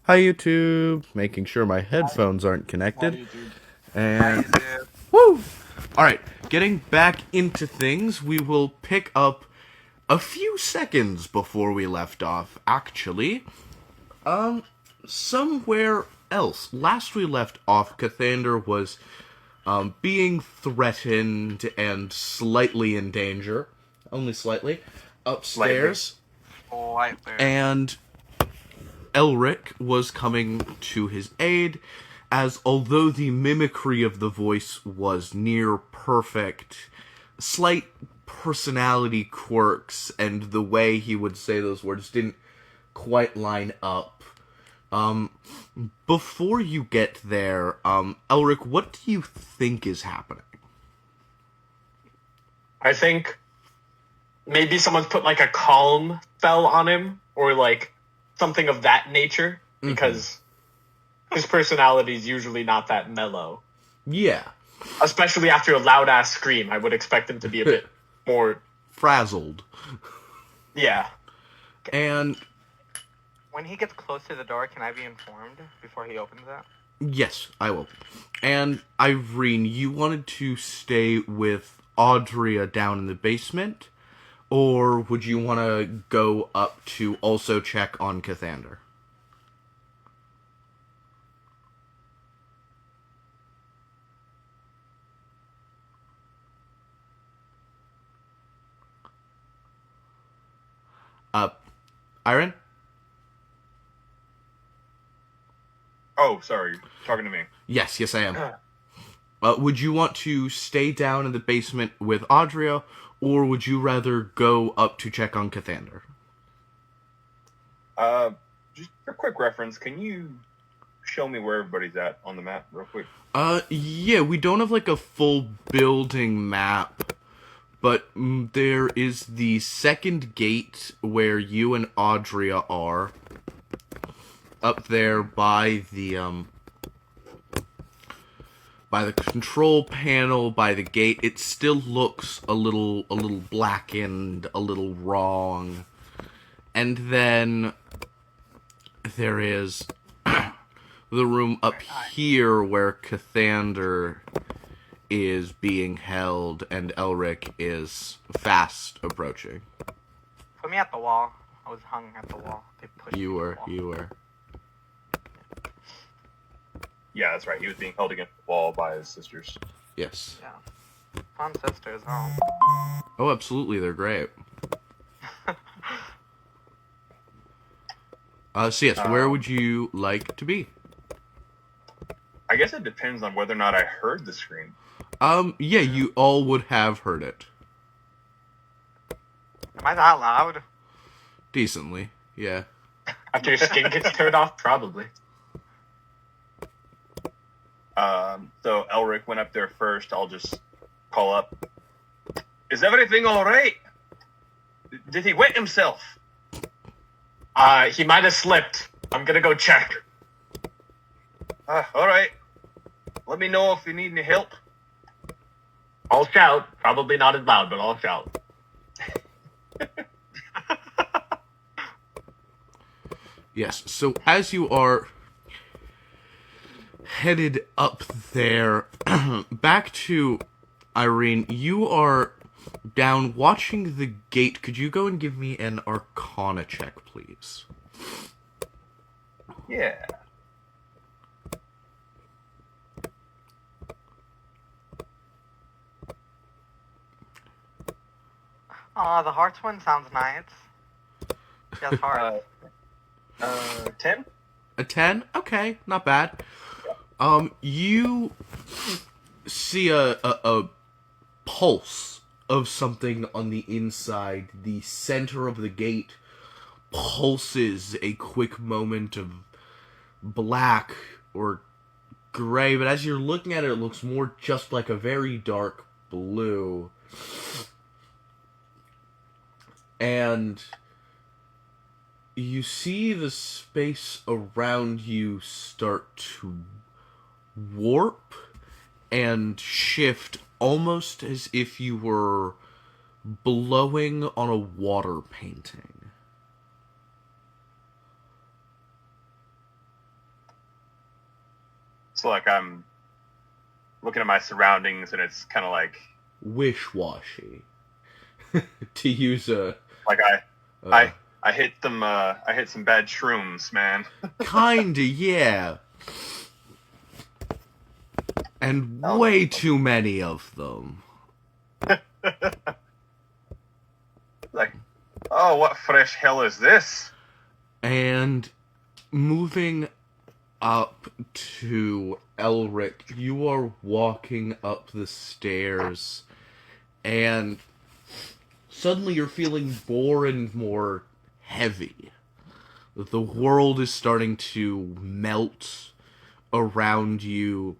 Hi YouTube, making sure my headphones aren't Hi, connected. YouTube. Hi, And YouTube. woo! Alright, getting back into things, we will pick up a few seconds before we left off, actually. Somewhere else. Last we left off, Cathander was being threatened and slightly in danger. Only slightly. Lightly. Upstairs. Lightly. And Elric was coming to his aid, as although the mimicry of the voice was near perfect, slight personality quirks and the way he would say those words didn't quite line up. Um, Before you get there, Elric, what do you think is happening? I think maybe someone's put like a calm spell on him or like something of that nature because his personality is usually not that mellow. Yeah, Especially after a loud ass scream, I would expect him to be a bit more. frazzled. Yeah. And When he gets close to the door, can I be informed before he opens it? yes, I will. And Irene, you wanted to stay with Audria down in the basement, or would you want to go up to also check on Cathander? Uh, Irene? Oh, sorry. Talking to me. Yes, I am. Would you want to stay down in the basement with Audria, or would you rather go up to check on Cathander? Just for quick reference, can you show me where everybody's at on the map real quick? Yeah, we don't have like a full building map, but there is the second gate where you and Audria are. Up there by the control panel, by the gate. It still looks a little blackened, a little wrong. And then there is the room up here where Cathander is being held and Elric is fast approaching. Put me at the wall. I was hung at the wall. They pushed You me were, to the wall. you were. Yeah, that's right. He was being held against the wall by his sisters. Yes. Yeah. Fun sisters, oh. Oh, absolutely, they're great. So yes, where would you like to be? I guess it depends on whether or not I heard the scream. Yeah, you all would have heard it. Am I that loud? Decently, yeah. After your skin gets turned off, probably. So Elric went up there first. I'll just call up. Is everything all right? Did he wet himself? He might have slipped. I'm gonna go check. All right. Let me know if you need any help. I'll shout. Probably not as loud, but I'll shout. Yes, so as you are headed up there, back to Irene, you are down watching the gate. Could you go and give me an Arcana check, please? Yeah. Aw, the hearts one sounds nice. Yes, hearts. 10? A 10? Okay, not bad. You see a pulse of something on the inside. The center of the gate pulses a quick moment of black or gray, but as you're looking at it, it looks more just like a very dark blue. And you see the space around you start to warp and shift almost as if you were blowing on a water painting. So like I'm looking at my surroundings, and it's kind of like Wish-washy. To use a... like Uh, I hit some bad shrooms, man. Kinda, yeah. And Oh. way too many of them. Like, oh, what fresh hell is this? And moving up to Elric, you are walking up the stairs, and suddenly you're feeling more and more heavy. The world is starting to melt around you.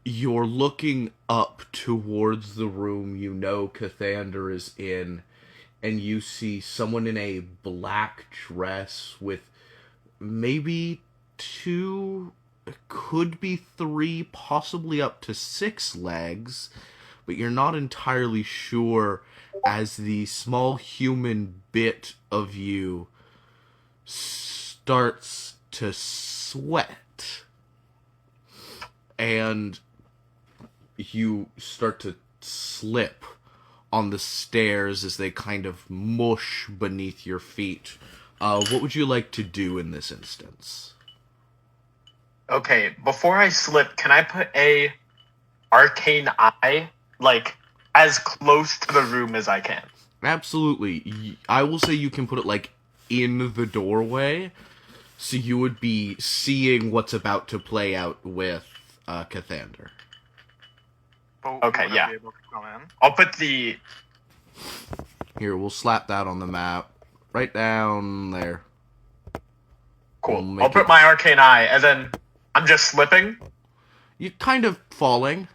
You're looking up towards the room you know Cathander is in, and you see someone in a black dress with maybe 2, could be 3, possibly up to 6 legs, but you're not entirely sure, as the small human bit of you starts to sweat. And you start to slip on the stairs as they kind of mush beneath your feet. What would you like to do in this instance? Okay, before I slip, can I put a arcane eye, like, as close to the room as I can? Absolutely. I will say you can put it, like, in the doorway, so you would be seeing what's about to play out with Cathander. But Okay, we wouldn't yeah. Be able to go in. I'll put the... Here, we'll slap that on the map. Right down there. Cool. We'll make I'll put it- my arcane eye, and then I'm just slipping? You're kind of falling.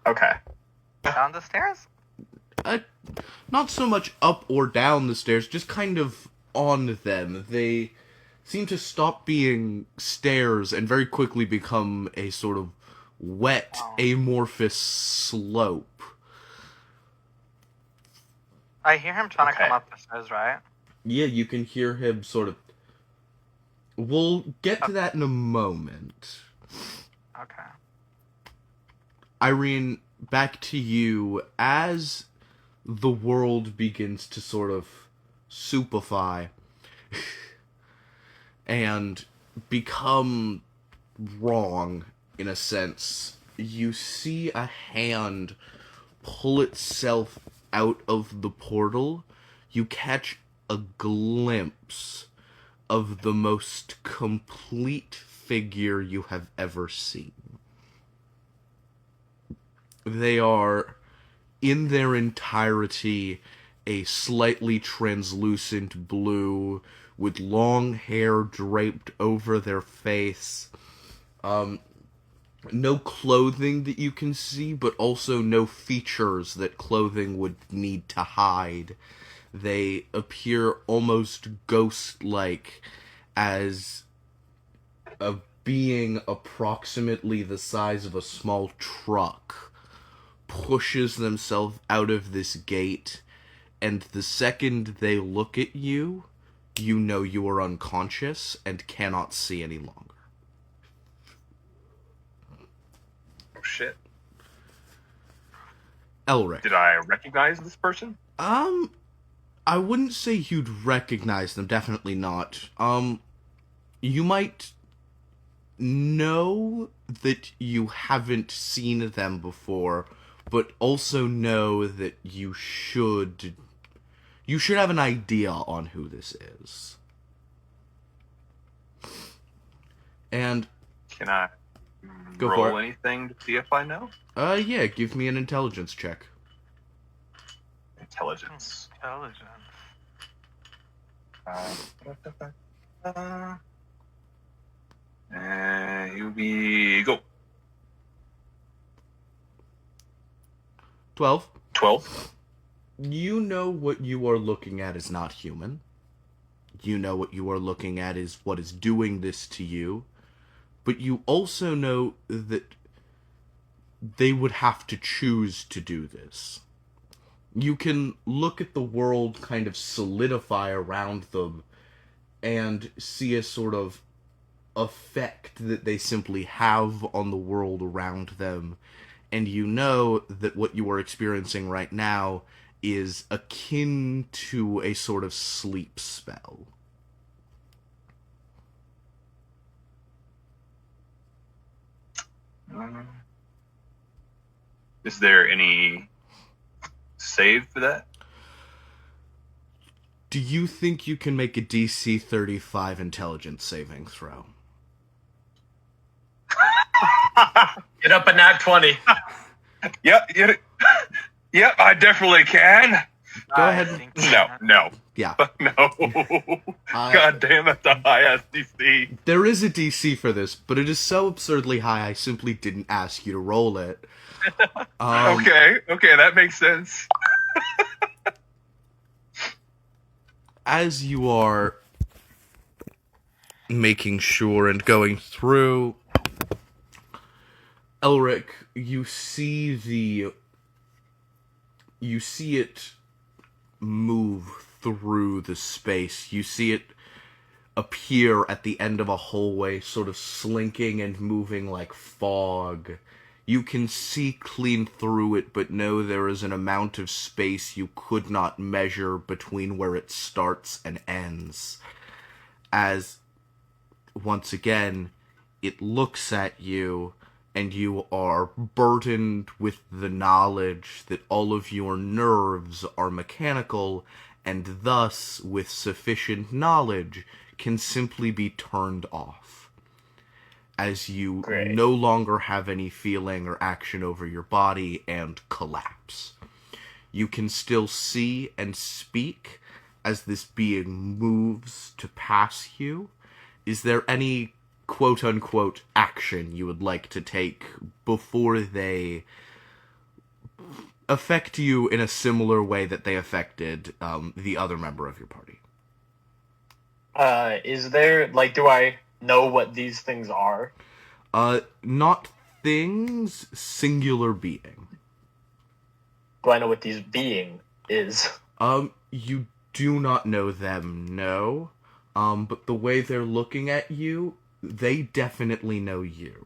Okay. Down the stairs? Not so much up or down the stairs, just kind of on them. They seem to stop being stairs and very quickly become a sort of wet, amorphous slope. I hear him trying to Okay. come up the stairs, right? Yeah, you can hear him sort of... We'll get to that in a moment. Okay. Irene, back to you. As the world begins to sort of soupify and become wrong, in a sense, you see a hand pull itself out of the portal. You catch a glimpse of the most complete figure you have ever seen. They are, in their entirety, a slightly translucent blue with long hair draped over their face. No clothing that you can see, but also no features that clothing would need to hide. They appear almost ghost-like, as a being approximately the size of a small truck pushes themselves out of this gate, and the second they look at you, you know you are unconscious and cannot see any longer. Oh shit! Elric. Did I recognize this person? I wouldn't say you'd recognize them, definitely not. You might know that you haven't seen them before, but also know that you should have an idea on who this is. And Can I Go for roll it. anything to see if I know? Yeah, give me an intelligence check. Intelligence. Intelligence. Here we go. 12. 12. You know what you are looking at is not human. You know what you are looking at is what is doing this to you. But you also know that they would have to choose to do this. You can look at the world kind of solidify around them and see a sort of effect that they simply have on the world around them, and you know that what you are experiencing right now is akin to a sort of sleep spell. Is there any save for that? Do you think you can make a DC 35 intelligence saving throw? Get up a nat 20. Yep, I definitely can. Go I ahead. think No. Yeah. No. God damn, that's a high ass DC. There is a DC for this, but it is so absurdly high I simply didn't ask you to roll it. Okay, that makes sense. As you are making sure and going through, Elric, you see it move through the space. You see it appear at the end of a hallway, sort of slinking and moving like fog. You can see clean through it, but know there is an amount of space you could not measure between where it starts and ends. As, once again, it looks at you, and you are burdened with the knowledge that all of your nerves are mechanical, and thus, with sufficient knowledge, can simply be turned off. As you Great. no longer have any feeling or action over your body and collapse. You can still see and speak as this being moves to pass you. Is there any quote-unquote action you would like to take before they affect you in a similar way that they affected the other member of your party? Is there, like, do I know what these things are? Not things, singular being. Do I know what these being is? You do not know them, no. But the way they're looking at you, they definitely know you.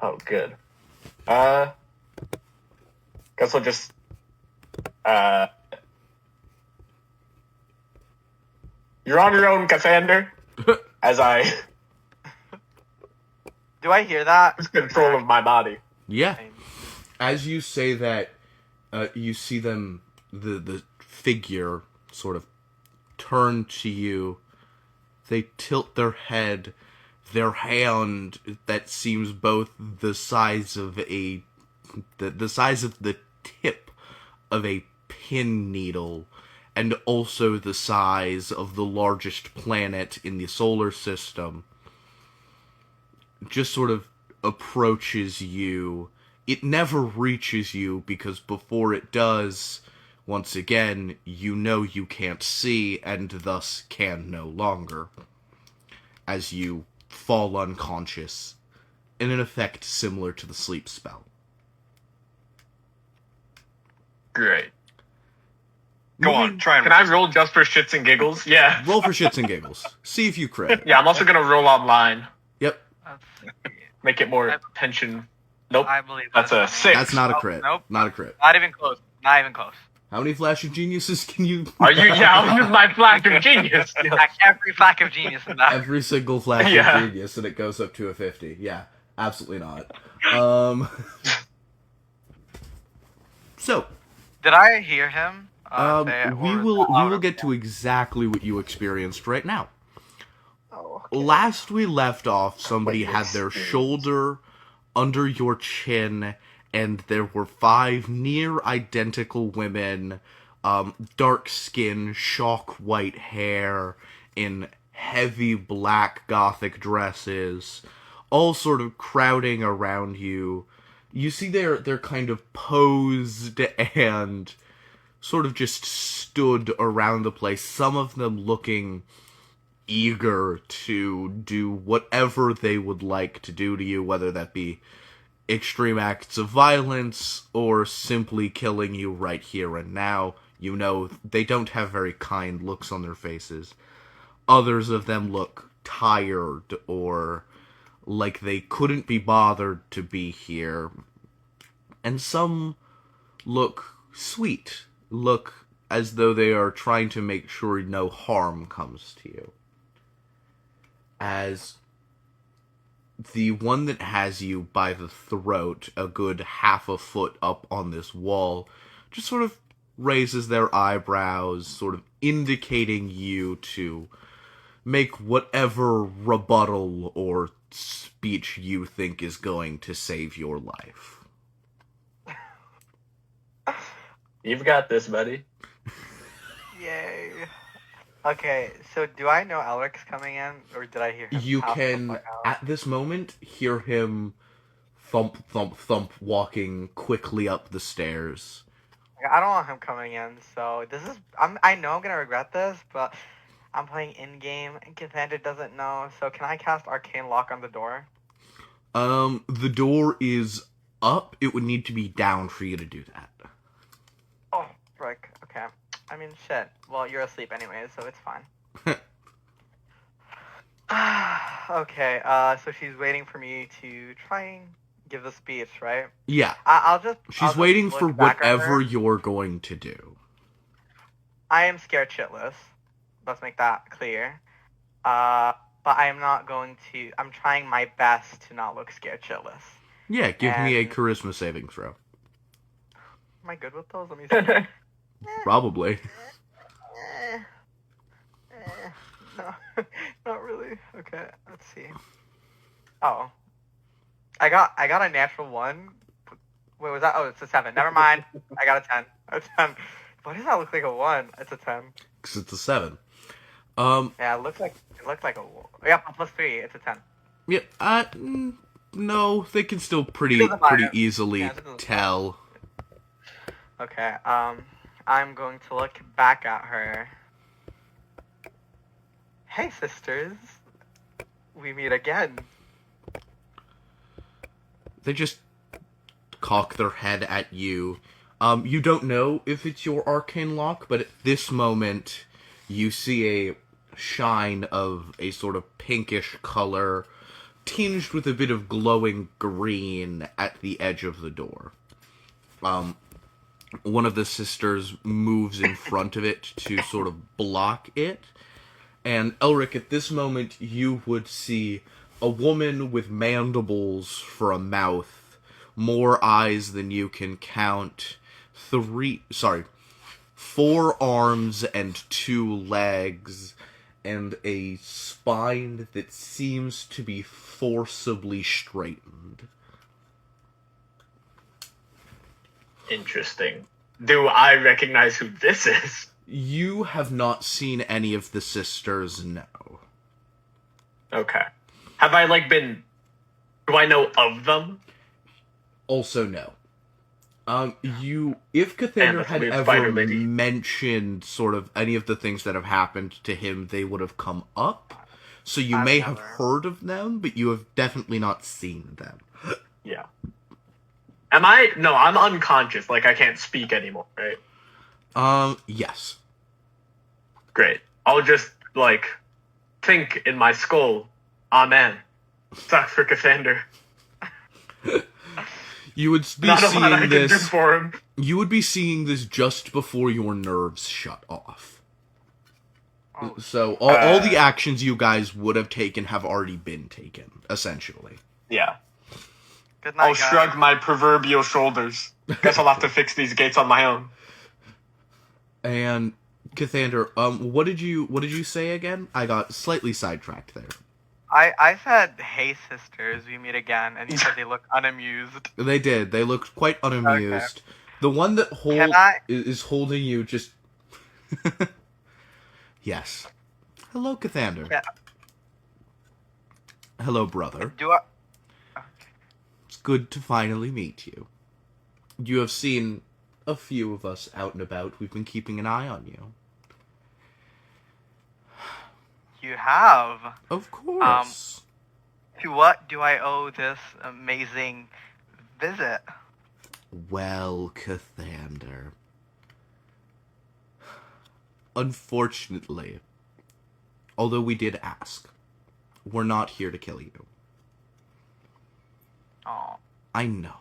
Oh, good. Guess I'll just, you're on your own, Cathander. As I Do I hear that? lose control of my body. Yeah. As you say that, you see them, the figure sort of turn to you. They tilt their head, their hand that seems both the size of the size of the tip of a pin needle, and also the size of the largest planet in the solar system, just sort of approaches you. It never reaches you, because before it does, once again, you know you can't see, and thus can no longer, as you fall unconscious, in an effect similar to the sleep spell. Great. Go on, try and Can I roll just for shits and giggles? Yeah. Roll for shits and giggles. See if you crit. Yeah, I'm also gonna roll online. Yep. Make it more tension. Nope. I believe That's a 6. That's not a crit. Nope. Not a crit. Not even close. Not even close. How many flash of geniuses can you... Are you? Yeah, I'll use my flash of genius. Like every flack of genius in that. Every single flash Yeah. of genius, and it goes up to a 50. Yeah, absolutely not. So, Did I hear him? we will get to exactly what you experienced right now. Oh, Last we left off, somebody had their shoulder under your chin, and there were 5 near identical women, dark skin, chalk white hair, in heavy black gothic dresses, all sort of crowding around you. You see they're kind of posed and sort of just stood around the place, some of them looking eager to do whatever they would like to do to you, whether that be extreme acts of violence or simply killing you right here and now. You know, they don't have very kind looks on their faces. Others of them look tired or like they couldn't be bothered to be here. And some look sweet, look as though they are trying to make sure no harm comes to you. As the one that has you by the throat, a good half a foot up on this wall, just sort of raises their eyebrows, sort of indicating you to make whatever rebuttal or speech you think is going to save your life. You've got this, buddy. Yay. Okay, so do I know Elric's coming in, or did I hear him? You can, at this moment, hear him thump, thump, thump, walking quickly up the stairs. I don't want him coming in, so this is... I know I'm gonna regret this, but I'm playing in-game, and Cathander doesn't know, so can I cast Arcane Lock on the door? The door is up. It would need to be down for you to do that. Oh, frick. Okay. I mean, shit. Well, you're asleep anyways, so it's fine. Okay, so she's waiting for me to try and give the speech, right? Yeah. I'll She's just waiting look for back at whatever her. you're going to do. I am scared shitless. Let's make that clear. But I am not going to... I'm trying my best to not look scared shitless. Yeah, give me a And- charisma saving throw. Am I good with those? Let me see. Probably. No, not really. Okay, let's see. Oh, I got a natural 1. Wait, was that? Oh, it's a 7. Never mind. I got a 10. A 10. Why does that look like a 1? It's a 10. Because it's a 7. Yeah, it looked like a. Yeah, plus 3. It's a 10. Yeah, no, they can still pretty Doesn't matter. easily Yeah, it doesn't tell. Okay. I'm going to look back at her. Hey, sisters. We meet again. They just cock their head at you. You don't know if it's your arcane lock, but at this moment, you see a shine of a sort of pinkish color, tinged with a bit of glowing green at the edge of the door. One of the sisters moves in front of it to sort of block it. And Elric, at this moment, you would see a woman with mandibles for a mouth, more eyes than you can count, 4 arms and 2 legs, and a spine that seems to be forcibly straightened. Interesting. Do I recognize who this is? You have not seen any of the sisters, no. Okay. Have I, been... Do I know of them? Also, no. If And Cathander the had weird ever spider lady. mentioned sort of any of the things that have happened to him, they would have come up. So you I've may have never- heard of them, but you have definitely not seen them. Yeah. Am I... No, I'm unconscious. I can't speak anymore, right? Yes. Great. I'll just, think in my skull, Amen. Sucks for Cathander. You would be Not a lot I seeing can do this. for him. You would be seeing this just before your nerves shut off. Oh, So all the actions you guys would have taken have already been taken, essentially. Yeah. good night, I'll guys. shrug my proverbial shoulders. Guess I'll have to fix these gates on my own. And Cathander, what did you say again? I got slightly sidetracked there. I said, hey, sisters, we meet again, and you said they look unamused. They did. They looked quite unamused. The one that is holding you just... Yes. Hello, Cathander. Yeah. Hello, brother. Do I... It's good to finally meet you. You have seen a few of us out and about. We've been keeping an eye on you. You have. Of course. To what do I owe this amazing visit? Well, Cathander. Unfortunately, although we did ask, we're not here to kill you. Oh. I know.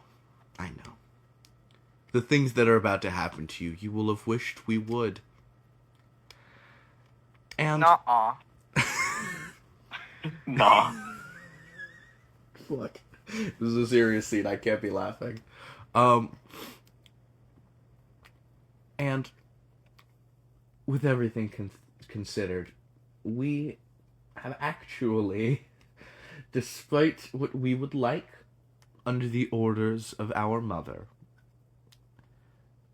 The things that are about to happen to you, you will have wished we would. And... Nuh-uh. Nah. Look, this is a serious scene. I can't be laughing. And with everything considered, we have actually, despite what we would like, under the orders of our mother,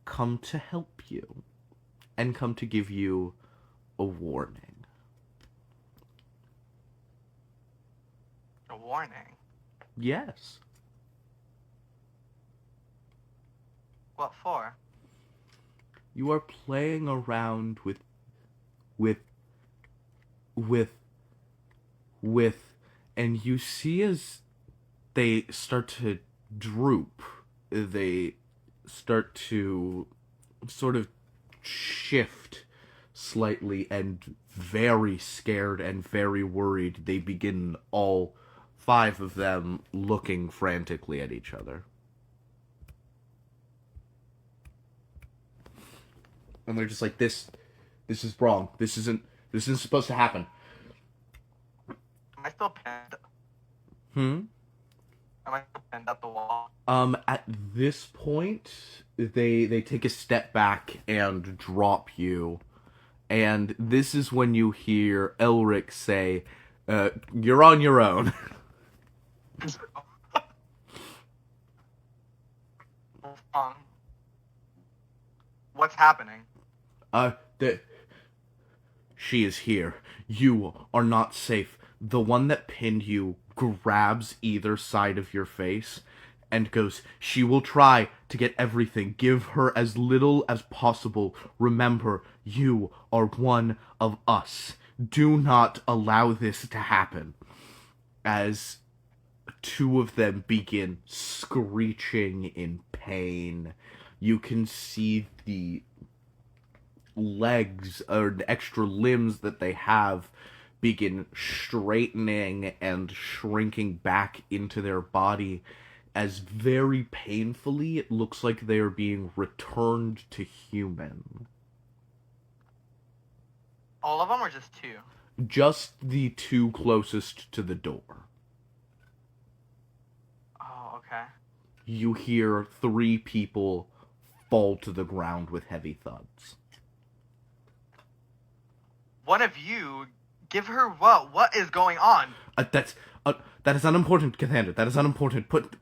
come to help you and come to give you a warning. A warning? Yes. What for? You are playing around with, and you see as they start to droop, they start to sort of shift slightly, and very scared and very worried, they begin, all 5 of them, looking frantically at each other. And they're just like, this is wrong. This isn't supposed to happen. Am I still pinned? Am I still pinned at the wall? At this point, they take a step back and drop you. And this is when you hear Elric say, you're on your own. What's happening? She is here. You are not safe. The one that pinned you grabs either side of your face and goes, she will try to get everything. Give her as little as possible. Remember, you are one of us. Do not allow this to happen. As 2 of them begin screeching in pain, you can see the legs or the extra limbs that they have begin straightening and shrinking back into their body, as very painfully it looks like they are being returned to human. All of them or just 2? Just the 2 closest to the door. Oh, okay. You hear 3 people fall to the ground with heavy thuds. One of you, give her what? What is going on? That is unimportant, Cassandra. That is unimportant. Put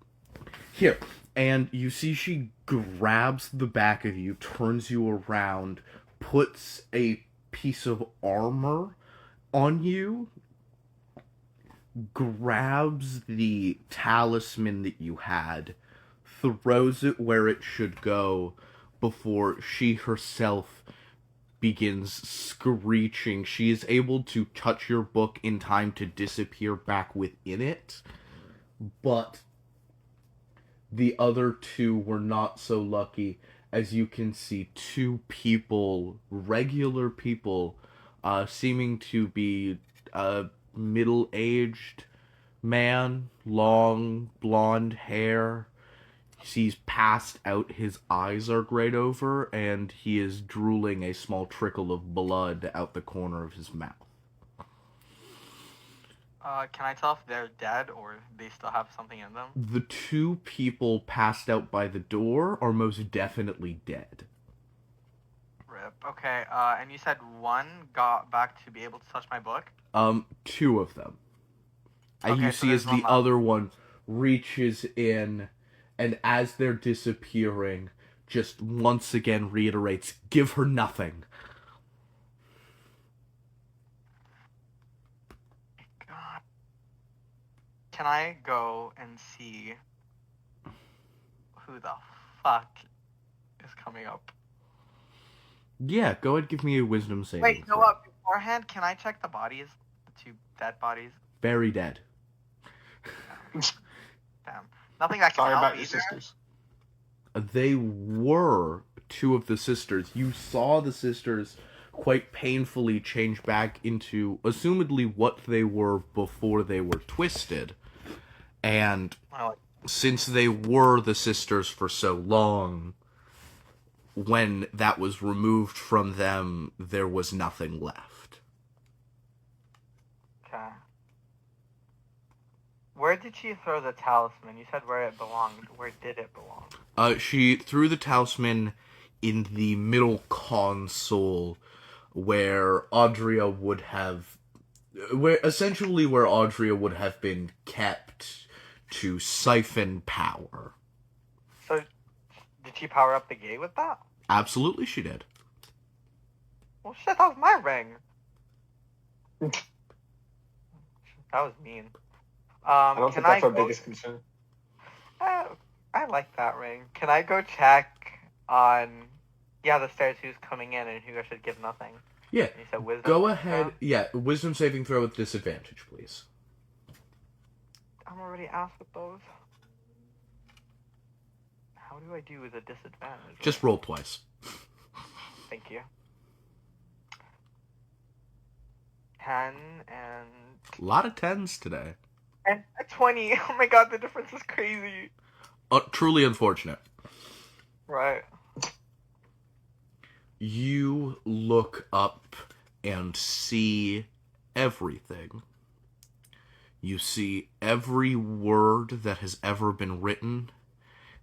here, and you see she grabs the back of you, turns you around, puts a piece of armor on you, grabs the talisman that you had, throws it where it should go, before she herself begins screeching. She is able to touch your book in time to disappear back within it, but the other 2 were not so lucky, as you can see 2 people, regular people, seeming to be a middle-aged man, long blonde hair. He's passed out, his eyes are grayed over, and he is drooling a small trickle of blood out the corner of his mouth. Can I tell if they're dead or they still have something in them? The 2 people passed out by the door are most definitely dead. Rip. Okay, and you said 1 got back to be able to touch my book? 2 of them. Okay, You so see as there's the one left. other one reaches in, and as they're disappearing, just once again reiterates, give her nothing. God. Can I go and see who the fuck is coming up? Yeah, go ahead, give me a wisdom saving. Wait, you know throw. what? Beforehand, can I check the bodies? The 2 dead bodies? Very dead. Damn. Nothing that can Sorry help about your either. sisters. They were 2 of the sisters. You saw the sisters quite painfully change back into, assumedly, what they were before they were twisted. And since they were the sisters for so long, when that was removed from them, there was nothing left. Okay. Where did she throw the talisman? You said where it belonged. Where did it belong? She threw the talisman in the middle console, where Audria would have... where Audria would have been kept to siphon power. So, did she power up the gate with that? Absolutely she did. Well, shit, that was my ring. That was mean. I don't think that's our biggest concern. I like that ring. Can I go check on, the stairs, who's coming in and who I should give nothing? Yeah. You said wisdom? Go ahead. Yeah, wisdom saving throw with disadvantage, please. I'm already asked with those. How do I do with a disadvantage? Just roll twice. Thank you. 10 and... A lot of 10s today. And a 20. Oh my god, the difference is crazy. Truly unfortunate. Right. You look up and see everything. You see every word that has ever been written,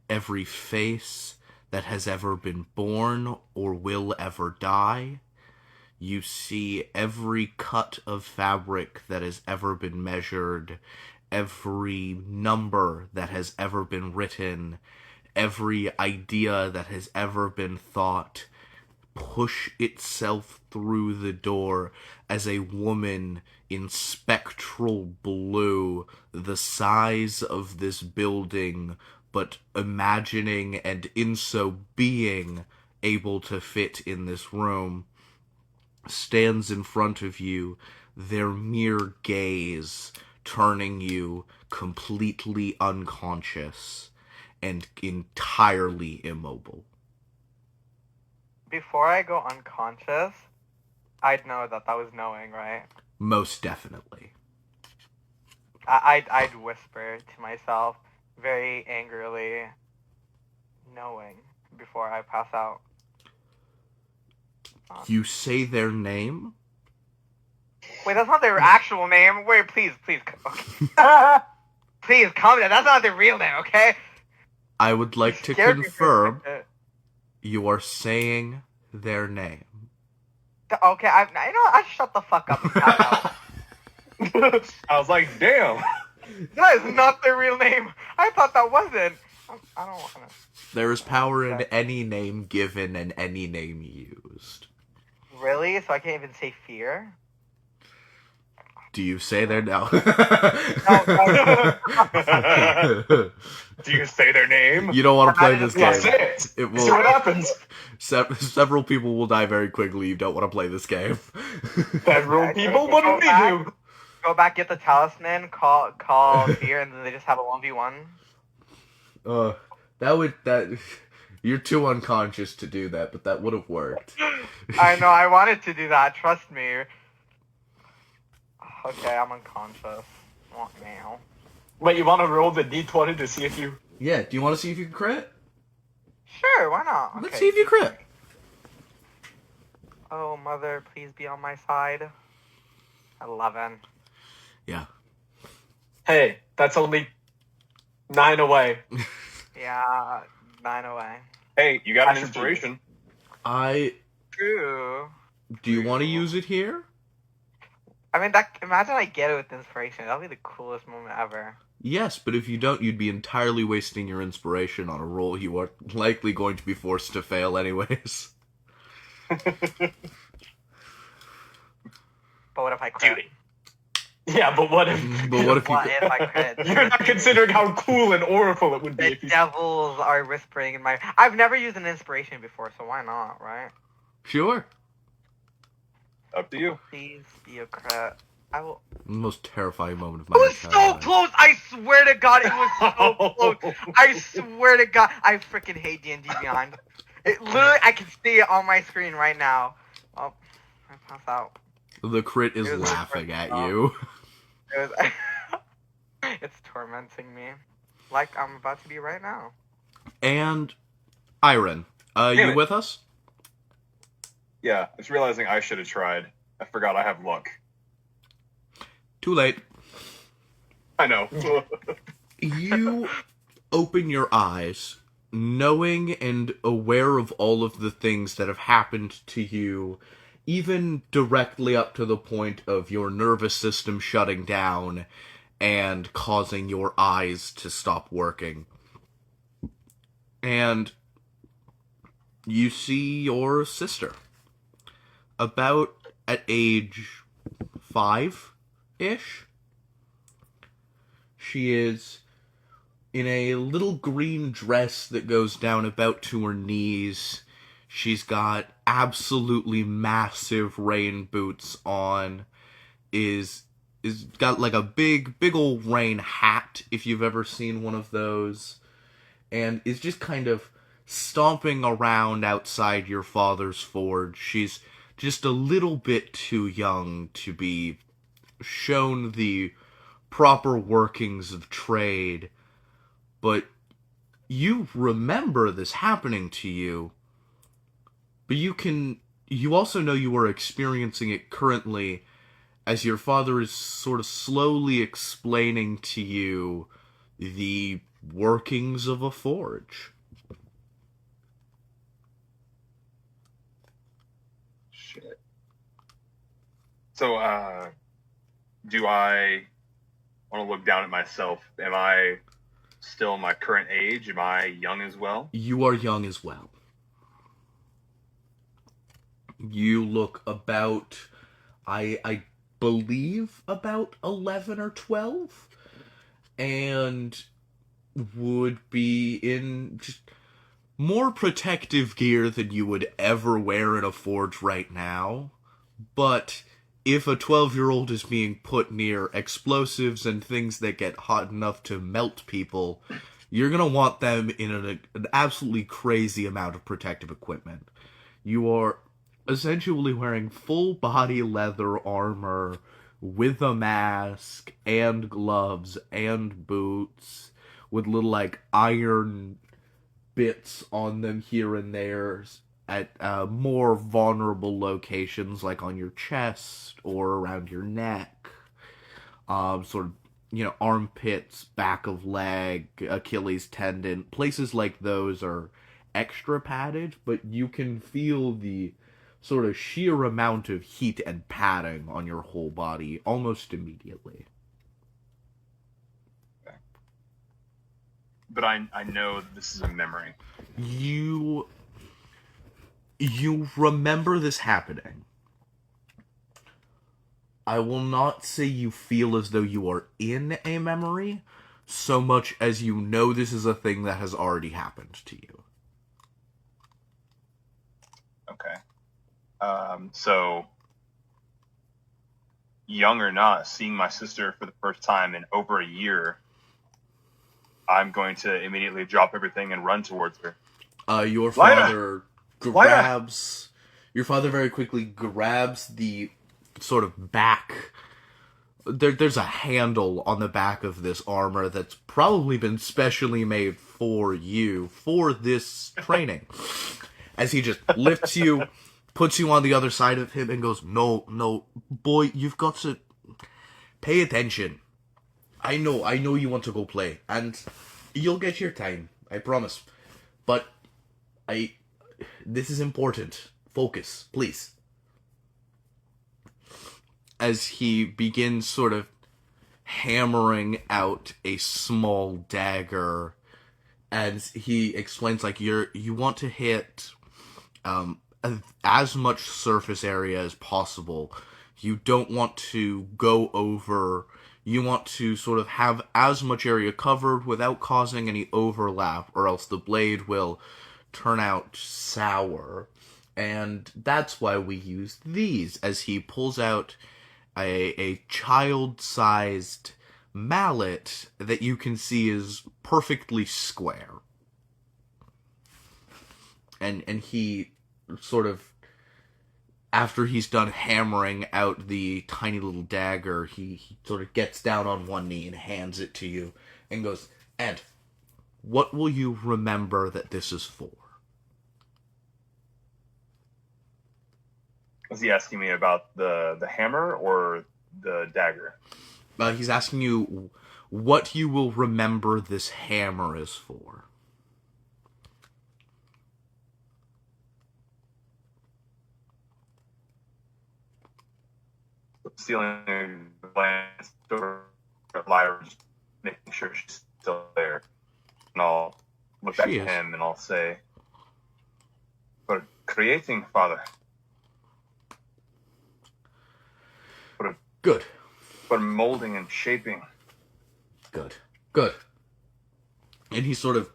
every face that has ever been born or will ever die. You see every cut of fabric that has ever been measured, every number that has ever been written, every idea that has ever been thought push itself through the door as a woman in spectral blue, the size of this building, but imagining and in so being able to fit in this room, stands in front of you, their mere gaze turning you completely unconscious and entirely immobile. Before I go unconscious, I'd know that was knowing, right? Most definitely. I'd whisper to myself, very angrily, knowing, before I pass out. You say their name? Wait, that's not their actual name. Wait, please. Okay. Please, calm down. That's not their real name, okay? I would like to confirm you are saying their name. Okay, I shut the fuck up and pass out. I was like, damn. That is not their real name. I thought that wasn't. I don't want to. There is power in any name given and any name used. Really? So I can't even say fear? Do you say their no? No. Do you say their name? You don't want to play this Yeah, game. say it. It will. See what happens. Several people will die very quickly. You don't want to play this game. Several people? What did we do? Go back, get the talisman, call fear, and then they just have a 1v1. You're too unconscious to do that, but that would have worked. I know, I wanted to do that, trust me. Okay, I'm unconscious. What now? Wait, you want to roll the d20 to see if you... Yeah, do you want to see if you can crit? Sure, why not? Okay. Let's see if you crit. Oh, mother, please be on my side. 11. Yeah. Hey, that's only 9 away. Yeah, 9 away. Hey, you got I an should do inspiration. True. Do you want to use it here? I mean, imagine I get it with inspiration. That'll be the coolest moment ever. Yes, but if you don't, you'd be entirely wasting your inspiration on a roll you are likely going to be forced to fail anyways. But what if I crit? Dude. Yeah, but what if... But what if you... What if I crit? You're not considering how cool and oriful it would be The if you... devils are whispering in my... I've never used an inspiration before, so why not, right? Sure. Up to you. Please be a crit. I will... The most terrifying moment of It my was entire so life. close! I swear to God, it was so close! I swear to God, I freaking hate D&D Beyond. It literally, I can see it on my screen right now. Oh, I pass out. The crit is It was laughing at awesome. you. It was, it's tormenting me, like I'm about to be right now. And Iron, Damn you it. with us? Yeah, it's realizing I should have tried. I forgot I have luck. Too late. I know. You open your eyes, knowing and aware of all of the things that have happened to you, even directly up to the point of your nervous system shutting down and causing your eyes to stop working. And you see your sister, about at age 5-ish. She is in a little green dress that goes down about to her knees. She's got absolutely massive rain boots on. Is got like a big old rain hat, if you've ever seen one of those. And is just kind of stomping around outside your father's forge. She's just a little bit too young to be shown the proper workings of trade, but you remember this happening to you, but you also know you are experiencing it currently as your father is sort of slowly explaining to you the workings of a forge. Shit. So, do I want to look down at myself? Am I still my current age? Am I young as well? You are young as well. You look about, I believe, about 11 or 12, and would be in just more protective gear than you would ever wear in a forge right now. But if a 12-year-old is being put near explosives and things that get hot enough to melt people, you're going to want them in an absolutely crazy amount of protective equipment. You are essentially wearing full body leather armor with a mask and gloves and boots with little like iron bits on them here and there at more vulnerable locations, like on your chest or around your neck, sort of, armpits, back of leg, Achilles tendon. Places like those are extra padded, but you can feel the sort of sheer amount of heat and padding on your whole body almost immediately. But I know that this is a memory. You remember this happening. I will not say you feel as though you are in a memory, so much as you know this is a thing that has already happened to you. Okay. So, young or not, seeing my sister for the first time in over a year, I'm going to immediately drop everything and run towards her. Your Lila! father grabs... Your father very quickly grabs the sort of back... There's a handle on the back of this armor that's probably been specially made for you, for this training. As he just lifts you, puts you on the other side of him, and goes, No, boy, you've got to pay attention. I know you want to go play, and you'll get your time, I promise. But this is important. Focus, please. As he begins sort of hammering out a small dagger, and he explains, like, you want to hit as much surface area as possible. You don't want to go over. You want to sort of have as much area covered without causing any overlap, or else the blade will turn out sour. And that's why we use these, as he pulls out a child-sized mallet that you can see is perfectly square. And he sort of after he's done hammering out the tiny little dagger, he sort of gets down on one knee and hands it to you and goes, "And what will you remember that this is for?" Was he asking me about the hammer or the dagger? He's asking you what you will remember this hammer is for. Stealing a glance over at Lyra, just making sure she's still there. And I'll look back She at is. him and I'll say, "For creating, Father. Good. For molding and shaping." Good. Good. And he sort of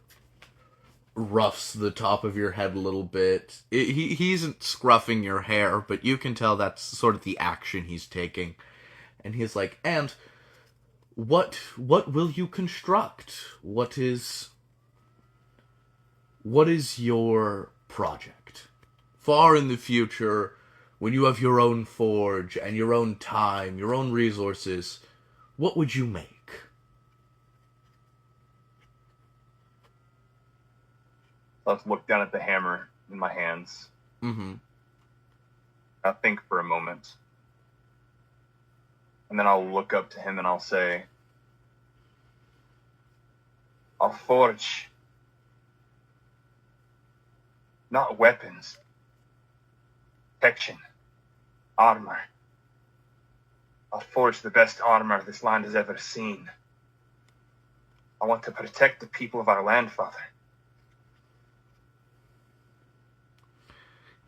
roughs the top of your head a little bit. He isn't scruffing your hair, but you can tell that's sort of the action he's taking. And he's like, "And what will you construct? What is your project? Far in the future, when you have your own forge and your own time, your own resources, what would you make?" I'll look down at the hammer in my hands. Mm-hmm. I'll think for a moment. And then I'll look up to him and I'll say, "I'll forge not weapons, protection, armor. I'll forge the best armor this land has ever seen. I want to protect the people of our land, Father."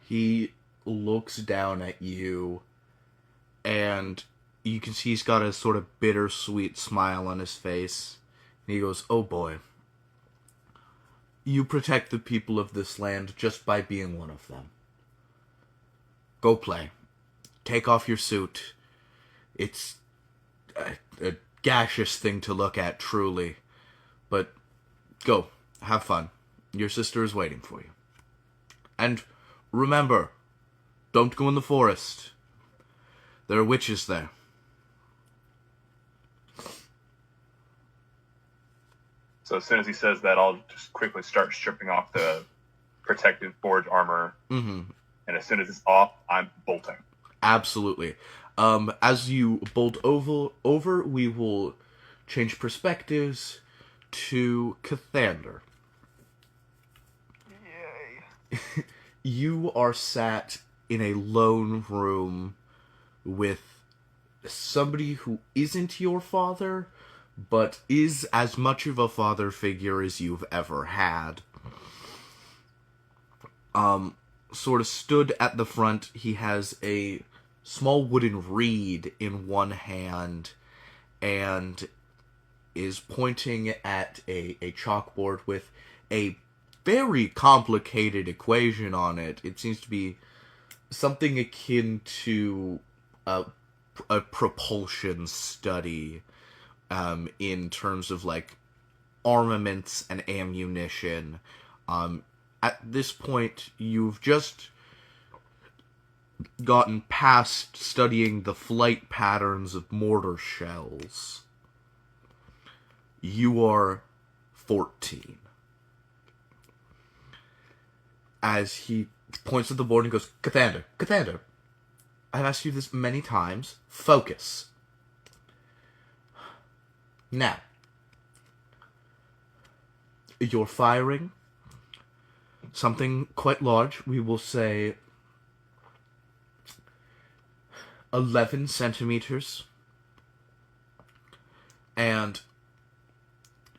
He looks down at you, and you can see he's got a sort of bittersweet smile on his face. And he goes, "Oh boy, you protect the people of this land just by being one of them. Go play. Take off your suit. It's a gaseous thing to look at, truly. But go, have fun. Your sister is waiting for you. And remember, don't go in the forest. There are witches there." So as soon as he says that, I'll just quickly start stripping off the protective forge armor. Mm-hmm. And as soon as it's off, I'm bolting. Absolutely. As you bolt over, we will change perspectives to Cathander. Yay. You are sat in a lone room with somebody who isn't your father, but is as much of a father figure as you've ever had. Sort of stood at the front. He has a small wooden reed in one hand and is pointing at a chalkboard with a very complicated equation on it. It seems to be something akin to a propulsion study in terms of like armaments and ammunition. At this point, you've just gotten past studying the flight patterns of mortar shells. You are 14. As he points at the board and goes, Cathander, I've asked you this many times. Focus. Now, you're firing something quite large. We will say 11 centimeters. And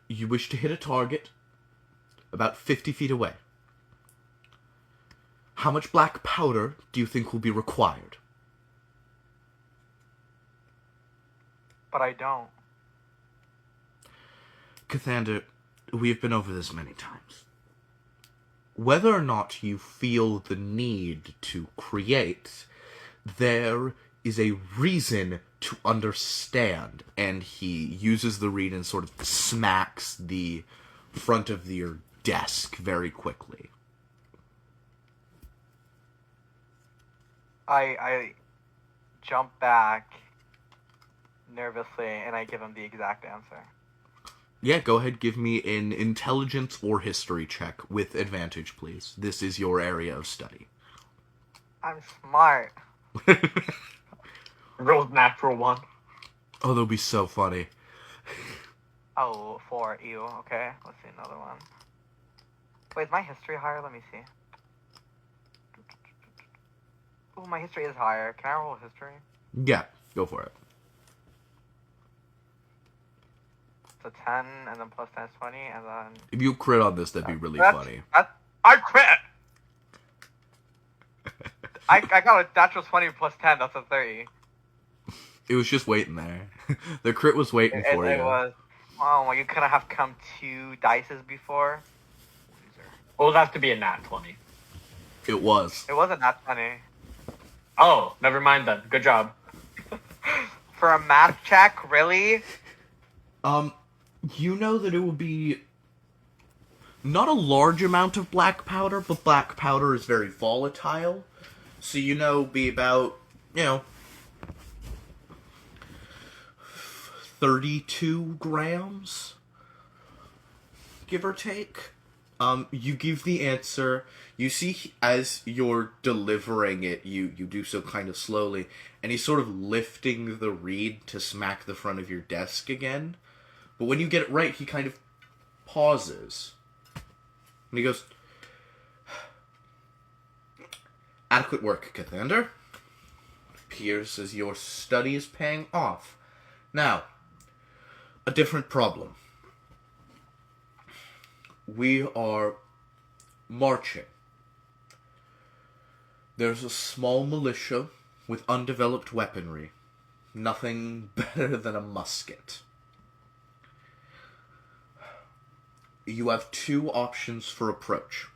you wish to hit a target about 50 feet away. How much black powder do you think will be required? But I don't. Cathander, we have been over this many times. Whether or not you feel the need to create, there is a reason to understand. And he uses the reed and sort of smacks the front of your desk very quickly. I jump back nervously and I give him the exact answer. Yeah, go ahead, give me an intelligence or history check with advantage, please. This is your area of study. I'm smart. Rolled natural 1. Oh, that'll be so funny. Oh, 4. Ew. Okay, let's see another one. Wait, is my history higher? Let me see. Oh, my history is higher. Can I roll history? Yeah, go for it. So 10, and then plus 10 is 20, and then... If you crit on this, that'd be really That's- funny. I crit! I got a natural 20 plus 10, that's a 30. It was just waiting there. The crit was waiting for you. It was... Oh, well, you couldn't have come 2 dices before? Well, it would have to be a nat 20. It was. It wasn't that 20. Oh, never mind then. Good job. For a math check, really? You know that it would be not a large amount of black powder, but black powder is very volatile. So be about, 32 grams, give or take. You give the answer. You see, as you're delivering it, you do so kind of slowly, and he's sort of lifting the reed to smack the front of your desk again. But when you get it right, he kind of pauses. And he goes, "Adequate work, Cathander. Appears as your study is paying off. Now, a different problem. We are marching. There's a small militia with undeveloped weaponry. Nothing better than a musket. You have 2 options for approach.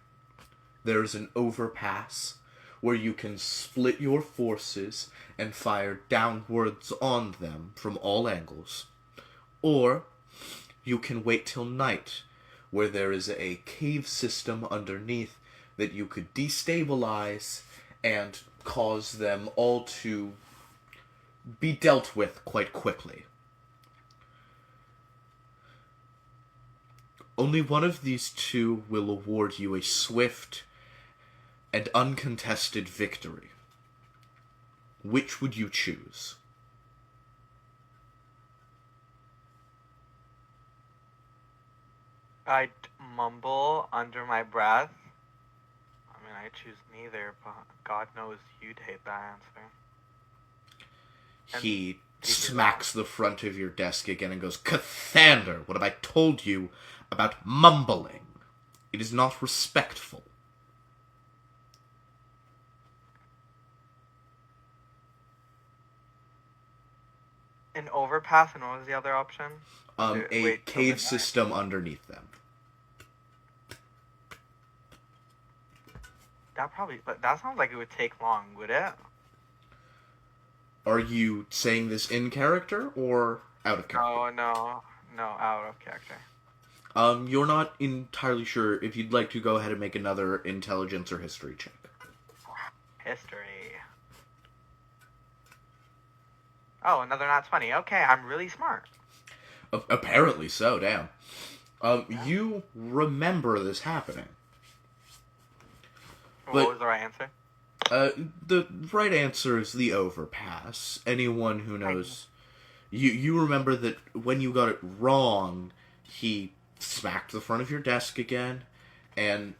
There's an overpass, where you can split your forces and fire downwards on them from all angles. Or, you can wait till night, where there is a cave system underneath that you could destabilize and cause them all to be dealt with quite quickly. Only one of these 2 will award you a swift and uncontested victory. Which would you choose?" I'd mumble under my breath. I mean, I choose neither, but God knows you'd hate that answer. He smacks the front of your desk again and goes, "Cathander, what have I told you about mumbling? It is not respectful." An overpass, and what was the other option? A Wait till cave midnight. system underneath them. But that sounds like it would take long, would it? Are you saying this in character or out of character? No, out of character. You're not entirely sure if you'd like to go ahead and make another intelligence or history check. History. Oh, another not 20. Okay, I'm really smart. Apparently so, damn. You remember this happening. What But- was the right answer? The right answer is the overpass. Anyone who knows... You remember that when you got it wrong, he smacked the front of your desk again, and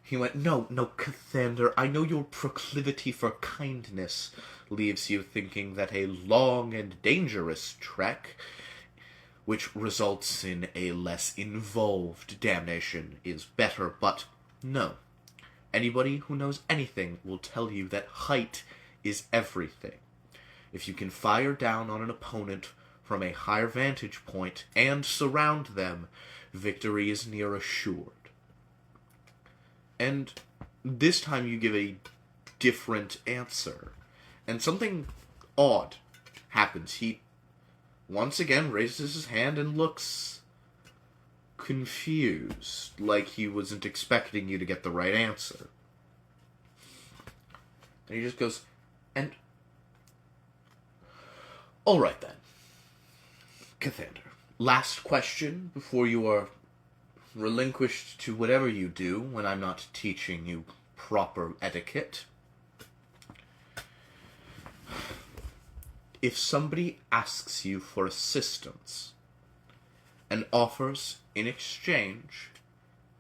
he went, No, Cathander, I know your proclivity for kindness leaves you thinking that a long and dangerous trek, which results in a less involved damnation, is better, but no. Anybody who knows anything will tell you that height is everything. If you can fire down on an opponent from a higher vantage point and surround them, victory is near assured. And this time you give a different answer. And something odd happens. He once again raises his hand and looks confused, like he wasn't expecting you to get the right answer. And he just goes, And... Alright then. Cathander, last question before you are relinquished to whatever you do when I'm not teaching you proper etiquette. If somebody asks you for assistance and offers in exchange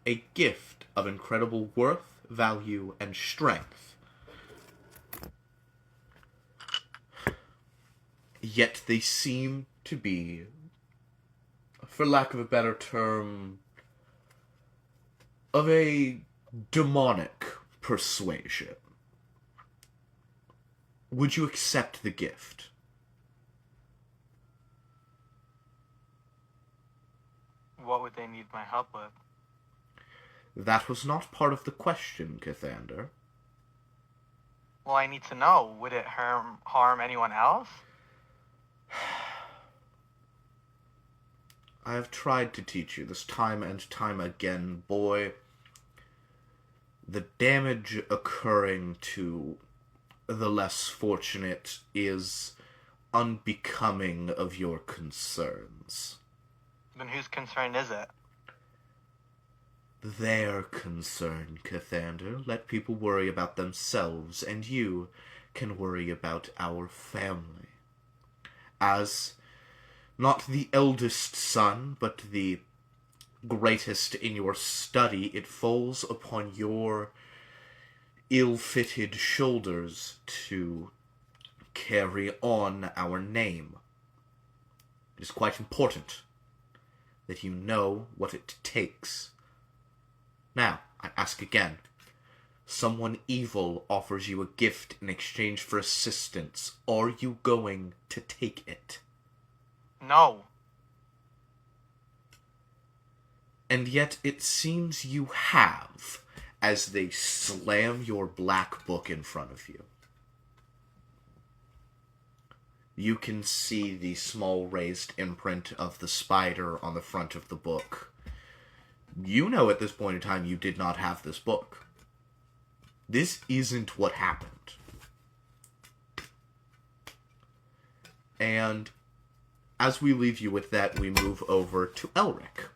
a gift of incredible worth, value, and strength, yet they seem to be, for lack of a better term, of a demonic persuasion, would you accept the gift? What would they need my help with? That was not part of the question, Cathander. Well, I need to know. Would it harm anyone else? I have tried to teach you this time and time again, boy. The damage occurring to the less fortunate is unbecoming of your concerns. Then whose concern is it? Their concern, Cathander. Let people worry about themselves, and you can worry about our family. As not the eldest son, but the greatest in your study, it falls upon your ill-fitted shoulders to carry on our name. It is quite important that you know what it takes. Now, I ask again. Someone evil offers you a gift in exchange for assistance. Are you going to take it? No. And yet it seems you have, as they slam your black book in front of you. You can see the small raised imprint of the spider on the front of the book. You know at this point in time you did not have this book. This isn't what happened. And as we leave you with that, we move over to Elric.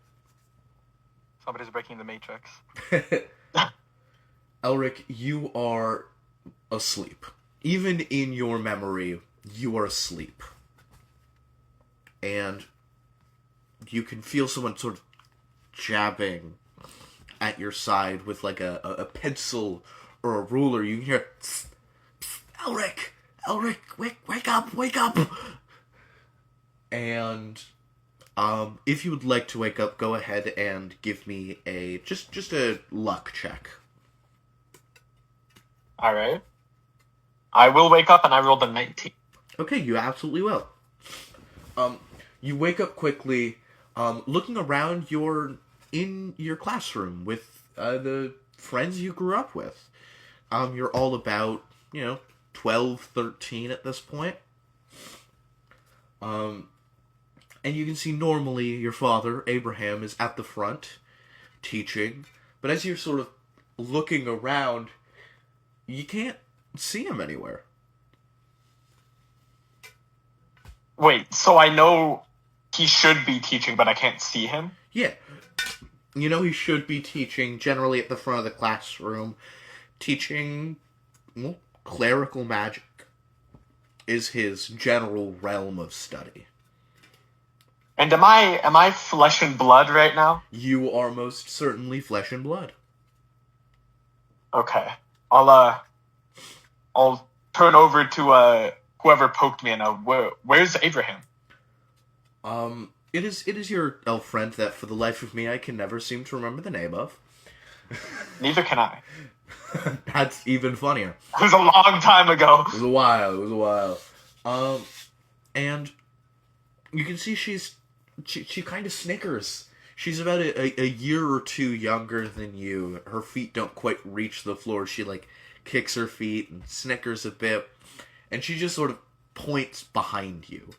Somebody's breaking the Matrix. Elric, you are asleep. Even in your memory, you are asleep. And you can feel someone sort of jabbing at your side with like a pencil or a ruler. You can hear, "Psst, psst, Elric, wake up. And if you would like to wake up, go ahead and give me a just a luck check. All right. I will wake up, and I rolled a 19. Okay, you absolutely will. You wake up quickly, looking around. You're in your classroom with the friends you grew up with. You're all about 12, 13 at this point. And you can see normally your father, Abraham, is at the front, teaching. But as you're sort of looking around, you can't see him anywhere. Wait, so I know he should be teaching, but I can't see him? Yeah. You know he should be teaching, generally at the front of the classroom. Teaching, clerical magic is his general realm of study. And am I flesh and blood right now? You are most certainly flesh and blood. Okay. I'll turn over to whoever poked me and where's Abraham? It is your elf friend that for the life of me I can never seem to remember the name of. Neither can I. That's even funnier. It was a long time ago. It was a while. And you can see she kind of snickers. She's about a year or two younger than you. Her feet don't quite reach the floor. She kicks her feet and snickers a bit. And she just sort of points behind you.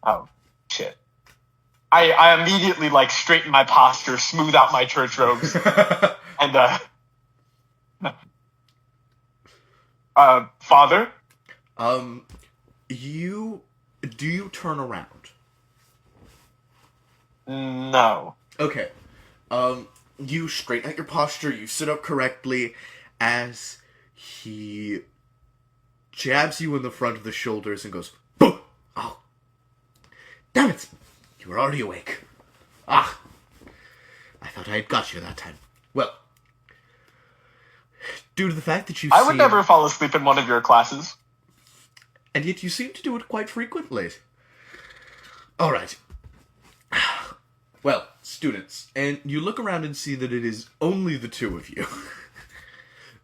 Oh, shit. I immediately straighten my posture, smooth out my church robes, and Father? Do you turn around? No. Okay. You straighten out your posture, you sit up correctly as he jabs you in the front of the shoulders and goes, "Boom! Oh, damn it! You were already awake. Ah, I thought I had got you that time. Well, due to the fact that I would never fall asleep in one of your classes. And yet you seem to do it quite frequently. All right. Well, students, and you look around and see that it is only the two of you.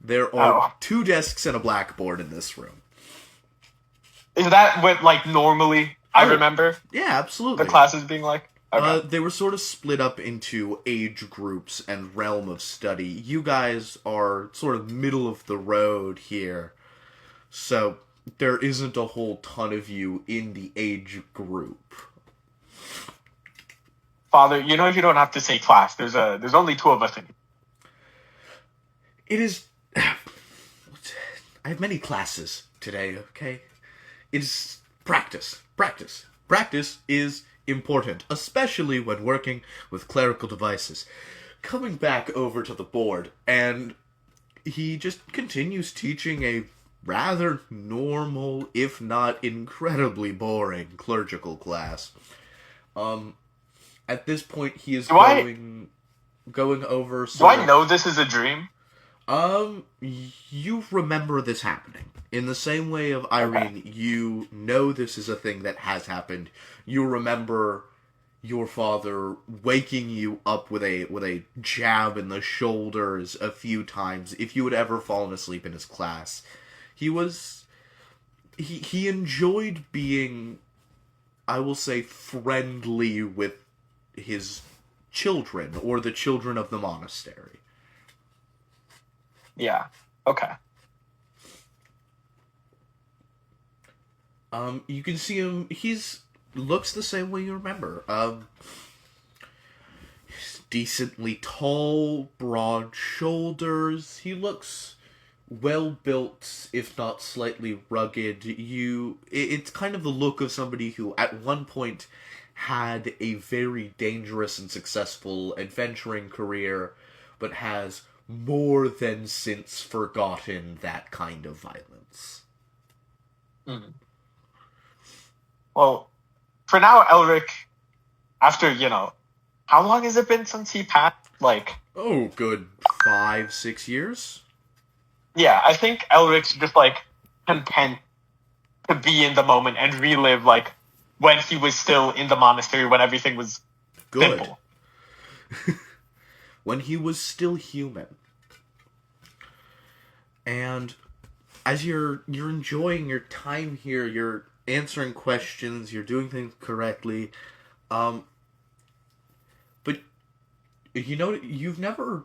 There are 2 desks and a blackboard in this room. Is that what, like, normally I remember Yeah, absolutely. the classes being like? Okay. They were sort of split up into age groups and realm of study. You guys are sort of middle of the road here. So there isn't a whole ton of you in the age group. Father, you know you don't have to say class. There's only 2 of us in. It is... I have many classes today, okay? It is practice. Practice. Practice is important, especially when working with clerical devices. Coming back over to the board, and he just continues teaching a rather normal, if not incredibly boring, clerical class. At this point, he is going over... Do I know this is a dream? You remember this happening. In the same way of Irene, you know this is a thing that has happened. You remember your father waking you up with a jab in the shoulders a few times if you had ever fallen asleep in his class. He enjoyed being, I will say, friendly with his children, or the children of the monastery. Yeah. Okay. You can see him, looks the same way you remember. He's decently tall, broad shoulders. He looks well built, if not slightly rugged. It's kind of the look of somebody who at one point had a very dangerous and successful adventuring career, but has more than since forgotten that kind of violence. Mm. Well, for now, Elric, after, how long has it been since he passed? Oh, good 5-6 years? Yeah, I think Elric's just, content to be in the moment and relive, when he was still in the monastery, when everything was good. Simple. When he was still human. And as you're enjoying your time here, you're answering questions, you're doing things correctly, but you've never,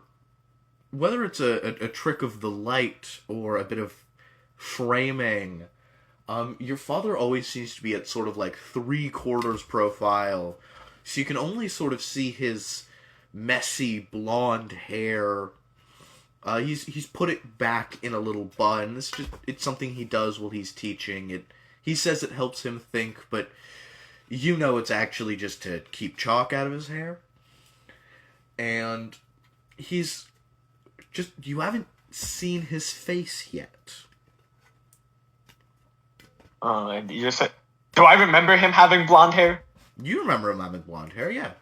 whether it's a trick of the light or a bit of framing, your father always seems to be at sort of 3/4 profile, so you can only sort of see his messy blonde hair. He's put it back in a little bun. It's something he does while he's teaching. He says it helps him think, but it's actually just to keep chalk out of his hair. And you haven't seen his face yet. And you just said, do I remember him having blonde hair? You remember him having blonde hair, yeah.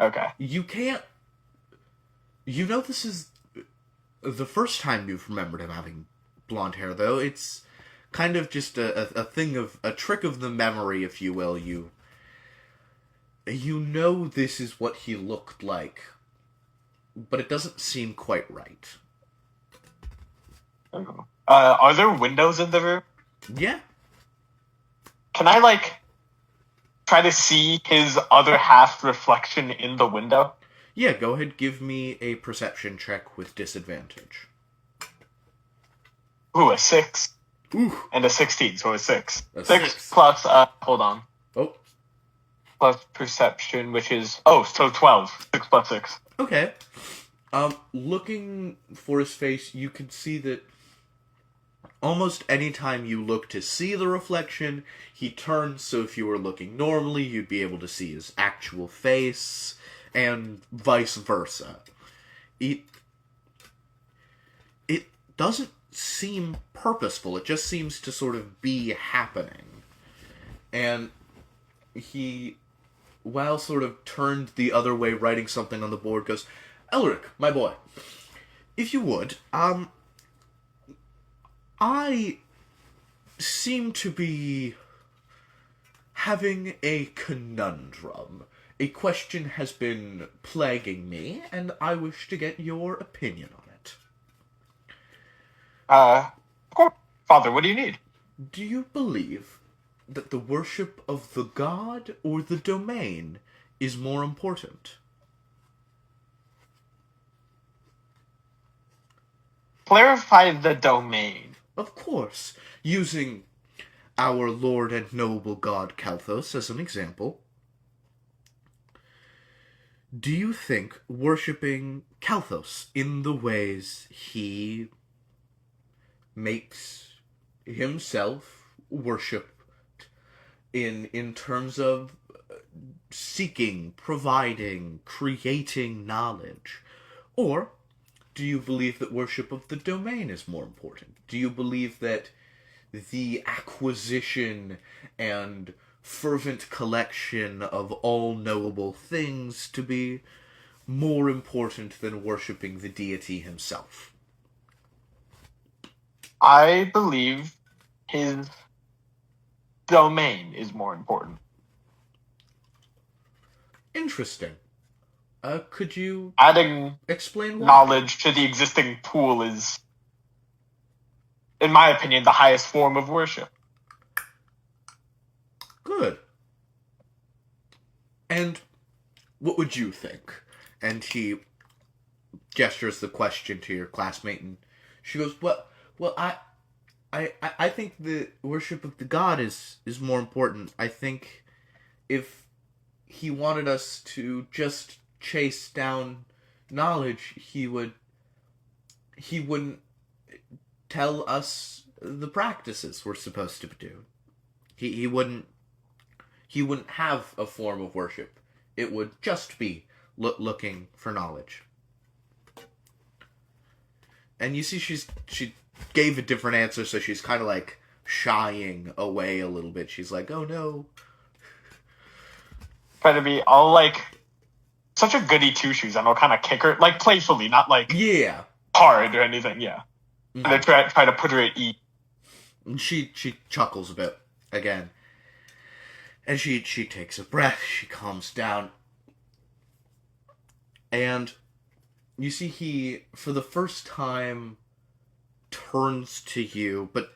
Okay. You can't... this is the first time you've remembered him having blonde hair, though. It's kind of just a thing of... a trick of the memory, if you will. You know this is what he looked like, but it doesn't seem quite right. Are there windows in the room? Yeah. Can I, try to see his other half reflection in the window? Yeah, go ahead, give me a perception check with disadvantage. Ooh, a 6. Ooh. And a 16, so a 6. A 6 plus, hold on. Oh. Plus perception, which is, so 12. 6 plus 6. Okay. Looking for his face, you can see that almost any time you look to see the reflection, he turns, so if you were looking normally, you'd be able to see his actual face, and vice versa. It doesn't seem purposeful, it just seems to sort of be happening. And he, while sort of turned the other way, writing something on the board, goes, Elric, my boy, if you would, I seem to be having a conundrum. A question has been plaguing me, and I wish to get your opinion on it. Father, what do you need? Do you believe that the worship of the god or the domain is more important? Clarify the domain. Of course, using our lord and noble god Kalthos as an example. Do you think worshipping Kalthos in the ways he makes himself worshipped in terms of seeking, providing, creating knowledge? Or do you believe that worship of the domain is more important? Do you believe that the acquisition and fervent collection of all knowable things to be more important than worshipping the deity himself? I believe his domain is more important. Interesting. Could you Adding explain why? knowledge to the existing pool is, in my opinion, the highest form of worship. Good. And what would you think? And he gestures the question to your classmate, and she goes, Well, I think the worship of the god is more important. I think if he wanted us to just chase down knowledge, he wouldn't tell us the practices we're supposed to do. He wouldn't have a form of worship. It would just be looking for knowledge. And you see she gave a different answer, so she's kind of like shying away a little bit. She's like, oh no. Try to be all like such a goody two-shoes, and I'll kind of kick her, like playfully, not like Yeah. hard or anything, yeah. Mm-hmm. And then try to put her at ease. And she chuckles a bit again. And she takes a breath, she calms down. And you see he, for the first time, turns to you, but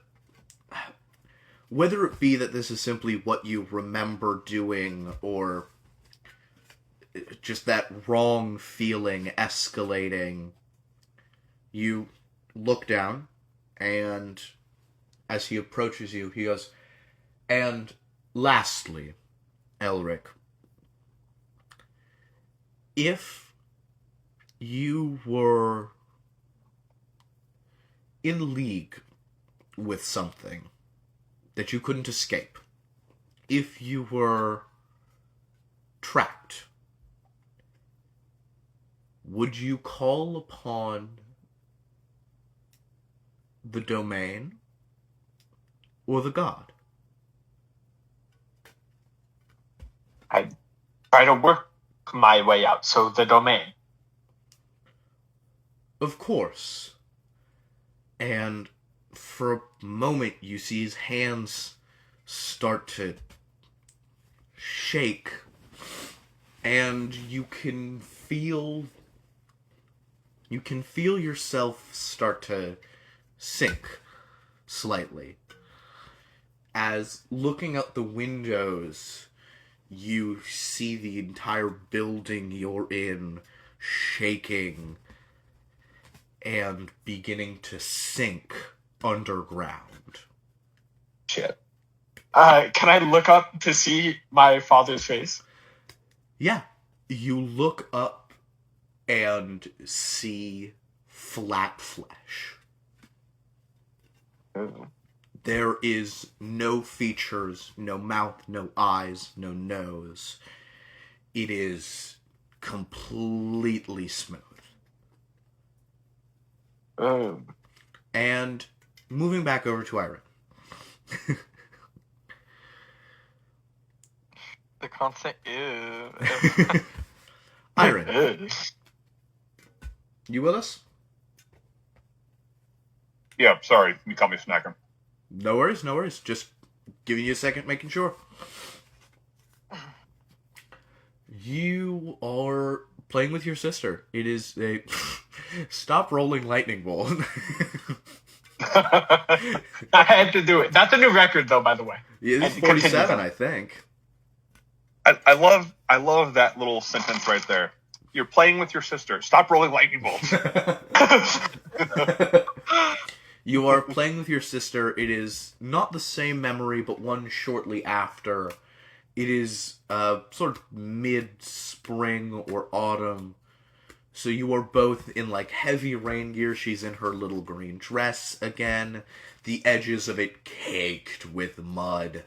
whether it be that this is simply what you remember doing, or just that wrong feeling escalating, you look down, and as he approaches you, he goes, and lastly, Elric, if you were in league with something that you couldn't escape, if you were trapped, would you call upon the domain or the god? I try to work my way out, so the domain. Of course. And for a moment, you see his hands start to shake, and you can feel yourself start to sink slightly. As looking out the windows, you see the entire building you're in shaking and beginning to sink underground. Shit. Can I look up to see my father's face? Yeah, you look up and see flat flesh. There is no features, no mouth, no eyes, no nose. It is completely smooth. And moving back over to Iron. The constant ew. Iron, you with us? Yeah, sorry. You call me snacker. No worries, no worries. Just giving you a second, making sure. You are playing with your sister. It is a... Stop rolling lightning bolt. I had to do it. That's a new record, though, by the way. Yeah, this is And continue, 47, though. I think. I love that little sentence right there. You're playing with your sister. Stop rolling lightning bolts. You are playing with your sister. It is not the same memory, but one shortly after. It is sort of mid-spring or autumn. So you are both in like heavy rain gear. She's in her little green dress again. The edges of it caked with mud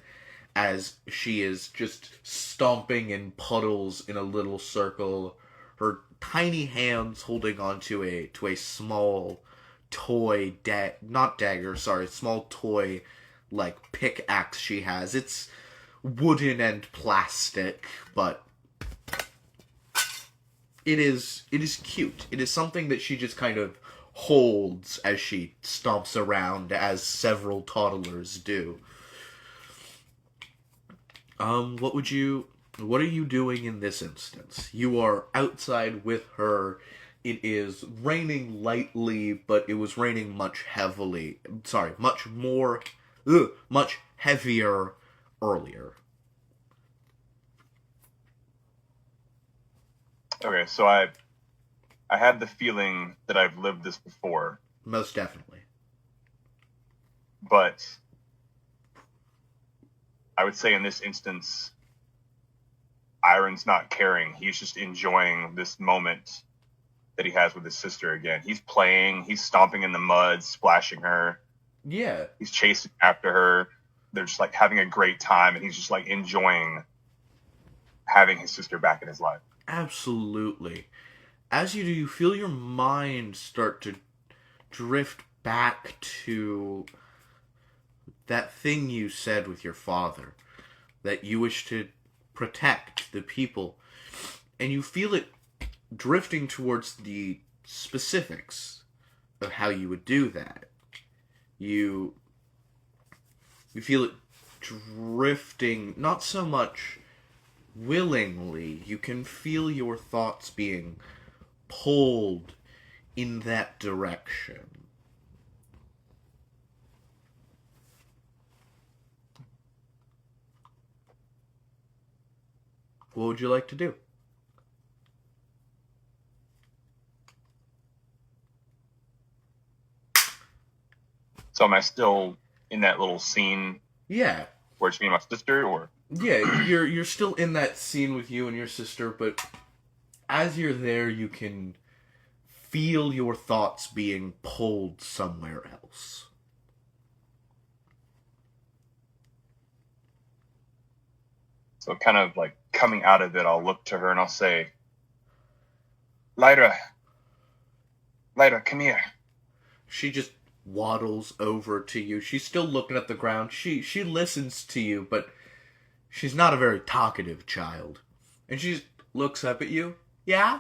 as she is just stomping in puddles in a little circle. Her tiny hands holding onto a small toy small toy like pickaxe she has. It's wooden and plastic, but it is cute. It is something that she just kind of holds as she stomps around, as several toddlers do. What are you doing in this instance? You are outside with her. It is raining lightly, but it was raining much heavier earlier. Okay, so I had the feeling that I've lived this before, Most definitely. but I would say in this instance, Iron's not caring. He's just enjoying this moment that he has with his sister again. He's playing, he's stomping in the mud, splashing her. Yeah. He's chasing after her. They're just like having a great time, and he's just like enjoying having his sister back in his life. Absolutely. As you do, you feel your mind start to drift back to that thing you said with your father, that you wish to protect the people, and you feel it drifting towards the specifics of how you would do that. You feel it drifting, not so much willingly. You can feel your thoughts being pulled in that direction. What would you like to do? So am I still in that little scene Yeah. where it's me and my sister, or? Yeah, you're still in that scene with you and your sister, but as you're there, you can feel your thoughts being pulled somewhere else. So kind of like coming out of it, I'll look to her and I'll say, Lyra, come here. She just waddles over to you. She's still looking at the ground. She listens to you, but she's not a very talkative child. And she just looks up at you. Yeah?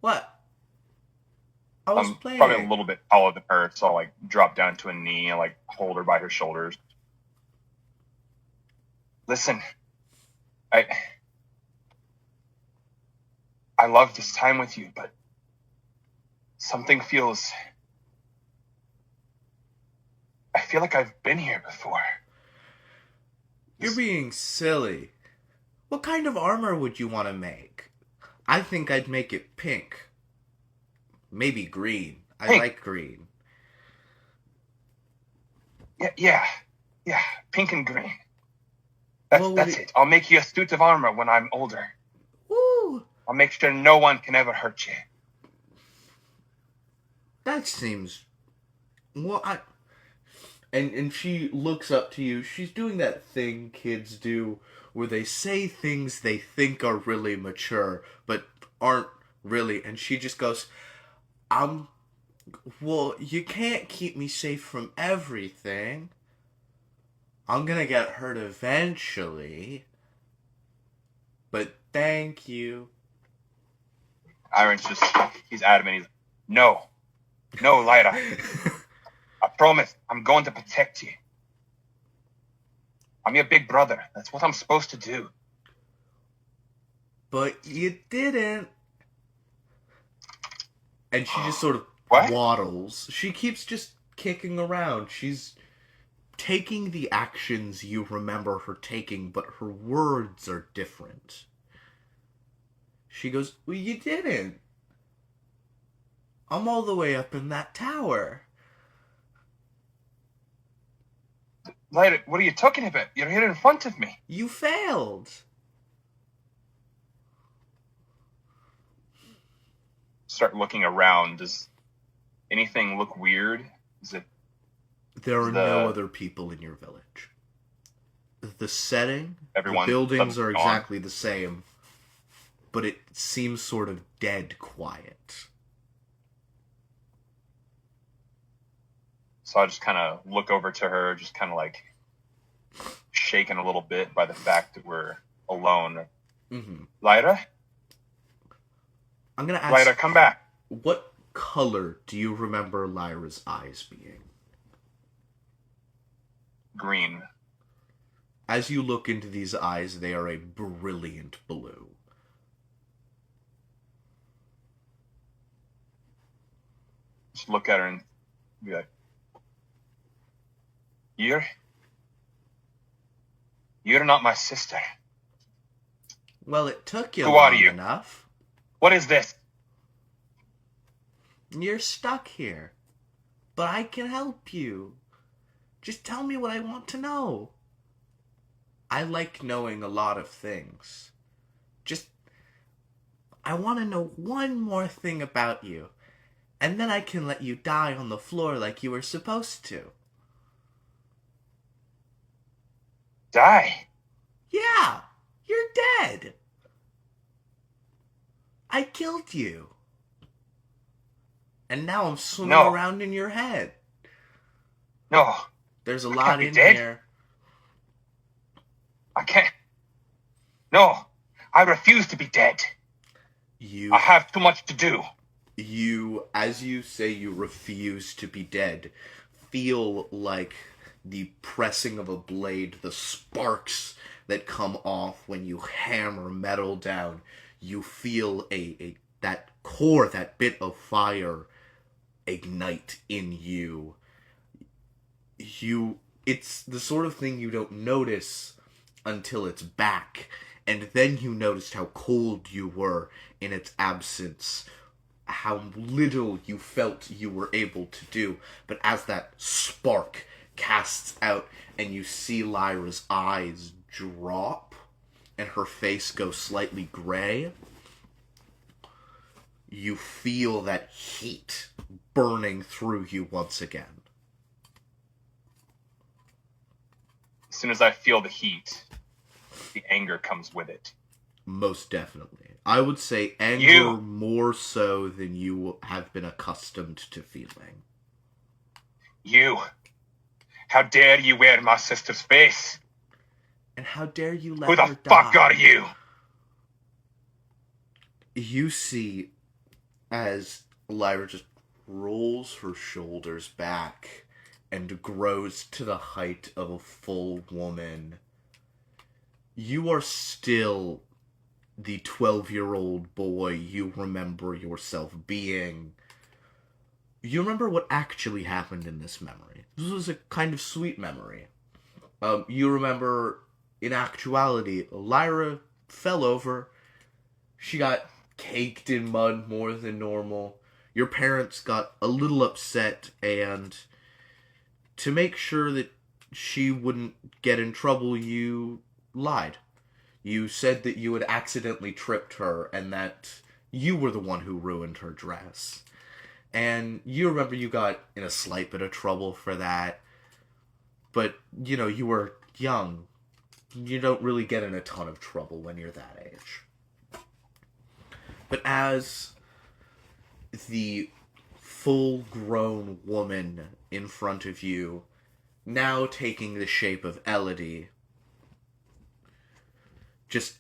What? I was I'm playing. probably a little bit taller than her, so I'll like drop down to a knee and like hold her by her shoulders. Listen, I love this time with you, but something feels... I feel like I've been here before. You're being silly. What kind of armor would you want to make? I think I'd make it pink. Maybe green. I Pink. like green. Yeah, pink and green. That's it- it. I'll make you a suit of armor when I'm older. Woo! I'll make sure no one can ever hurt you. That seems Well, and she looks up to you. She's doing that thing kids do where they say things they think are really mature, but aren't really. And she just goes, well, you can't keep me safe from everything. I'm gonna get hurt eventually. But thank you. Iron's he's adamant. He's, no, Lyra. I promise, I'm going to protect you. I'm your big brother. That's what I'm supposed to do. But you didn't. And she just sort of What? waddles. She keeps just kicking around. She's taking the actions you remember her taking, but her words are different. She goes, well, you didn't. I'm all the way up in that tower. Lyra, what are you talking about? You're here in front of me. You failed. Start looking around. Does anything look weird? There are no other people in your village. The setting, the buildings are exactly the same, but it seems sort of dead quiet. So I just kind of look over to her, just kind of like shaken a little bit by the fact that we're alone. Mm-hmm. Lyra? I'm going to ask... Lyra, come back. What color do you remember Lyra's eyes being? Green. As you look into these eyes, they are a brilliant blue. Just look at her and be like, You're not my sister. Well, it took you Who are long you? enough. What is this? You're stuck here. But I can help you. Just tell me what I want to know. I like knowing a lot of things. I want to know one more thing about you. And then I can let you die on the floor like you were supposed to. Die? Yeah, you're dead. I killed you. And now I'm swimming around in your head. No. There's a lot in dead. here. I can't. No. I refuse to be dead. I have too much to do. You, as you say you refuse to be dead, feel like the pressing of a blade, the sparks that come off when you hammer metal down. You feel that core, that bit of fire ignite in you. It's the sort of thing you don't notice until it's back, and then you noticed how cold you were in its absence, how little you felt you were able to do. But as that spark casts out and you see Lyra's eyes drop and her face go slightly gray, you feel that heat burning through you once again. As soon as I feel the heat, the anger comes with it. Most definitely. I would say anger more so than you have been accustomed to feeling. You! How dare you wear my sister's face? And how dare you let her die? Who the fuck are you? You see, as Lyra just rolls her shoulders back and grows to the height of a full woman, you are still the 12-year-old boy you remember yourself being. You remember what actually happened in this memory. This was a kind of sweet memory. You remember, in actuality, Lyra fell over. She got caked in mud more than normal. Your parents got a little upset, and to make sure that she wouldn't get in trouble, you lied. You said that you had accidentally tripped her and that you were the one who ruined her dress. And you remember you got in a slight bit of trouble for that. But, you were young. You don't really get in a ton of trouble when you're that age. But as the full-grown woman in front of you, now taking the shape of Elodie, just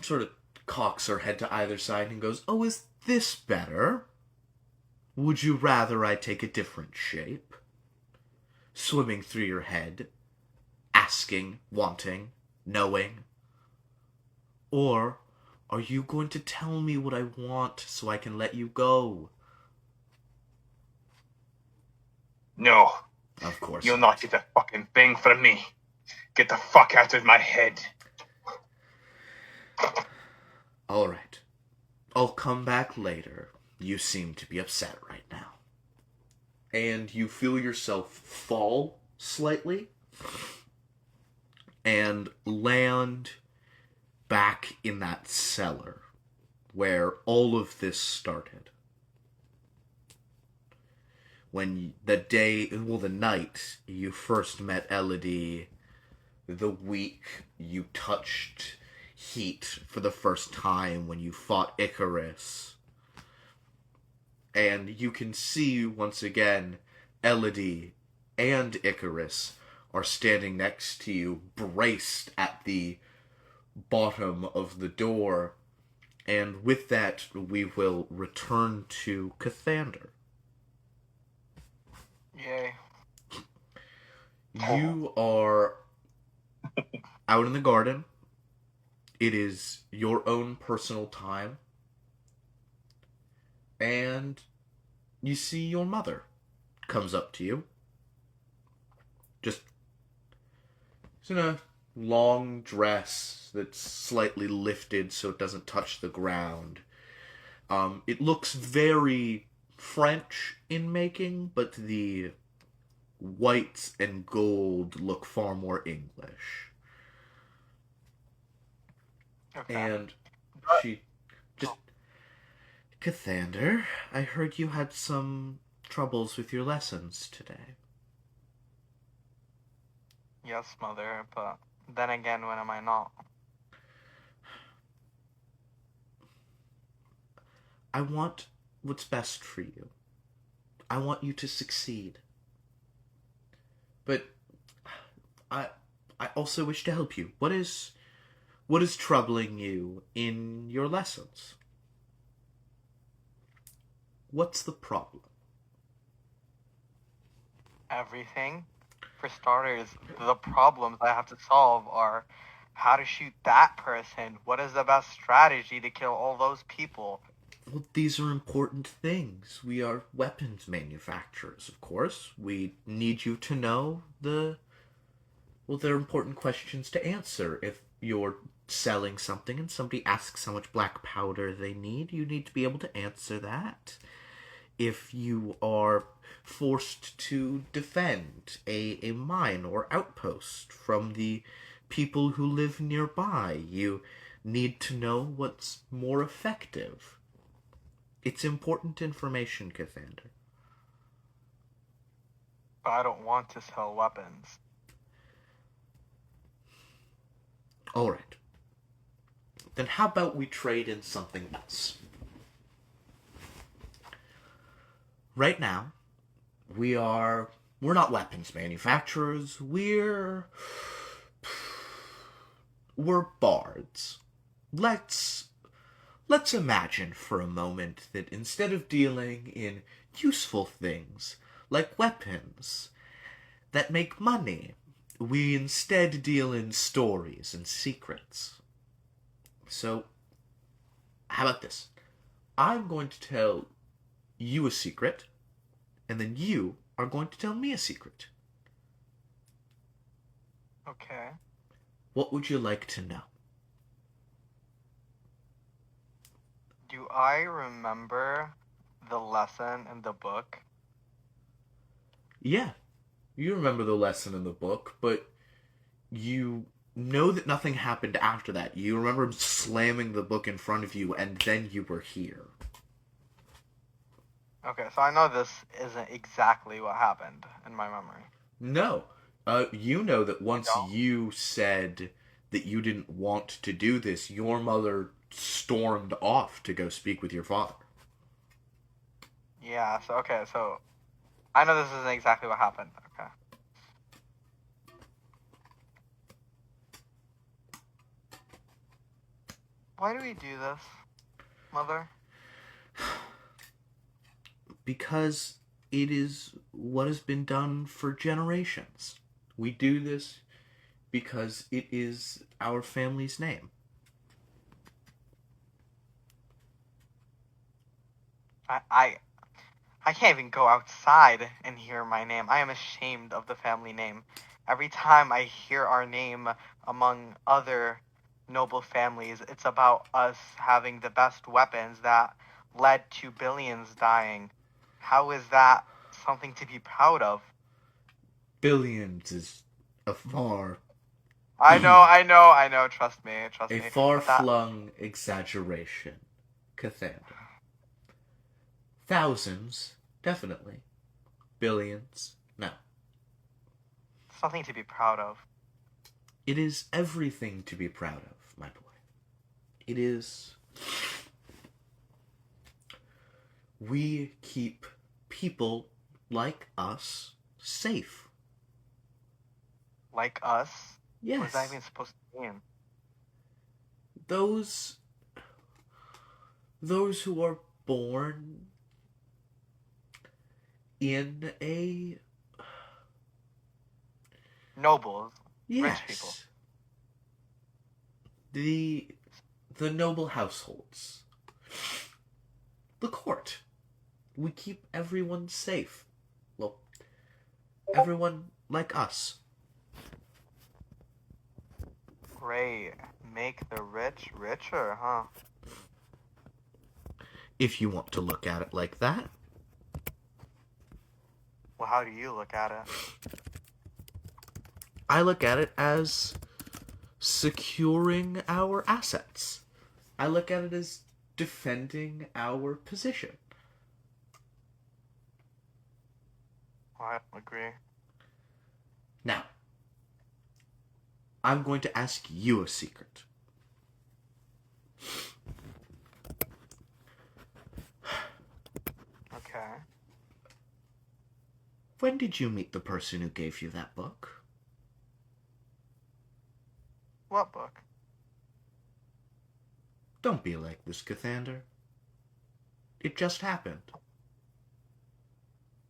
sort of cocks her head to either side and goes, "Oh, is this better? Would you rather I take a different shape?" Swimming through your head, asking, wanting, knowing. Or are you going to tell me what I want so I can let you go? No. Of course. You'll not get a fucking thing from me. Get the fuck out of my head. Alright. I'll come back later. You seem to be upset right now. And you feel yourself fall slightly and land back in that cellar where all of this started. When the night you first met Elodie, the week you touched heat for the first time when you fought Icarus. And you can see, once again, Elodie and Icarus are standing next to you, braced at the bottom of the door. And with that, we will return to Cathander. Yay. You are out in the garden. It is your own personal time. And you see your mother comes up to you. Just she's in a long dress that's slightly lifted so it doesn't touch the ground. It looks very French in making, but the whites and gold look far more English. Okay. And she just... Cathander, I heard you had some troubles with your lessons today. Yes, mother, but then again, when am I not? I want what's best for you. I want you to succeed. But I also wish to help you. What is troubling you in your lessons? What's the problem? Everything. For starters, the problems I have to solve are how to shoot that person, what is the best strategy to kill all those people. Well, these are important things. We are weapons manufacturers, of course. We need you to know they're important questions to answer. If you're selling something and somebody asks how much black powder they need, you need to be able to answer that. If you are forced to defend a mine or outpost from the people who live nearby, you need to know what's more effective. It's important information, Cathander. But I don't want to sell weapons. Alright. Then how about we trade in something else? Right now, we're not weapons manufacturers, we're bards. Let's imagine for a moment that instead of dealing in useful things like weapons that make money, we instead deal in stories and secrets. So, how about this? I'm going to tell you a secret, and then you are going to tell me a secret. Okay. What would you like to know? Do I remember the lesson in the book? Yeah, you remember the lesson in the book, but you know that nothing happened after that. You remember him slamming the book in front of you, and then you were here. Okay, so I know this isn't exactly what happened in my memory. No. You know that once don't? you said that you didn't want to do this, your mother stormed off to go speak with your father. Yeah, so okay, so I know this isn't exactly what happened. Okay. Why do we do this, Mother? Because it is what has been done for generations. We do this because it is our family's name. I I can't even go outside and hear my name. I am ashamed of the family name. Every time I hear our name among other noble families, it's about us having the best weapons that led to billions dying. How is that something to be proud of? Billions is a far I know, trust me, trust a me. But that, far-flung exaggeration, Cathander. Thousands, definitely. Billions, no. something to be proud of. It is everything to be proud of, my boy. It is. We keep people like us safe. Like us? What is that Yes. even supposed to mean? Those who are born in a Nobles. yes. Rich people. The noble households. The court. We keep everyone safe. Well, everyone like us. Great. Make the rich richer, huh? If you want to look at it like that. Well, how do you look at it? I look at it as securing our assets. I look at it as defending our position. I agree. Now, I'm going to ask you a secret. Okay. When did you meet the person who gave you that book? What book? Don't be like this, Cathander. It just happened.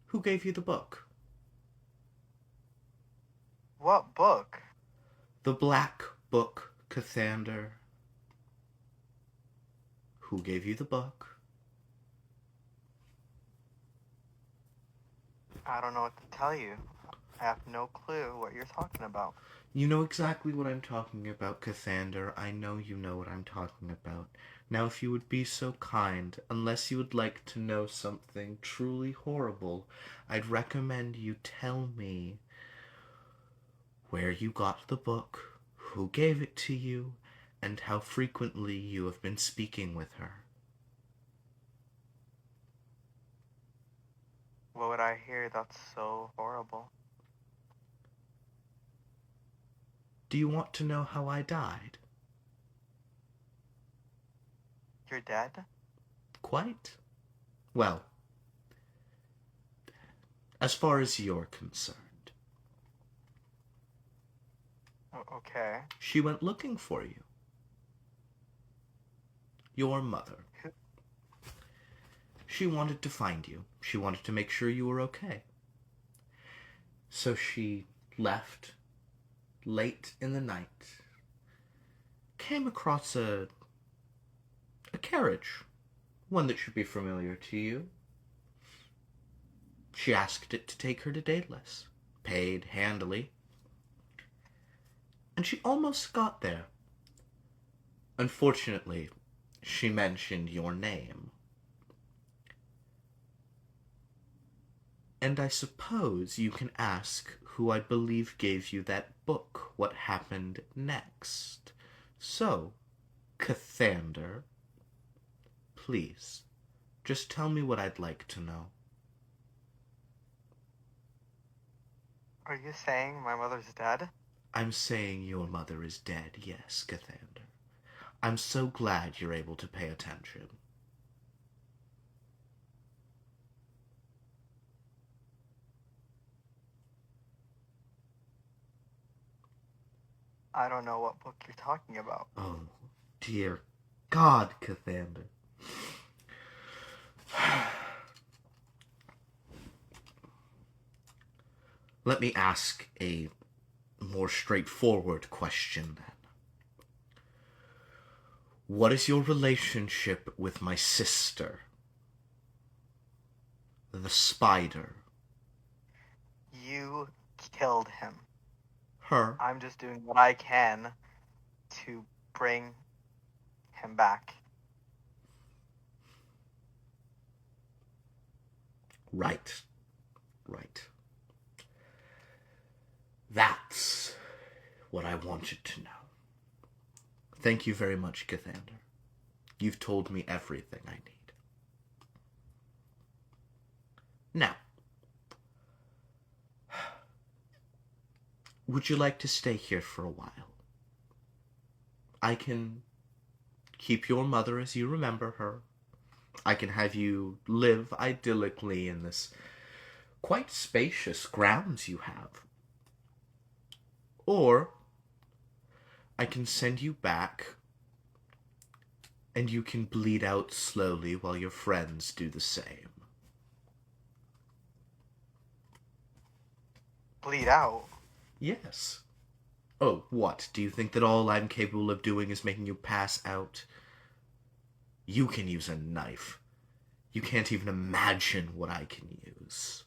Who gave you the book? What book? The Black Book, Cathander. Who gave you the book? I don't know what to tell you. I have no clue what you're talking about. You know exactly what I'm talking about, Cathander. I know you know what I'm talking about. Now, if you would be so kind, unless you would like to know something truly horrible, I'd recommend you tell me where you got the book, who gave it to you, and how frequently you have been speaking with her. What would I hear that's so horrible? Do you want to know how I died? You're dead? Quite. Well, as far as you're concerned. Okay. She went looking for you. Your mother. She wanted to find you. She wanted to make sure you were okay. So she left late in the night, came across a carriage, one that should be familiar to you. She asked it to take her to Daedalus, paid handily, and she almost got there. Unfortunately, she mentioned your name. And I suppose you can ask who I believe gave you that book what happened next. So, Cathander, please, Just tell me what I'd like to know. Are you saying my mother's dead? I'm saying your mother is dead, yes, Cathander. I'm so glad you're able to pay attention. I don't know what book you're talking about. Oh, dear God, Cathander. Let me ask a more straightforward question, then. What is your relationship with my sister, the spider? You killed him. Her? I'm just doing what I can to bring him back. Right. Right. That's what I wanted to know. Thank you very much, Cathander. You've told me everything I need. Now, would you like to stay here for a while? I can keep your mother as you remember her. I can have you live idyllically in this quite spacious grounds you have. Or I can send you back and you can bleed out slowly while your friends do the same. Bleed out? Yes. Oh, what? Do you think that all I'm capable of doing is making you pass out? You can use a knife. You can't even imagine what I can use.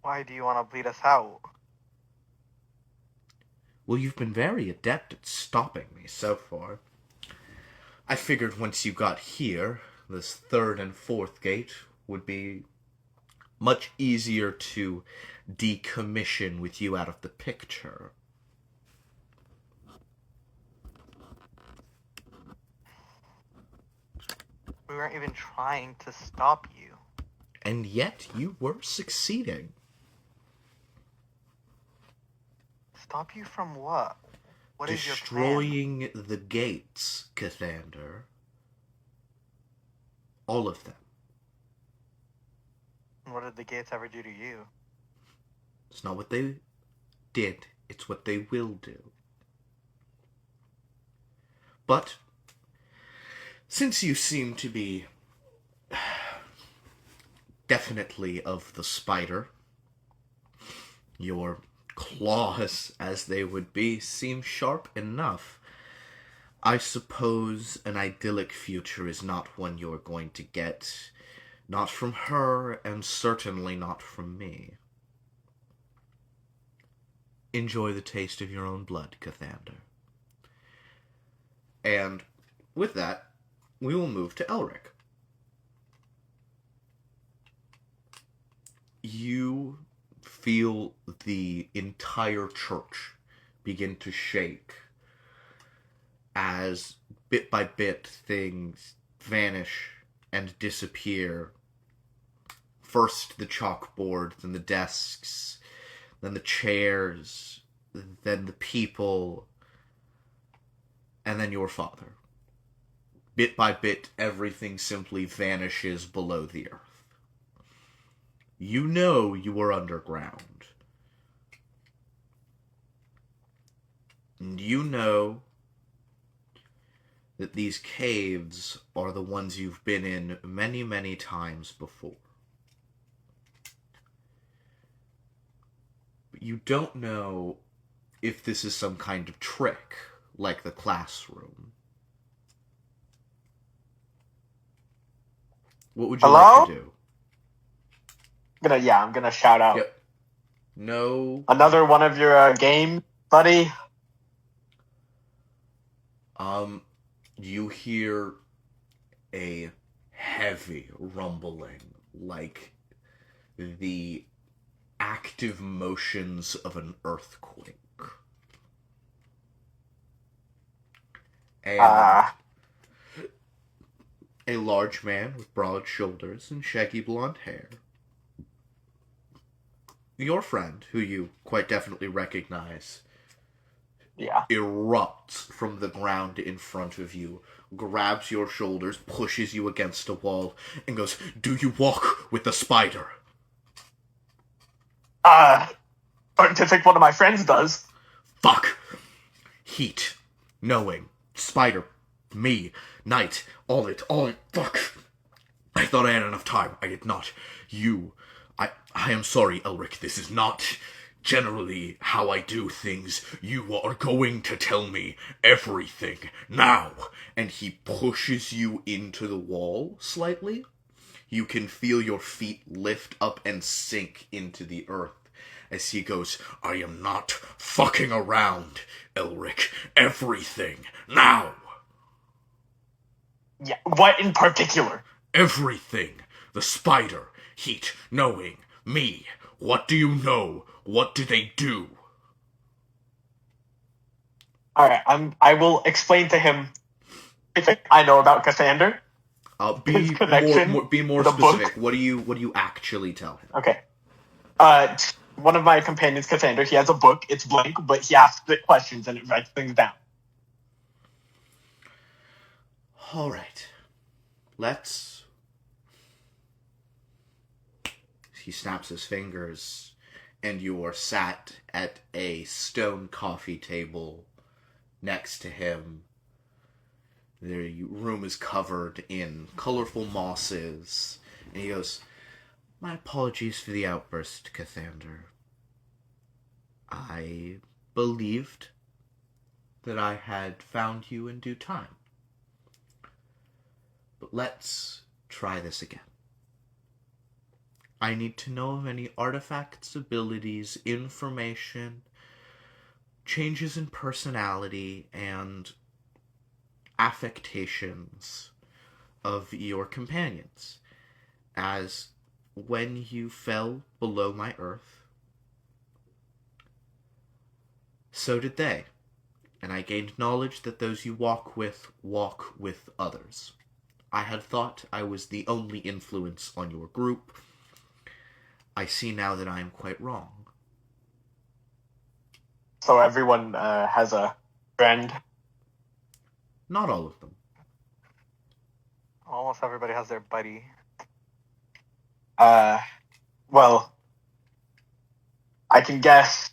Why do you want to bleed us out? Well, you've been very adept at stopping me so far. I figured once you got here, this third and fourth gate would be much easier to decommission with you out of the picture. We weren't even trying to stop you. And yet you were succeeding. Stop you from what? What is your plan? Destroying the gates, Cathander. All of them. What did the gates ever do to you? It's not what they did, it's what they will do. But, since you seem to be definitely of the spider, your claws, as they would be, seem sharp enough. I suppose an idyllic future is not one you're going to get. Not from her, and certainly not from me. Enjoy the taste of your own blood, Cathander. And with that, we will move to Elric. You feel the entire church begin to shake as bit by bit things vanish and disappear. First the chalkboard, then the desks, then the chairs, then the people, and then your father. Bit by bit, everything simply vanishes below the earth. You know you are underground. And you know that these caves are the ones you've been in many, many times before. But you don't know if this is some kind of trick, like the classroom. What would you like to do? I'm gonna shout out. Yep. No. Another one of your game, buddy. You hear a heavy rumbling, like the active motions of an earthquake. And A large man with broad shoulders and shaggy blonde hair. Your friend, who you quite definitely recognize, Yeah. erupts from the ground in front of you, grabs your shoulders, pushes you against a wall, and goes, "Do you walk with the spider?" Starting to think one of my friends does. Fuck! Heat. Knowing. Spider. Me. Night. All it. Fuck! I thought I had enough time. I did not. You. I am sorry, Elric. This is not generally how I do things. You are going to tell me everything now. And he pushes you into the wall slightly. You can feel your feet lift up and sink into the earth as he goes, "I am not fucking around, Elric. Everything now." Yeah. What in particular? Everything. The spider. Heat. Knowing. Me. What do you know? What do they do? Alright, I will explain to him everything I know about Cassander. His connection Be more to the book. specific. What do you actually tell him? Okay. One of my companions, Cassander, he has a book. It's blank, but he asks it questions and it writes things down. All right. Let's... He snaps his fingers, and you are sat at a stone coffee table next to him. The room is covered in colorful mosses, and he goes, "My apologies for the outburst, Cathander. I believed that I had found you in due time. But let's try this again. I need to know of any artifacts, abilities, information, changes in personality, and affectations of your companions, as when you fell below my earth, so did they, and I gained knowledge that those you walk with others. I had thought I was the only influence on your group. I see now that I am quite wrong." So everyone has a friend. Not all of them. Almost everybody has their buddy. Well, I can guess.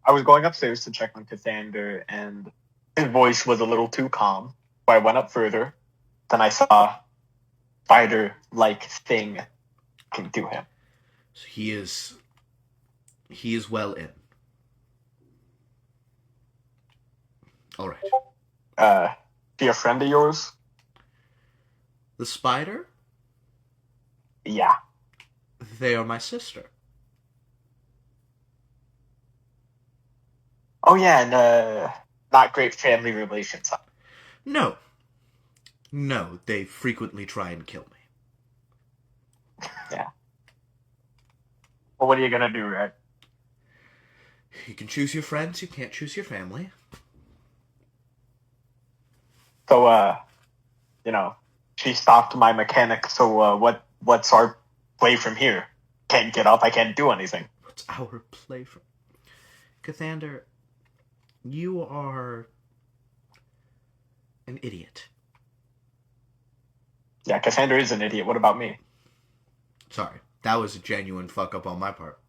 I was going upstairs to check on Cassander, and his voice was a little too calm. So I went up further. Then I saw spider-like thing come to him. So he is well in. All right. Be a friend of yours? The spider? Yeah. They are my sister. Oh yeah, and not great family relations. Huh? No. No, they frequently try and kill me. Yeah. Well, what are you gonna do, right? You can choose your friends, you can't choose your family. So, she stopped my mechanic, so, what's our play from here? Can't get up, I can't do anything. What's our play from? Cathander, you are an idiot. Yeah, Cassander is an idiot, what about me? Sorry, that was a genuine fuck up on my part.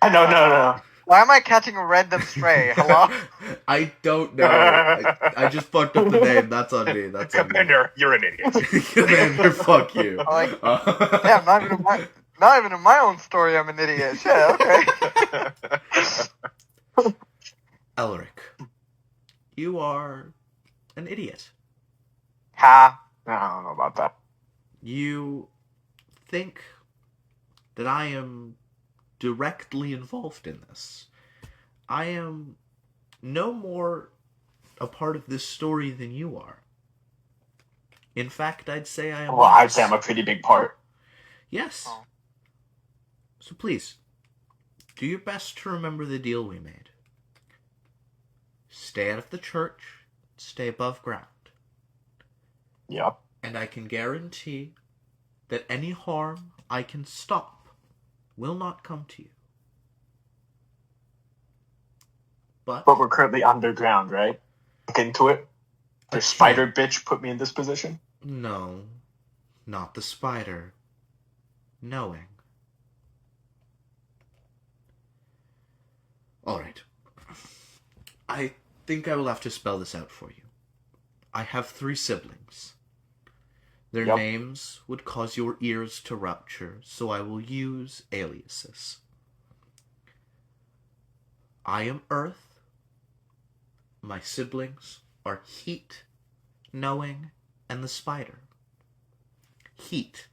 No. Why am I catching a random stray? Hello? I don't know. I just fucked up the name. That's on me. That's on me. Commander, you're an idiot. Commander, fuck you. Like, damn, not even in my own story I'm an idiot. Shit, okay. Elric, you are an idiot. Ha. I don't know about that. You think that I am directly involved in this. I am no more a part of this story than you are. In fact, I'd say I am. Well, I'd say I'm a pretty big part. Yes. Oh. So please, do your best to remember the deal we made. Stay out of the church, stay above ground. Yep. And I can guarantee that any harm I can stop will not come to you. But But we're currently underground, right? Look into it. The Okay. spider bitch put me in this position. no, not the spider. Knowing. Alright. I think I will have to spell this out for you. I have 3 siblings. Their Yep. names would cause your ears to rupture, so I will use aliases. I am Earth. My siblings are Heat, Knowing, and the Spider. Heat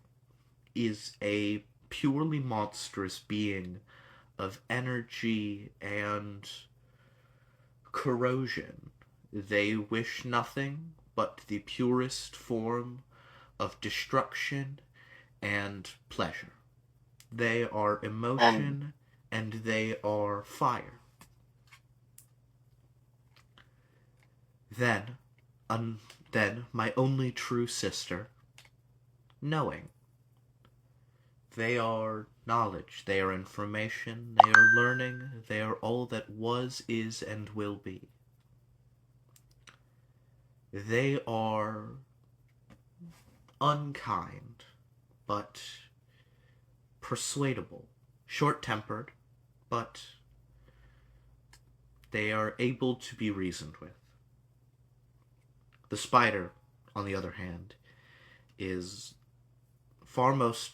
is a purely monstrous being of energy and corrosion. They wish nothing but the purest form of destruction and pleasure. They are emotion and they are fire. Then my only true sister, Knowing. They are knowledge, they are information, they are learning, they are all that was, is, and will be. They are unkind, but persuadable, short-tempered, but they are able to be reasoned with. The spider, on the other hand, is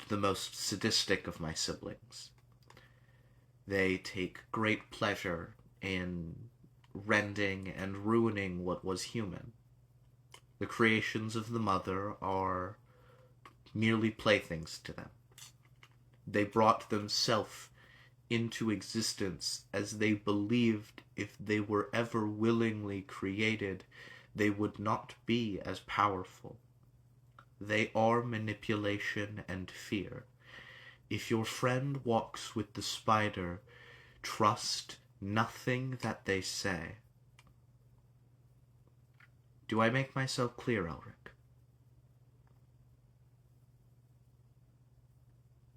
the most sadistic of my siblings. They take great pleasure in rending and ruining what was human. The creations of the mother are merely playthings to them. They brought themselves into existence as they believed if they were ever willingly created, they would not be as powerful. They are manipulation and fear. If your friend walks with the spider, trust nothing that they say. Do I make myself clear, Elric?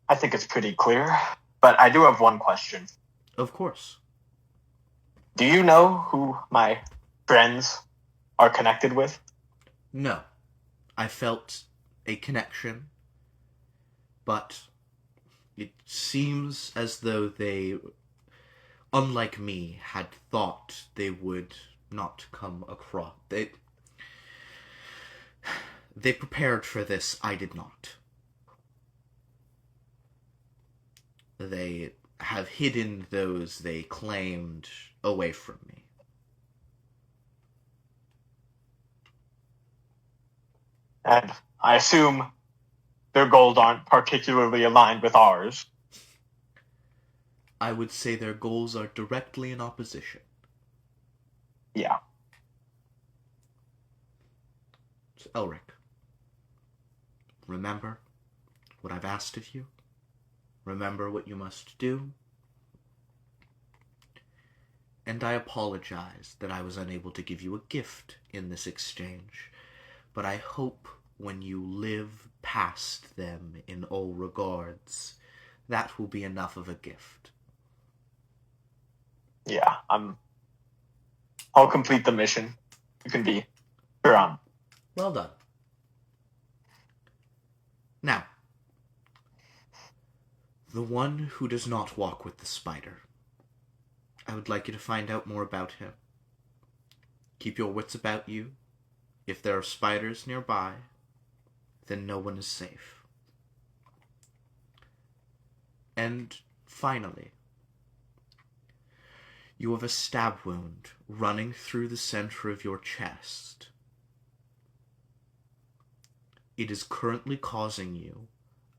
I think it's pretty clear. But I do have one question. Of course. Do you know who my friends are connected with? No. I felt a connection, but it seems as though they, unlike me, had thought they would not come across. They prepared for this. I did not. They have hidden those they claimed away from me. And I assume their goals aren't particularly aligned with ours. I would say their goals are directly in opposition. Yeah. So, Elric, remember what I've asked of you. Remember what you must do. And I apologize that I was unable to give you a gift in this exchange, but I hope when you live past them in all regards, that will be enough of a gift. Yeah, I'll complete the mission. You can be sure on. Well done. Now, the one who does not walk with the spider. I would like you to find out more about him. Keep your wits about you. If there are spiders nearby, then no one is safe. And finally, you have a stab wound running through the center of your chest. It is currently causing you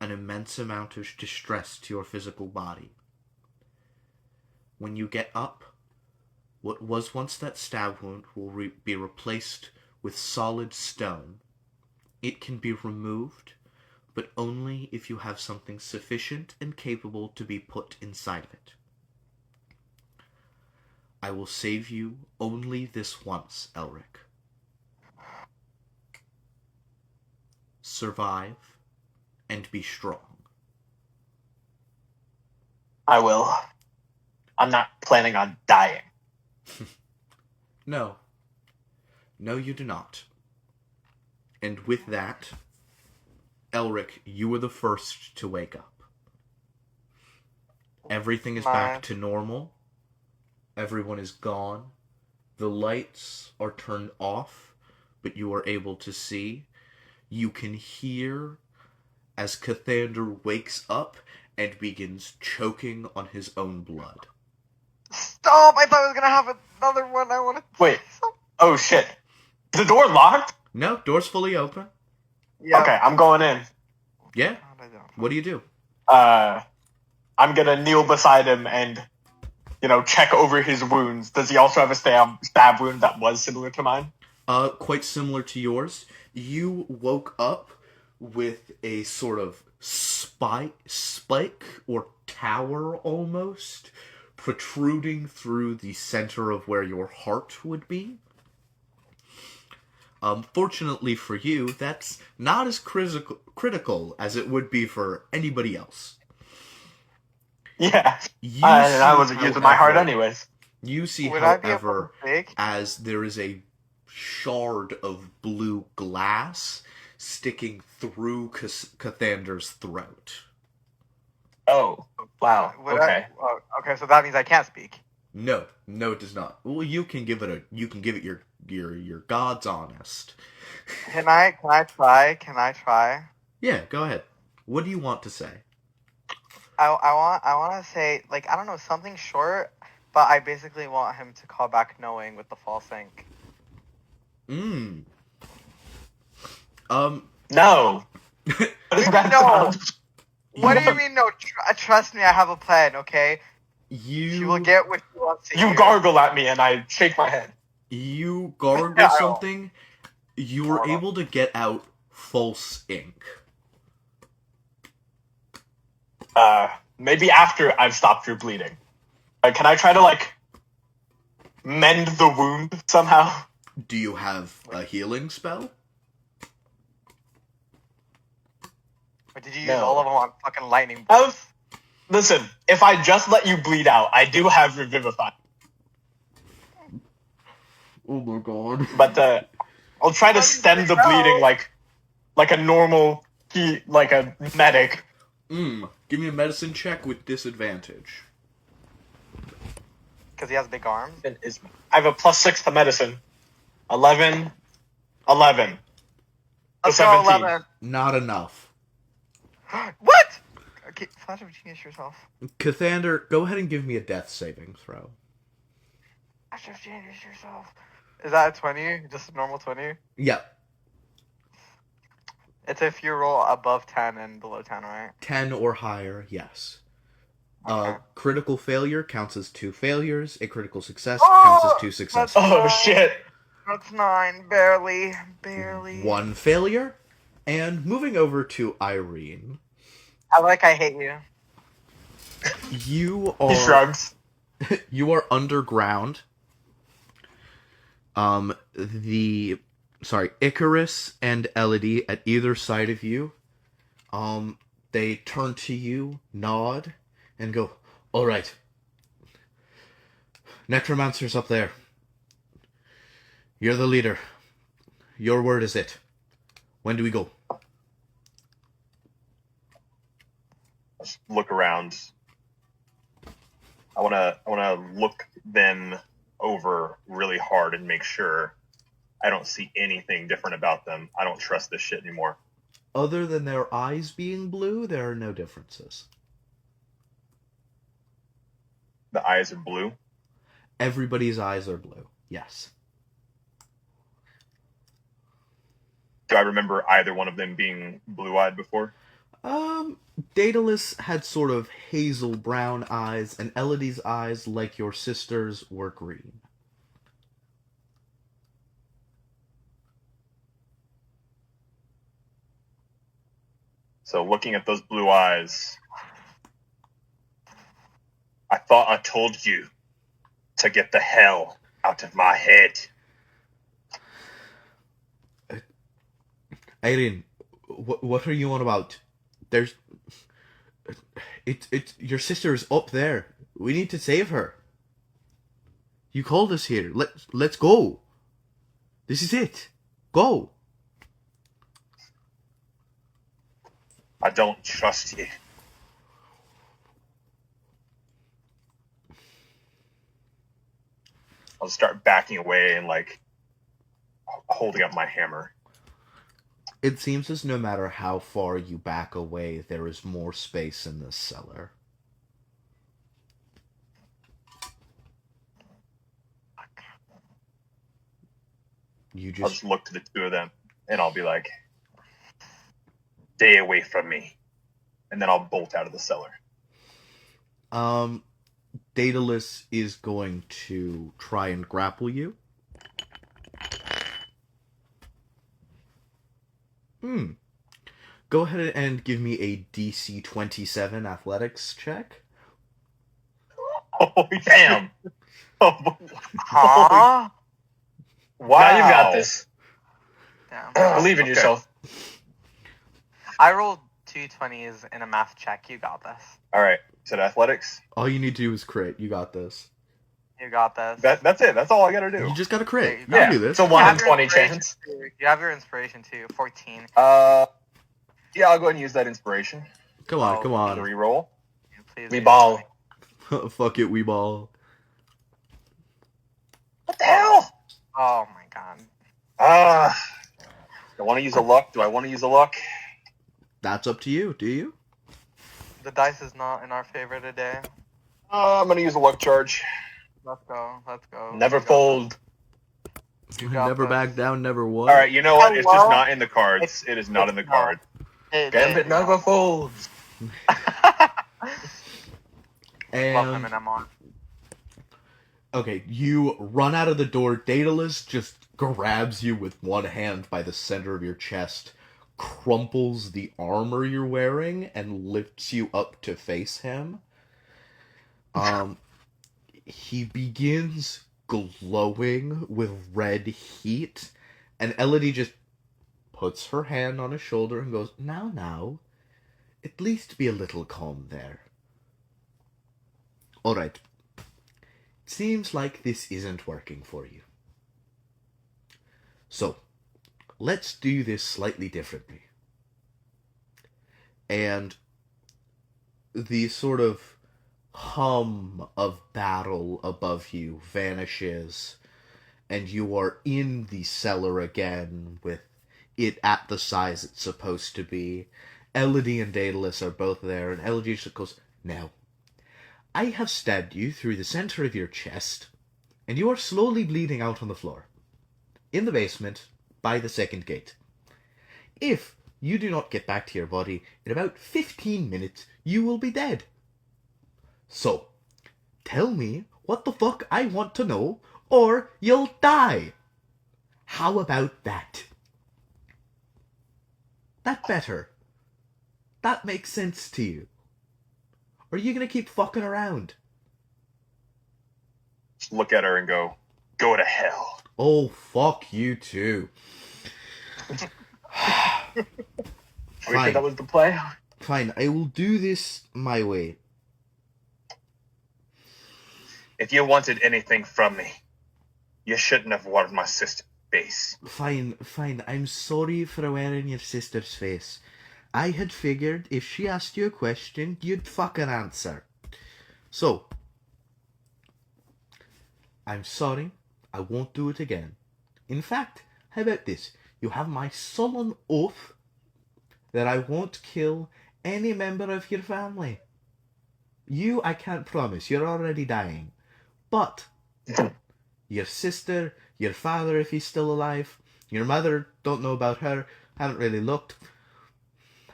an immense amount of distress to your physical body. When you get up, what was once that stab wound will be replaced with solid stone. It can be removed, but only if you have something sufficient and capable to be put inside of it. I will save you only this once, Elric. survive and be strong. I will. I'm not planning on dying. No. No, you do not. And with that, Elric, you were the first to wake up. Everything is back to normal. Everyone is gone. The lights are turned off, but you are able to see. You can hear as Cathander wakes up and begins choking on his own blood. Stop! I thought I was gonna have another one. I wanted. Wait. Oh shit. Is the door locked? No, door's fully open. Yeah. Okay, I'm going in. Yeah? What do you do? I'm gonna kneel beside him and, check over his wounds. Does he also have a stab wound that was similar to mine? Quite similar to yours. You woke up with a sort of spike or tower almost protruding through the center of where your heart would be. Fortunately for you, that's not as critical as it would be for anybody else. Yeah, I wasn't using my heart anyways. You see, Would I be however, able to as there is a shard of blue glass sticking through Cathander's throat. Oh, wow. Okay. Okay, so that means I can't speak. No, it does not. Well, you can give it your God's honest. Can I try? Can I try? Yeah, go ahead. What do you want to say? I want to say, like, I don't know, something short, but I basically want him to call back knowing with the false ink. No. What do you mean no? Trust me, I have a plan, okay? She will get what she wants to hear. You gargle at me and I shake my head. You gargle something, you were able to get out false ink. Maybe after I've stopped your bleeding. Can I try to, mend the wound somehow? Do you have a healing spell? Or did you use all of them on fucking lightning bolts? Listen, if I just let you bleed out, I do have Revivify. Oh my god. But, I'll try to stem the bleeding like a normal, like a medic. Give me a medicine check with disadvantage. Because he has big arms? I have a +6 to medicine. 11. Let's go 17. 11. Not enough. What? Okay, Flash of Genius yourself. Cathander, go ahead and give me a death saving throw. Flash of Genius yourself. Is that a 20? Just a normal 20? Yep. It's if you roll above 10 and below 10, right? 10 or higher, yes. Okay. Critical failure counts as 2 failures. A critical success counts as 2 successes. Oh, shit. That's 9. Barely. 1 failure. And moving over to Irene. I hate you. You are... He shrugs. You are underground. Icarus and Elodie at either side of you. They turn to you, nod, and go, "All right. Necromancer's up there. You're the leader. Your word is it. When do we go?" Let's look around. I wanna look them over really hard and make sure I don't see anything different about them. I don't trust this shit anymore. Other than their eyes being blue, there are no differences. The eyes are blue. Everybody's eyes are blue. Yes. Do I remember either one of them being blue-eyed before? Daedalus had sort of hazel brown eyes, and Elodie's eyes, like your sister's, were green. So looking at those blue eyes, I thought I told you to get the hell out of my head. Irene, What are you on about? There's... It's your sister is up there. We need to save her. You called us here. Let's go. This is it. Go. I don't trust you. I'll start backing away and, like, holding up my hammer. It seems as no matter how far you back away, there is more space in this cellar. I'll just look to the two of them, and I'll be like, stay away from me. And then I'll bolt out of the cellar. Daedalus is going to try and grapple you. Go ahead and give me a DC 27 athletics check. Oh, damn. Huh? Wow. Now you got this. Damn. Believe in Okay. yourself. I rolled 2 20s in a math check. You got this. All right. So athletics. All you need to do is crit. You got this. You got this. That's it. That's all I gotta do. You just got to crit. Yeah, You Yeah, can do this. it's a You 1 in have your 20 inspiration chance. too. You have your inspiration too. 14. Yeah, I'll go ahead and use that inspiration. Come on, come To on. reroll. Please. We ball. Fuck it, we ball. What the hell? Oh my god. Do I want to use a luck? Do I want to use a luck? That's up to you. Do you? The dice is not in our favor today. I'm gonna use a luck charge. Let's go. Let's go. Never You got fold. this. You got Never this. back down, never won. All right, you know what? It's just Hello? not in the cards. It is not in the card. Gambit never folds. Love him And and I'm on. okay, you run out of the door. Daedalus just grabs you with one hand by the center of your chest, crumples the armor you're wearing, and lifts you up to face him. He begins glowing with red heat, and Elodie just puts her hand on his shoulder and goes, Now, at least be a little calm there. Alright. Seems like this isn't working for you. So, let's do this slightly differently. And the sort of hum of battle above you vanishes, and you are in the cellar again with it at the size it's supposed to be. Elodie and Daedalus are both there, and Elodie just goes, Now, I have stabbed you through the center of your chest, and you are slowly bleeding out on the floor. In the basement, by the second gate. If you do not get back to your body in about 15 minutes, you will be dead. So, tell me what the fuck I want to know, or you'll die. How about that? That better? That makes sense to you? Or are you gonna keep fucking around? Just look at her and go to hell. Oh, fuck you too. Are we sure Fine. that was the play? Fine, I will do this my way. If you wanted anything from me, you shouldn't have worn my sister's face. Fine, I'm sorry for wearing your sister's face. I had figured if she asked you a question, you'd fucking answer. So, I'm sorry, I won't do it again. In fact, how about this? You have my solemn oath that I won't kill any member of your family. You, I can't promise, you're already dying. But, your sister, your father if he's still alive, your mother, don't know about her, haven't really looked.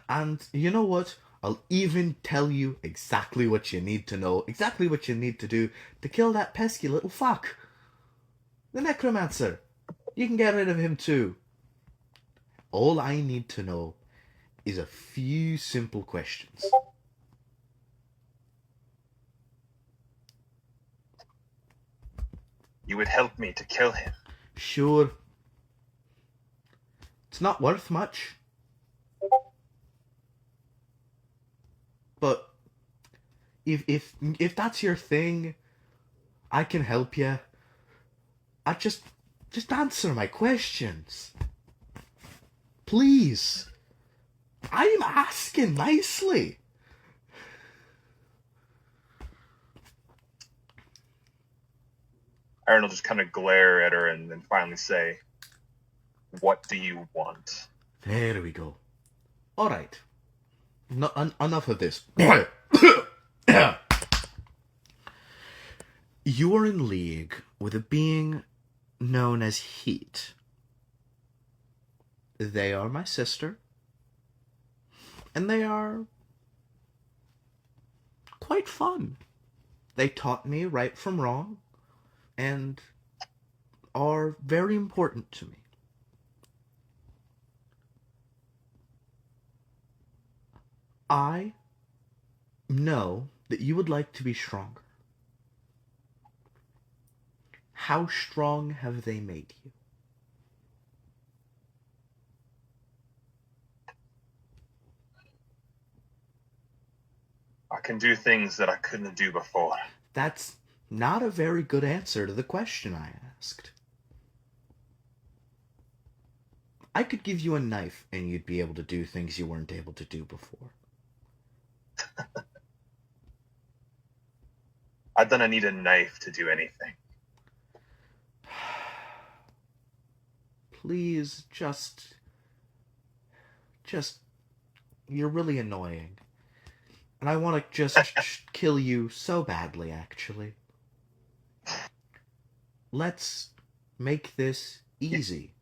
And you know what? I'll even tell you exactly what you need to know, exactly what you need to do to kill that pesky little fuck. The necromancer. You can get rid of him too. All I need to know is a few simple questions. You would help me to kill him. Sure. It's not worth much. But if that's your thing, I can help you. I just answer my questions. Please. I'm asking nicely. Aaron will just kind of glare at her and then finally say, "What do you want?" There we go. All right. No, enough of this. You are in league with a being known as Heat. They are my sister, and they are quite fun. They taught me right from wrong, and are very important to me. I know that you would like to be stronger. How strong have they made you? I can do things that I couldn't do before. That's not a very good answer to the question I asked. I could give you a knife and you'd be able to do things you weren't able to do before. I don't need a knife to do anything. Please, you're really annoying. And I want to just kill you so badly, actually. Let's make this easy.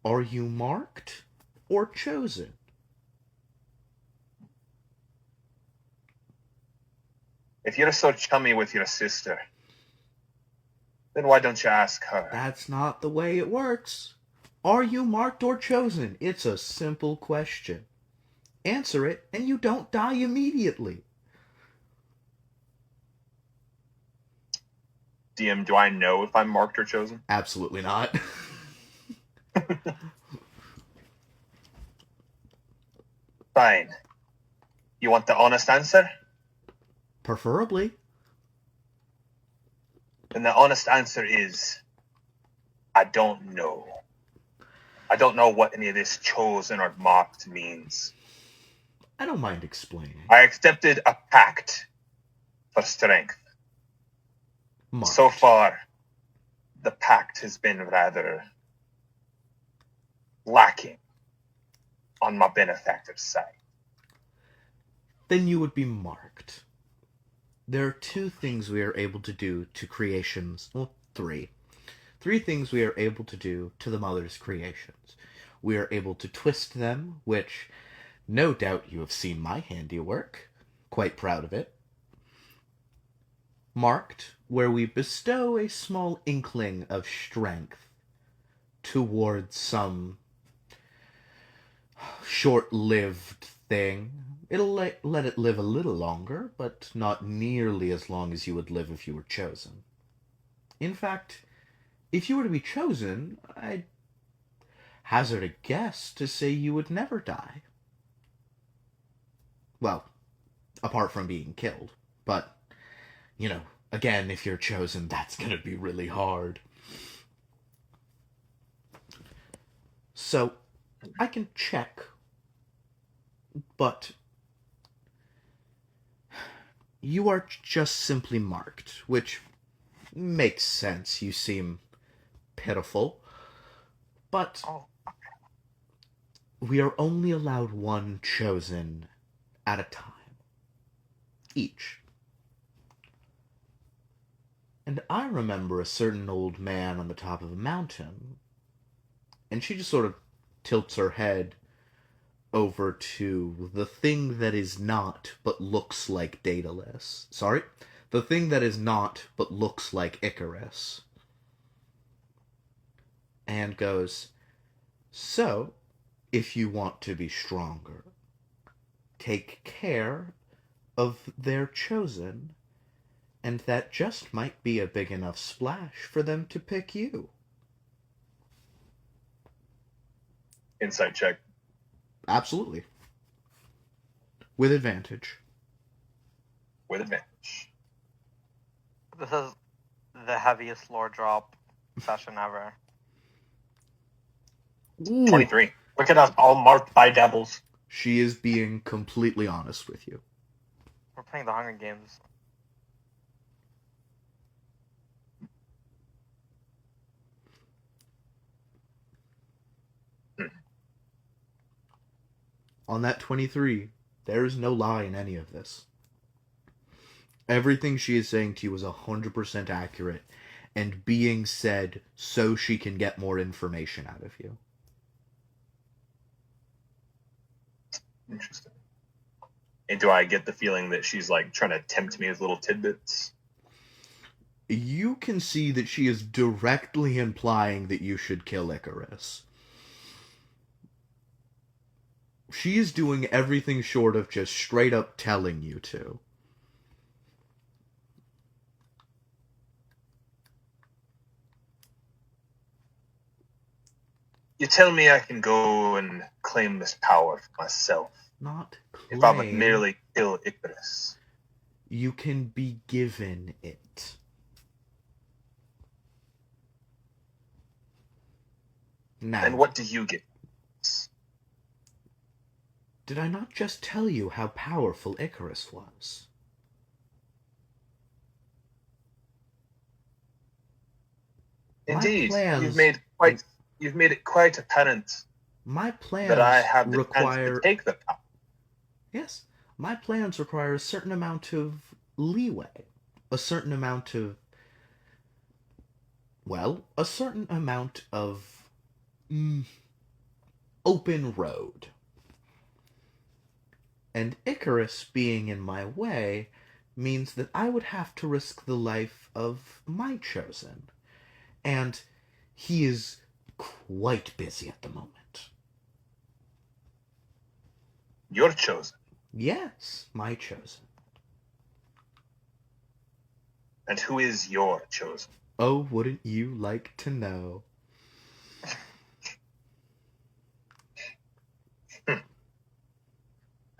Are you marked or chosen? If you're so chummy with your sister, then why don't you ask her? That's not the way it works. Are you marked or chosen? It's a simple question. Answer it, and you don't die immediately. DM, do I know if I'm marked or chosen? Absolutely not. Fine. You want the honest answer? Preferably. Then the honest answer is, I don't know. I don't know what any of this chosen or marked means. I don't mind explaining. I accepted a pact for strength. Marked. So far, the pact has been rather lacking on my benefactor's side. Then you would be marked. There are two things we are able to do to creations. Well, three. Three things we are able to do to the Mother's creations. We are able to twist them, which no doubt you have seen my handiwork. Quite proud of it. Marked, where we bestow a small inkling of strength towards some short-lived thing. It'll let it live a little longer, but not nearly as long as you would live if you were chosen. In fact, if you were to be chosen, I'd hazard a guess to say you would never die. Well, apart from being killed. But, again, if you're chosen, that's gonna be really hard. So, I can check, but you are just simply marked, which makes sense. You seem pitiful. But we are only allowed one chosen at a time. Each. And I remember a certain old man on the top of a mountain, and she just sort of tilts her head over to the thing that is not but looks like Daedalus. Sorry? The thing that is not but looks like Icarus. And goes, so, if you want to be stronger, take care of their chosen, and that just might be a big enough splash for them to pick you. Insight check. Absolutely. With advantage. With advantage. This is the heaviest lore drop session ever. Ooh, 23. Look at us, all marked by devils. she is being completely honest with you. We're playing the Hunger Games. On that 23, there is no lie in any of this. Everything she is saying to you is 100% accurate and being said so she can get more information out of you. Interesting. And do I get the feeling that she's like trying to tempt me with little tidbits? You can see that she is directly implying that you should kill Icarus. She is doing everything short of just straight up telling you to. You tell me I can go and claim this power for myself Not claim. if I would merely kill Icarus. You can be given it. Now, And what do you get? did I not just tell you how powerful Icarus was? Indeed, plans- you've made it quite apparent My plans that I have the chance require... to take the power. Yes, my plans require a certain amount of leeway. A certain amount of... Well, a certain amount of... open road. And Icarus being in my way means that I would have to risk the life of my chosen. And he is quite busy at the moment. You're chosen. Yes, my chosen. And who is your chosen? Oh, wouldn't you like to know?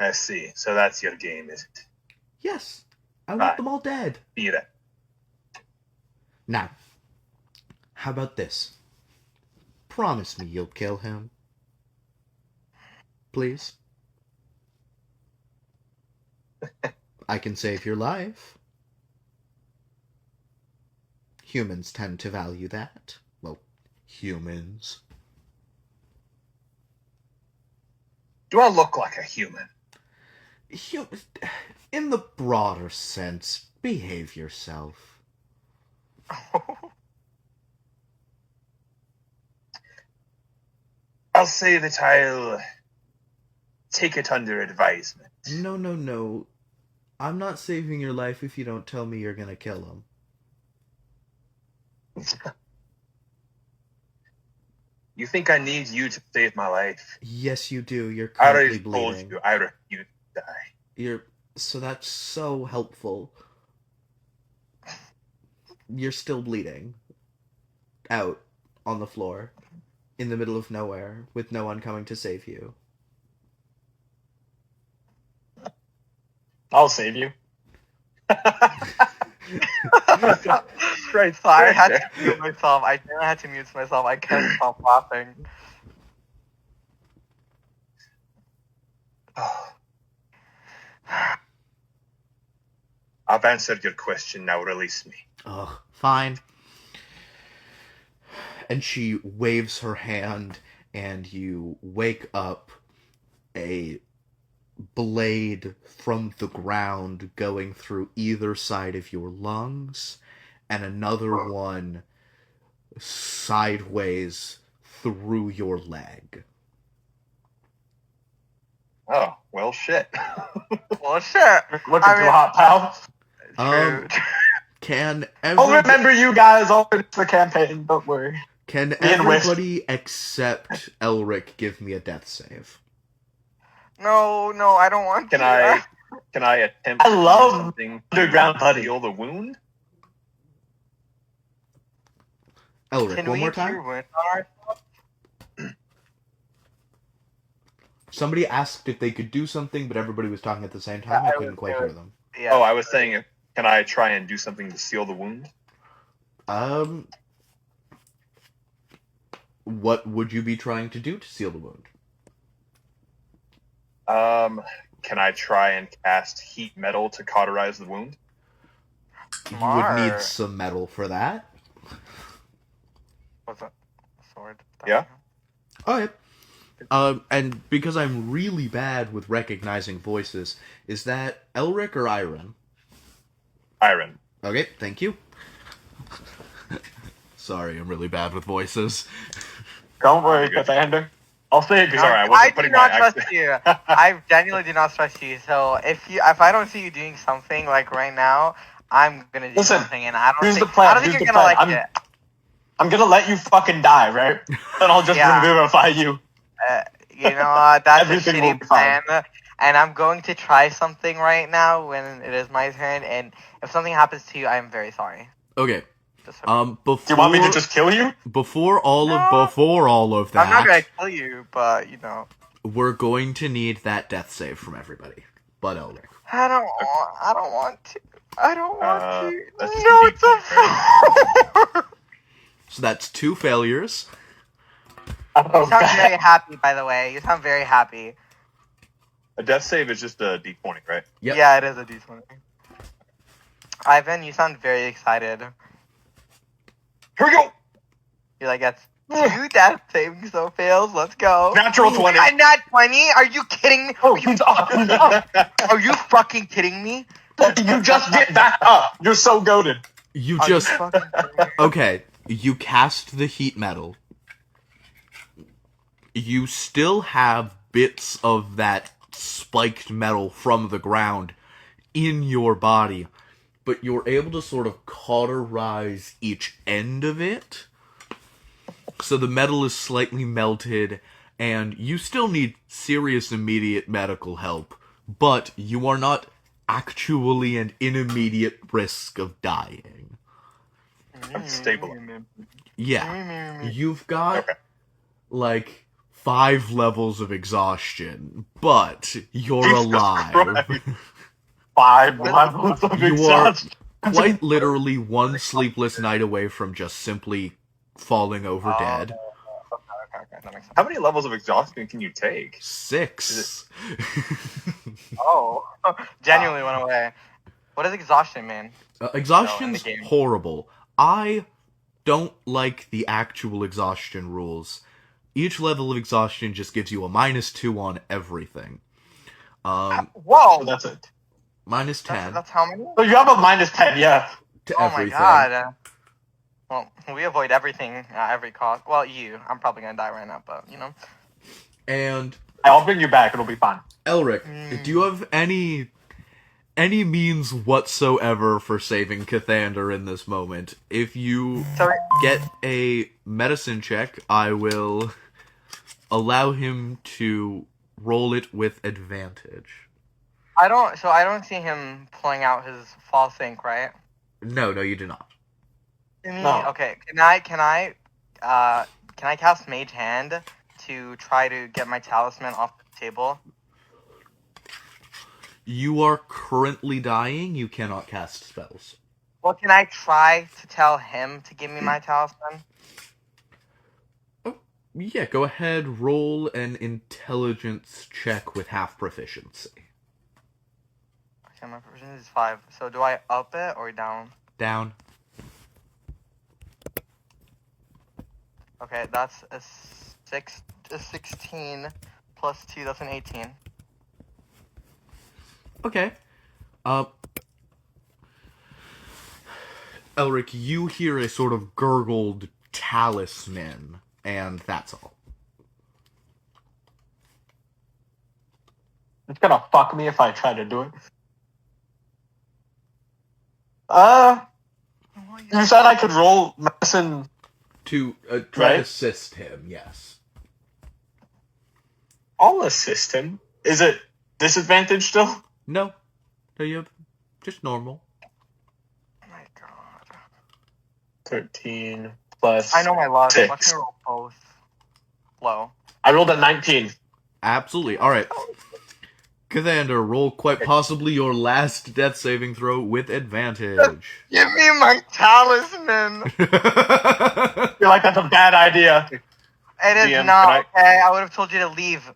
I see. So that's your game, is it? Yes, I want Right. them all dead. Be that. Now, how about this? Promise me you'll kill him. Please. I can save your life. Humans tend to value that. Well, humans. Do I look like a human? In the broader sense, behave yourself. I'll say that I'll take it under advisement. No. I'm not saving your life if you don't tell me you're gonna kill him. You think I need you to save my life? Yes, you do. You're I currently already bleeding. told you I refuse to die. So that's so helpful. You're still bleeding. Out on the floor. In the middle of nowhere. With no one coming to save you. I'll save you. Right, I had to mute myself. I had to mute myself. I can't stop laughing. I've answered your question. Now release me. Ugh, fine. And she waves her hand, and you wake up a blade from the ground going through either side of your lungs, and another one sideways through your leg. Oh, well, shit. Well, shit. Looking too hot, pal. True. Can I'll remember you guys. I'll finish the campaign. Don't worry. Can and Wish. everybody except Elric give me a death save? No, I don't want Can to. I attempt I to do love something underground to buddy. heal the wound? Elric, Can one we more cure time. wounds on ourselves? Somebody asked if they could do something, but everybody was talking at the same time. I couldn't quite hear them. Yeah. Oh, I was saying, can I try and do something to seal the wound? What would you be trying to do to seal the wound? Can I try and cast heat metal to cauterize the wound? You would need Smart. some metal for that. What's that? Sword? Yeah. Okay. And because I'm really bad with recognizing voices, is that Elric or Iron? Iron. Okay, thank you. Sorry, I'm really bad with voices. Don't worry, Good. Cathander. I'll say it because Sorry, I I wasn't do putting not my trust accent. you. I genuinely do not trust you. So if I don't see you doing something like right now, I'm gonna do Listen, something, and I don't here's think the plan, I don't think here's you're the gonna plan. like it. I'm gonna let you fucking die, right? Then I'll just Yeah. revivify you. You know what? That's a Everything will shitty be fine. plan. And I'm going to try something right now when it is my turn. And if something happens to you, I am very sorry. Okay. Just Before Do you want me to just kill you? before all No. of that, I'm not gonna kill you, but you know, we're going to need that death save from everybody. But Elric. I don't want to. I don't want to. That's just No, a it's a. So that's 2 failures. Oh, You sound God. very happy, by the way. You sound very happy. A death save is just a d20, right? Yep. Yeah, it is a D20. Ivan, you sound very excited. Here we go! You're like, that's 2 death saving so fails. Let's go. Natural 20. I'm not 20. Are you kidding me? Oh, he's up. He's up. Are you fucking kidding me? You just get back up. You're so goaded. You Are just you fucking kidding me? okay. You cast the heat metal. You still have bits of that spiked metal from the ground in your body, but you're able to sort of cauterize each end of it. So the metal is slightly melted, and you still need serious immediate medical help, but you are not actually and in immediate risk of dying. I'm stable. Yeah. You've got, Okay. like, 5 levels of exhaustion, but you're Jesus alive. Christ. 5 levels of You are exhaustion. quite literally one sleepless night away from just simply falling over dead. Okay, that makes sense. How many levels of exhaustion can you take? 6. Oh, genuinely went away. What is exhaustion, man? Exhaustion's game. horrible. I don't like the actual exhaustion rules. Each level of exhaustion just gives you a -2 on everything. Whoa, That's it. -10 that's how many? So you have a -10, yeah. to Oh everything. my god. Well, we avoid everything at every cost. Well, you. I'm probably gonna die right now, but you know. And I'll bring you back. It'll be fine. Elric, do you have any means whatsoever for saving Cathander in this moment? If you So get a medicine check, I will allow him to roll it with advantage. I don't see him pulling out his false ink, right? No, you do not. No. Okay. Can I cast Mage Hand to try to get my talisman off the table? You are currently dying. You cannot cast spells. Well, can I try to tell him to give me my talisman? Yeah, go ahead, roll an intelligence check with half proficiency. Okay, my proficiency is 5. So do I up it or down? Down. Okay, that's a 16 plus 2. That's an 18. Okay. Elric, you hear a sort of gurgled talisman, and that's all. It's gonna fuck me if I try to do it. You said I could roll medicine. To try to Right. assist him, yes. I'll assist him. Is it disadvantage still? No, you have just normal. Oh my god. 13 plus. I know my luck. 6. Let me roll both low. I rolled a 19. Absolutely. All right. Kathander, roll quite possibly your last death saving throw with advantage. Give me my talisman. I feel like that's a bad idea. It is DM, not okay. I would have told you to leave.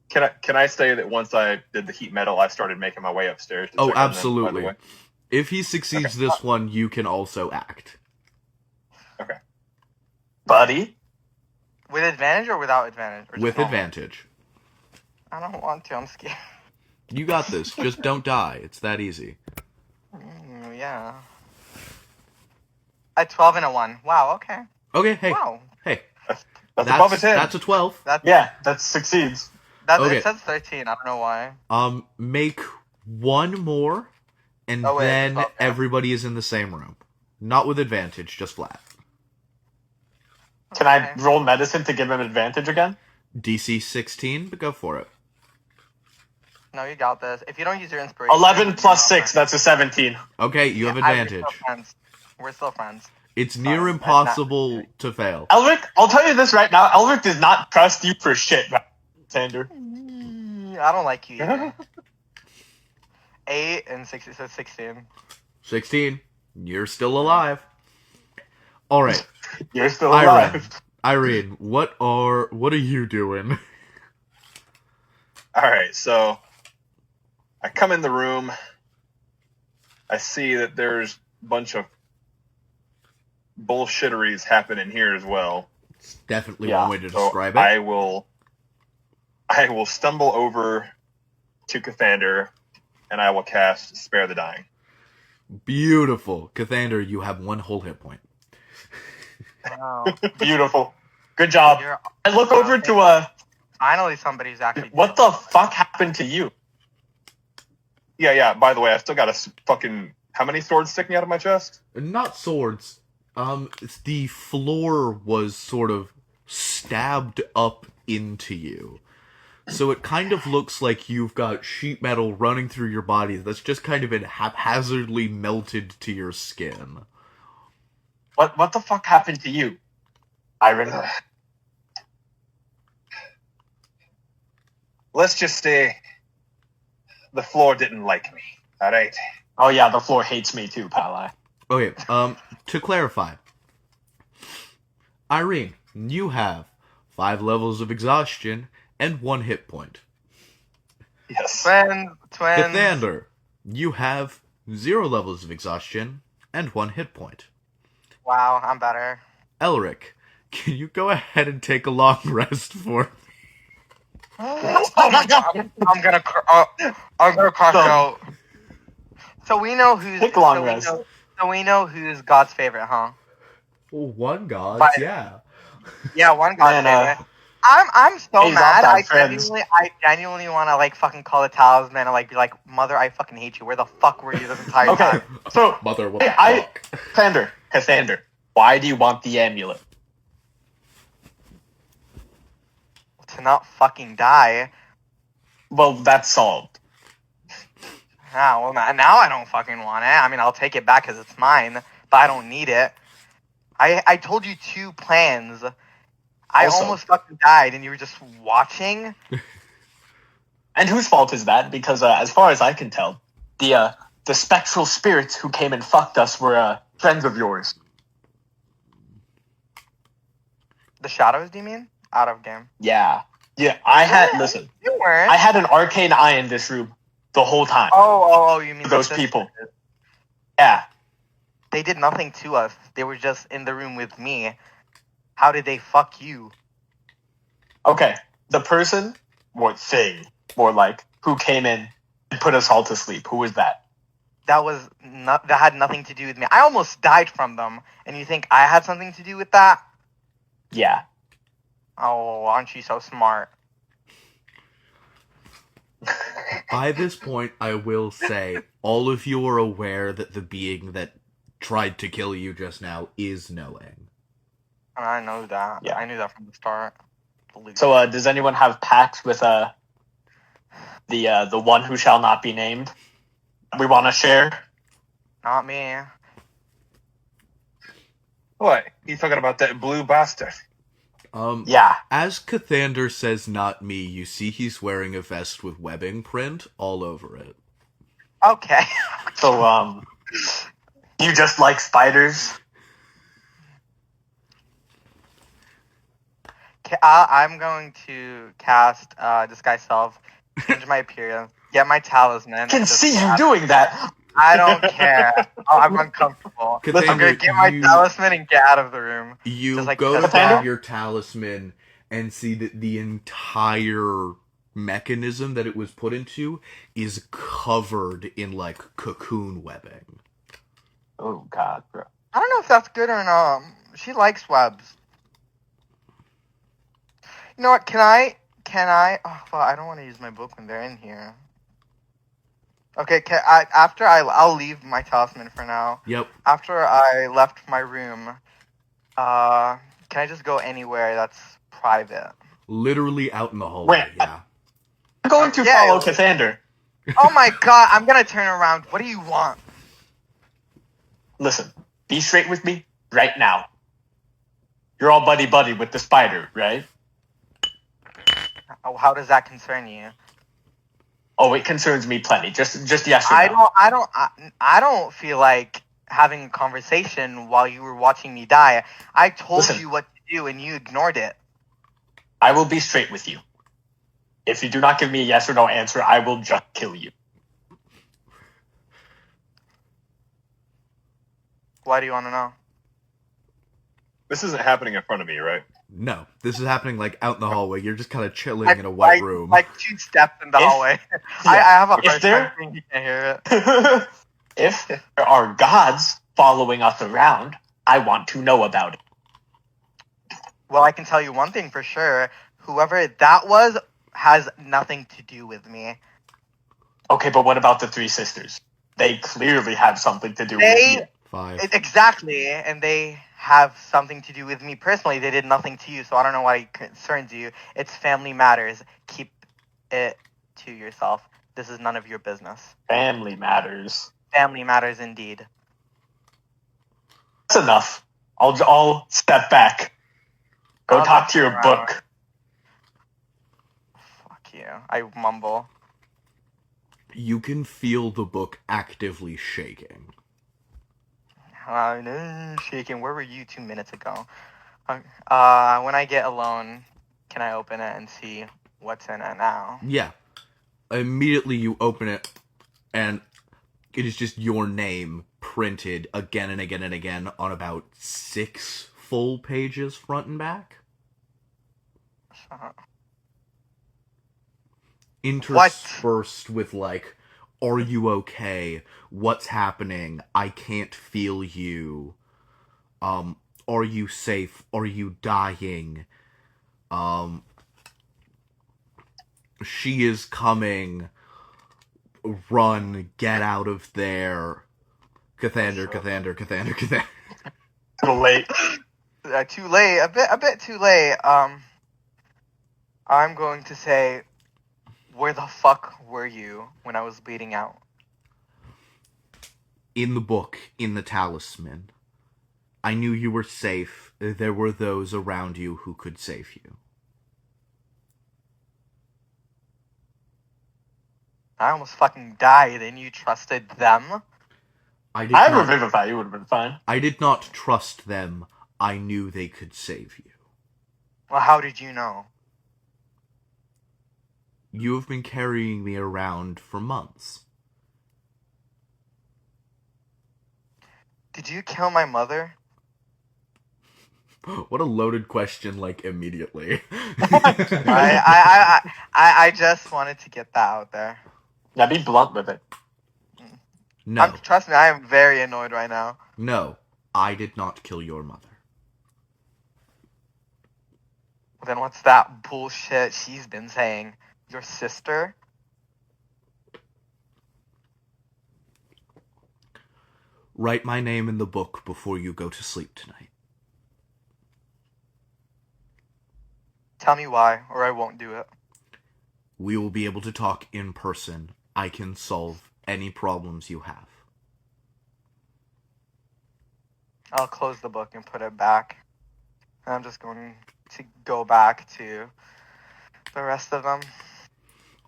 Can I say that once I did the heat metal, I started making my way upstairs? To Oh, check on them, by the absolutely. way? If he succeeds this one, you can also act. Okay. Buddy? With advantage or without advantage? Or just With normal? advantage. I don't want to. I'm scared. You got this. Just don't die. It's that easy. Yeah. A 12 and a 1. Wow, okay. Okay, hey. Wow. Hey. That's above a 10. That's a 12. Yeah, that succeeds. Okay. It says 13. I don't know why. Make one more, and Oh, wait. then Okay. everybody is in the same room. Not with advantage, just flat. Can I roll medicine to give him advantage again? DC 16, but go for it. No, you got this. If you don't use your inspiration... 11 plus 6, that's a 17. Okay, you have advantage. We're still friends. It's near Fine, impossible to fail. Elric, I'll tell you this right now. Elric does not trust you for shit, Sander. I don't like you either. 8 and 6, it says 16. 16. You're still alive. All right, You're still alive. Irene, what are you doing? All right, so I come in the room. I see that there's a bunch of bullshitteries happening here as well. It's definitely Yeah, one way to So describe it. I will stumble over to Kathander, and I will cast Spare the Dying. Beautiful. Kathander, you have 1 whole hit point. Wow. Beautiful. Good job. You're- I look over to, Finally, somebody's actually... what the fuck happened to you? Yeah. By the way, I still got fucking... How many swords sticking out of my chest? Not swords. The floor was sort of stabbed up into you. So it kind of looks like you've got sheet metal running through your body that's just kind of been haphazardly melted to your skin. What the fuck happened to you? Iron. Let's just say the floor didn't like me. All right. Oh yeah, the floor hates me too, pal. Okay, to clarify, Irene, you have 5 levels of exhaustion and 1 hit point. Yes. Twins. Kathander, you have 0 levels of exhaustion and 1 hit point. Wow, I'm better. Elric, can you go ahead and take a long rest for me? I'm gonna cross out. So we know who's... Take a long so we rest. So we know who's God's favorite, huh? Well, one god, But- yeah. Yeah, one God's Man, favorite. I'm so Hey, mad. Zop, I friends. genuinely want to like fucking call the talisman and like be like, mother, I fucking hate you. Where the fuck were you this entire Okay, time? so Mother, what the I- fuck? Kathander, why do you want the amulet? To not fucking die. Well, that's solved. Ah, well, now I don't fucking want it. I mean, I'll take it back because it's mine, but I don't need it. I told you 2 plans. I Also- almost fucking died, and you were just watching. And whose fault is that? Because as far as I can tell, the spectral spirits who came and fucked us were friends of yours. The shadows, do you mean? Out of game. Yeah. I had listen. You weren't. I had an arcane eye in this room the whole time. Oh, you mean Those the people. sisters. Yeah. They did nothing to us. They were just in the room with me. How did they fuck you? Okay. The person or thing, more like, who came in and put us all to sleep. Who was that? That had nothing to do with me. I almost died from them, and you think I had something to do with that? Yeah. Oh, aren't you so smart? By this point, I will say, all of you are aware that the being that tried to kill you just now is knowing. I know that. Yeah. I knew that from the start. So, does anyone have pacts with the one who shall not be named? We want to share. Not me. What? You talking about that blue bastard? Yeah. As Cathander says, not me, you see he's wearing a vest with webbing print all over it. Okay. So, you just like spiders? I'm going to cast Disguise Self, change my appearance, get my talisman. I can and just see you cast- doing that. I don't care. I'm uncomfortable. I'm Cathander, gonna get my talisman and get out of the room. You Just like go to Cathander? grab your talisman and see that the entire mechanism that it was put into is covered in, like, cocoon webbing. Oh, God, bro. I don't know if that's good or not. She likes webs. You know what? Can I? Oh, well, I don't want to use my book when they're in here. Okay, I'll leave my talisman for now. Yep. After I left my room, can I just go anywhere that's private? Literally out in the hallway, Wait. yeah. I'm going to Yeah. follow Cathander. Oh my god, I'm gonna turn around. What do you want? Listen, be straight with me right now. You're all buddy-buddy with the spider, right? Oh, how does that concern you? Oh, it concerns me plenty. Just yes or no. I don't feel like having a conversation while you were watching me die. I told Listen. you what to do and you ignored it. I will be straight with you. If you do not give me a yes or no answer, I will just kill you. Why do you want to know? This isn't happening in front of me, right? No, this is happening, like, out in the hallway. You're just kind of chilling in a white room. Like 2 steps in the If- hallway. Yeah. I have a If hard there- time thinking you can't hear it. If there are gods following us around, I want to know about it. Well, I can tell you one thing for sure. Whoever that was has nothing to do with me. Okay, but what about the 3 sisters? They clearly have something to do with They- you. 5. Exactly, and they have something to do with me personally. They did nothing to you, so I don't know why it concerns you. It's family matters. Keep it to yourself. This is none of your business. Family matters. Family matters indeed. That's enough. I'll step back. Go I'll talk just to your turn book. around. Fuck you. I mumble. You can feel the book actively shaking. Shaking. Where were you 2 minutes ago? When I get alone, can I open it and see what's in it now? Yeah. Immediately you open it, and it is just your name printed again and again and again on about 6 full pages front and back. Interspersed with, like, are you okay? What's happening? I can't feel you. Are you safe? Are you dying? She is coming. Run, get out of there. Cathander. Too late. Too late. A bit too late. I'm going to say, where the fuck were you when I was bleeding out? In the book, in the talisman. I knew you were safe. There were those around you who could save you. I almost fucking died and you trusted them? I did I not, revivify. You would have been fine. I did not trust them. I knew they could save you. Well, how did you know? You have been carrying me around for months. Did you kill my mother? What a loaded question, like, immediately. I just wanted to get that out there. Now be blunt with it. No, Trust me, I am very annoyed right now. no, I did not kill your mother. Then what's that bullshit she's been saying? Your sister? Write my name in the book before you go to sleep tonight. Tell me why, or I won't do it. We will be able to talk in person. I can solve any problems you have. I'll close the book and put it back. I'm just going to go back to the rest of them.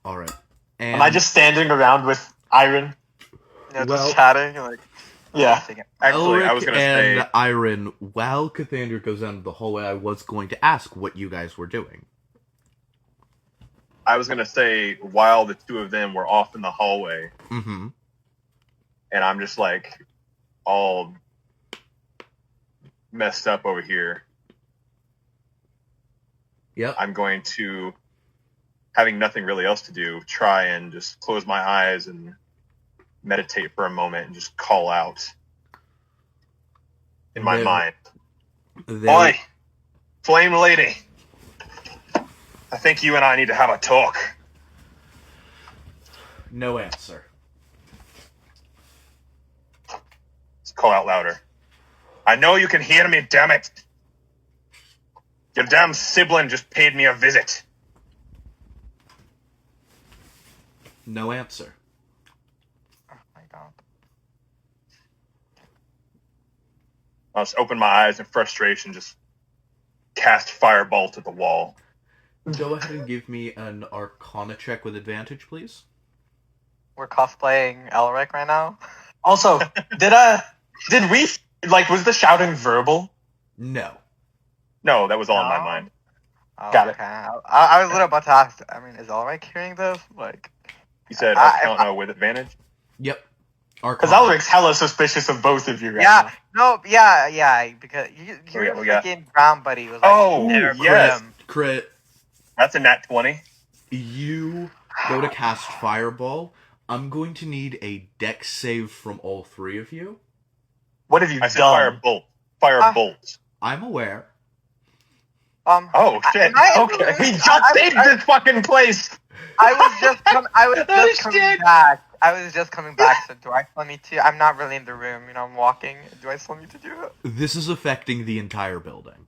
All right. And Am I just standing around with Iron? Just Well- chatting, like, Yeah. Actually, I Elric was gonna and say, Iron, while Cathander goes down the hallway, I was going to ask what you guys were doing. while the two of them were off in the hallway, Mm-hmm. and I'm just like all messed up over here. Yep. I'm going to, having nothing really else to do, try and just close my eyes and meditate for a moment and just call out in my There- mind. There- Oi, Flame Lady. I think you and I need to have a talk. No answer. Let's call out louder. I know you can hear me, damn it. Your damn sibling just paid me a visit. No answer. oh my god. I'll just open my eyes in frustration, just cast Firebolt at the wall. Go ahead and give me an Arcana check with advantage, please. We're cosplaying Elric right now. Also, did we like was the shouting verbal? No. No, that was all in my No. mind. Oh, Got it. okay. I was a little about to ask. I mean, is Elric hearing this? Like, You said I- Arcana with advantage? Yep. Because Arcana. Elric's hella suspicious of both of you right yeah, no, yeah, because your we got- freaking brown buddy was like, Oh, "They're yes. grim." Crit. That's a nat 20. You go to cast Fireball. I'm going to need a dex save from all three of you. What have you I said done? Firebolt. Firebolt. I'm aware. Oh, shit. am I in the Okay. room? We just saved this fucking place. I was just Oh, coming shit. back. I was just coming back. So do I still need to? I'm not really in the room. You know, I'm walking. Do I still need to do it? This is affecting the entire building.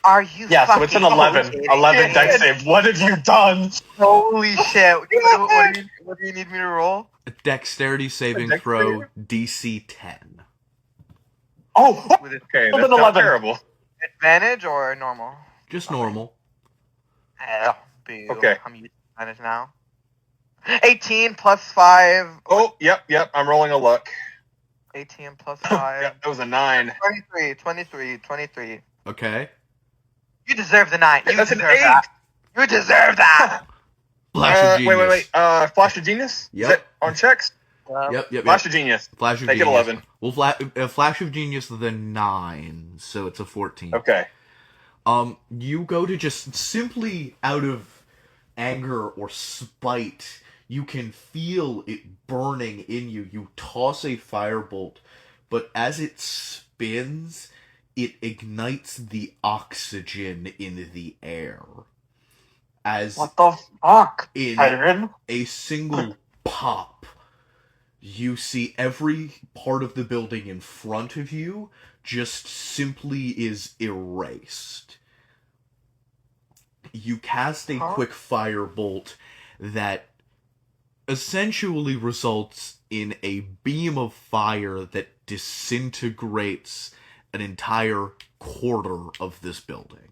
Are you? Yeah, so it's an fucking 11. kidding 11 me? dex save. What have you done? Holy shit! What do you need me to roll? Dexterity saving Dexterity? throw DC 10. Oh, With Okay, With that's an not 11. terrible. advantage or normal? Just normal. Boo. Okay. I'm using advantage now. 18 plus 5. Oh, yep. I'm rolling a luck. 18 plus 5. Yep, that was a 9. 23. Okay. You deserve the 9. You That's an deserve 8. that. You deserve that. Flash of Genius. Wait. Flash of Genius? Yep. Is that on checks? Yep. Flash of Genius. Flash of Make it Genius. 11. Well, Flash of Genius, the 9, so it's a 14. Okay. You go to just simply out of anger or spite, you can feel it burning in you. You toss a firebolt, but as it spins, it ignites the oxygen in the air. As what the fuck? in Iron? a single pop, you see every part of the building in front of you just simply is erased. You cast a quick firebolt that essentially results in a beam of fire that disintegrates an entire quarter of this building.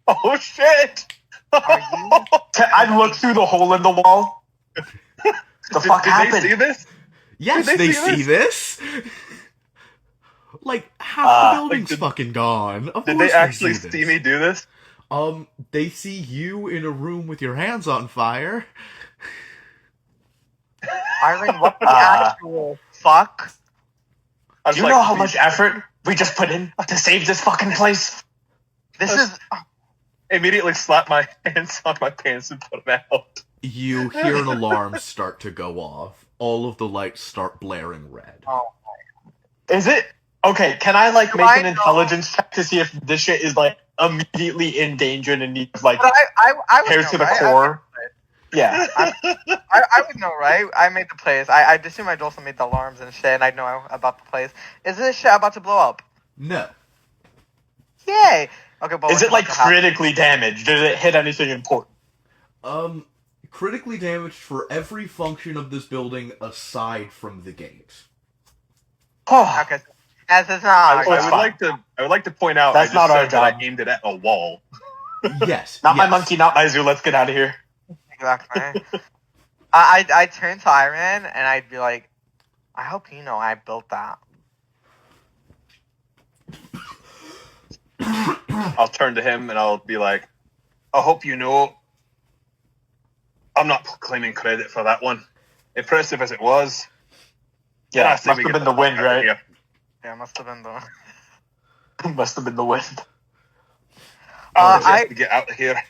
Oh, shit! Are you? I look through the hole in the wall. The fuck Did happened? they see this? Yes, Did they they see see this. Like half the building's did- fucking gone. Of Did course they actually this. see me do this? They see you in a room with your hands on fire. Iron, what the actual fuck? I was Do you like, know how much effort we just put in to save this fucking place? This is. Immediately slap my hands on my pants and put them out. You hear an alarm start to go off. All of the lights start blaring red. Is it? Okay, can I like Do make I an know- intelligence check to see if this shit is like immediately in danger and needs like But I would hair know, to the right? core? Yeah. I would know, right? I made the place. I'd assume I also made the alarms and shit, and I'd know about the place. Is this shit about to blow up? No. Yay! Okay, but Is what's it like about to happen? critically damaged? Did it hit anything important? Critically damaged for every function of this building aside from the gate. Oh, Okay, As it's not. I our would job. like to point out. That's I just not our said that I job. aimed it at a wall. Yes. Not my yes. monkey, not my zoo. Let's get out of here. Exactly. I'd turn to Iron and I'd be like, I hope you know I built that. I'll turn to him and I'll be like, I hope you know I'm not claiming credit for that one. Impressive as it was. Yeah, I must say we have get been the fuck wind, out of right? here. Yeah, must have been the. Must have been the wind. I'll I- just get out of here.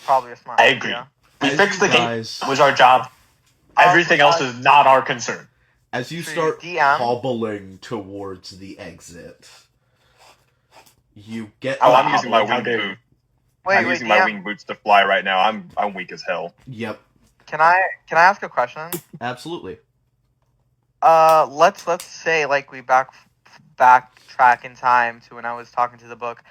Probably a smart I agree. idea. We As fixed you the gate. guys- That was our job. Everything else is not our concern. As you So start DM? hobbling towards the exit, you get. Oh, I'm using my how wing dare you. boot. Wait, I'm wait, using my DM, wing boots to fly right now. I'm weak as hell. Yep, can I ask a question? absolutely. Let's say like we backtrack in time to when I was talking to the book.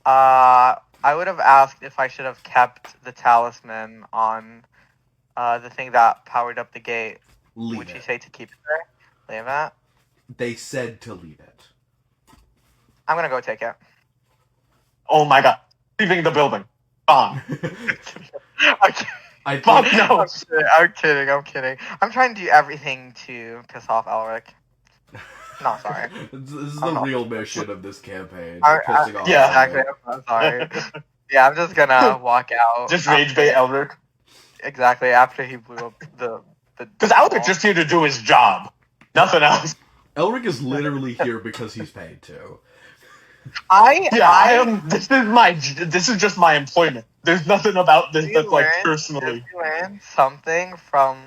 I would have asked if I should have kept the talisman on the thing that powered up the gate. Leave Would you it. say to keep it there? Leave it? They said to leave it. I'm gonna go take it. Oh my god. Leaving the building. Gone. I Fuck think no. I'm kidding. I'm trying to do everything to piss off Elric. No, sorry. this is the real mission of this campaign. I- pissing off yeah, Exactly. Elric. I'm sorry. Yeah, I'm just gonna walk out. Just rage bait Elric. Exactly after he blew up the. Because Elric's just here to do his job. Nothing else. Elric is literally here because he's paid to. Yeah, I am. This is just my employment. There's nothing about this that's like Did personally. you learn something from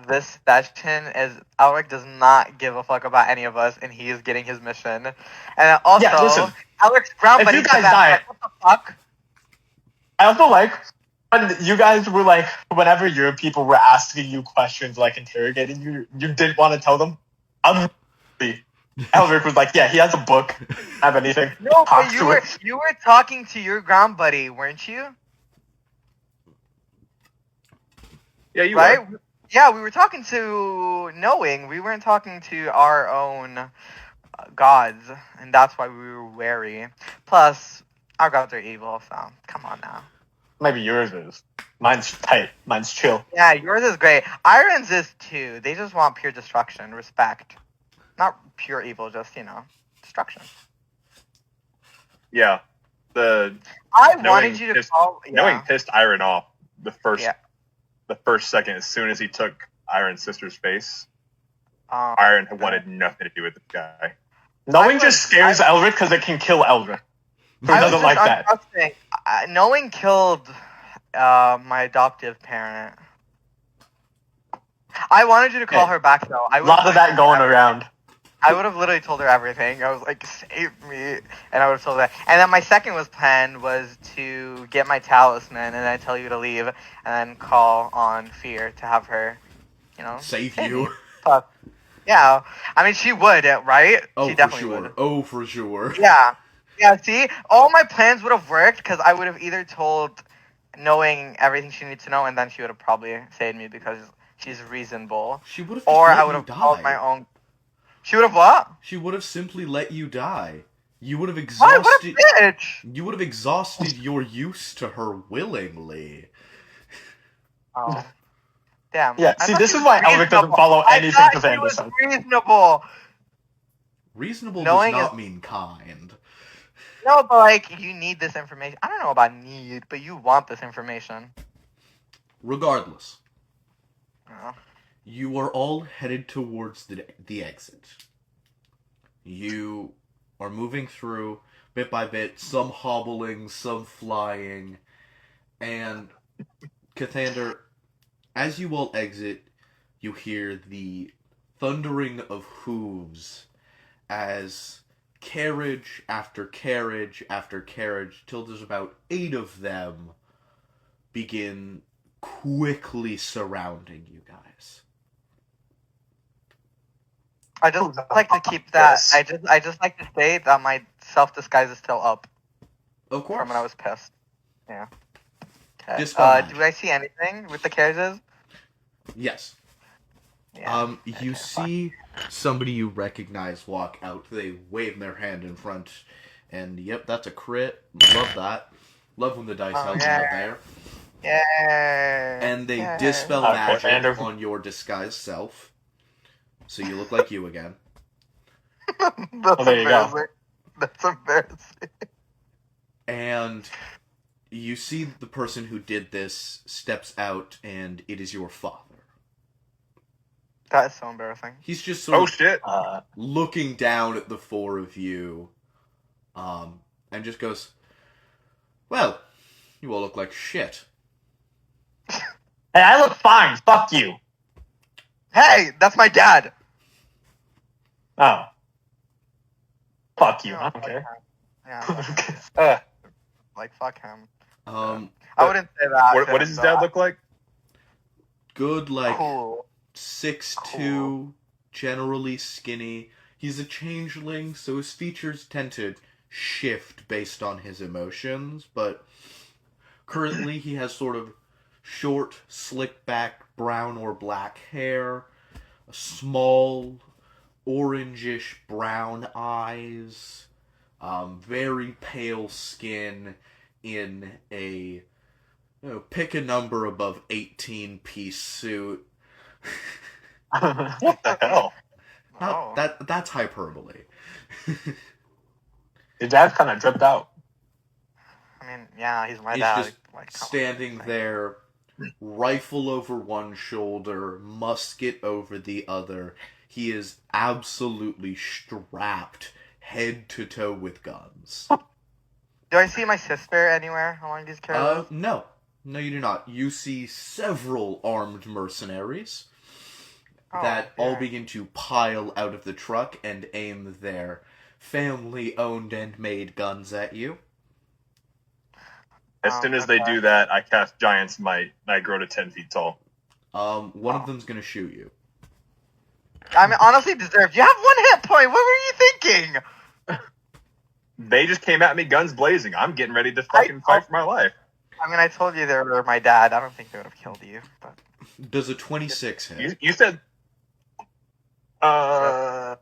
this session? Is Elric does not give a fuck about any of us, and he is getting his mission. And also, Yeah, listen. Elric's ground If buddy you did guys that. die- Like, what the fuck? I also like when you guys were like, whenever your people were asking you questions, like interrogating you, you didn't want to tell them. Elric was like, yeah, he has a book. Have anything? No, Talk but to it. you were talking to your ground buddy, weren't you? Yeah, you Right? are. Yeah, we were talking to knowing. We weren't talking to our own gods, and that's why we were wary. Plus, our gods are evil, so come on now. Maybe yours is. Mine's tight. Mine's chill. Yeah, yours is great. Iron's is too. They just want pure destruction, respect. Not pure evil, just, destruction. Yeah. I Knowing wanted you to pissed- call... Knowing Yeah. pissed Iron off the Yeah. first second as soon as he took Iron's sister's face. Um, Iron had wanted nothing to do with this guy. Knowing I just was- scares Elric because it can kill Elric. Who I was doesn't just like that? untrusting. Knowing killed my adoptive parent. I wanted you to call Yeah. her back, though. A lot of that going around. I would have literally told her everything. I was like, save me. And I would have told her that. And then my second plan was to get my talisman and then tell you to leave and then call on Fear to have her, Save save you. me. But, yeah. I mean, she would, right? Oh, she for definitely sure. would. Oh, for sure. Yeah. Yeah, see? All my plans would have worked because I would have either told knowing everything she needs to know and then she would have probably saved me because she's reasonable. She would have. Or let I would you have called die. my own. She would have what? She would have simply let you die. You would have Why? What a exhausted. bitch! You would have exhausted your use to her willingly. Oh. Damn. Yeah, I see, thought this she is was why Elric doesn't reasonable. follow I anything thought Cassandra she was said. reasonable. Reasonable Knowing does not is- mean kind. No, but like, you need this information. I don't know about need, but you want this information. Regardless, Oh. you are all headed towards the exit. You are moving through bit by bit, some hobbling, some flying, and Cathander, as you all exit, you hear the thundering of hooves as carriage after carriage after carriage, till there's about 8 of them, begin quickly surrounding you guys. I just like to keep that. Yes. I just like to say that my self disguise is still up Of course. from when I was pissed. Yeah. Okay. Dispel magic. Do I see anything with the carriages? Yes. Yeah. You Okay, see somebody you recognize walk out. They wave their hand in front, and yep, that's a crit. Love that. Love when the dice help yeah. out there. Yay! And they Yay. dispel Okay, magic Vander. on your disguised self, so you look like you again. That's there you go. embarrassing. That's embarrassing. And you see the person who did this steps out, and it is your father. That is so embarrassing. He's just sort Oh of shit! looking down at the four of you, and just goes, "Well, you all look like shit." Hey, I look fine. Fuck you. Hey, that's my dad. Oh. Fuck you. No, I don't fuck care. him. Yeah, fuck him. Uh, Like fuck him. Um, I wouldn't say that. what does his dad look like? good, like, Cool. 6'2", Cool. generally skinny. He's a changeling, so his features tend to shift based on his emotions, but currently he has sort of short, slick back brown or black hair, a small, orangish brown eyes, very pale skin in a, pick a number above 18-piece suit. What the hell? Oh. That's hyperbole. Your dad's kind of dripped out. I mean, yeah, he's my He's dad. just Like, come on. standing there, rifle over one shoulder, musket over the other. He is absolutely strapped head to toe with guns. Do I see my sister anywhere along these carriages? No, you do not. You see several armed mercenaries that all yeah. begin to pile out of the truck and aim their family-owned and made guns at you. As soon as they do that, I cast Giant's Might, and I grow to 10 feet tall. One of them's gonna shoot you. I mean, honestly, deserved. You have one hit point. What were you thinking? They just came at me, guns blazing. I'm getting ready to fucking fight for my life. I mean, I told you they were my dad. I don't think they would have killed you. But Does a 26 hit? You said... hang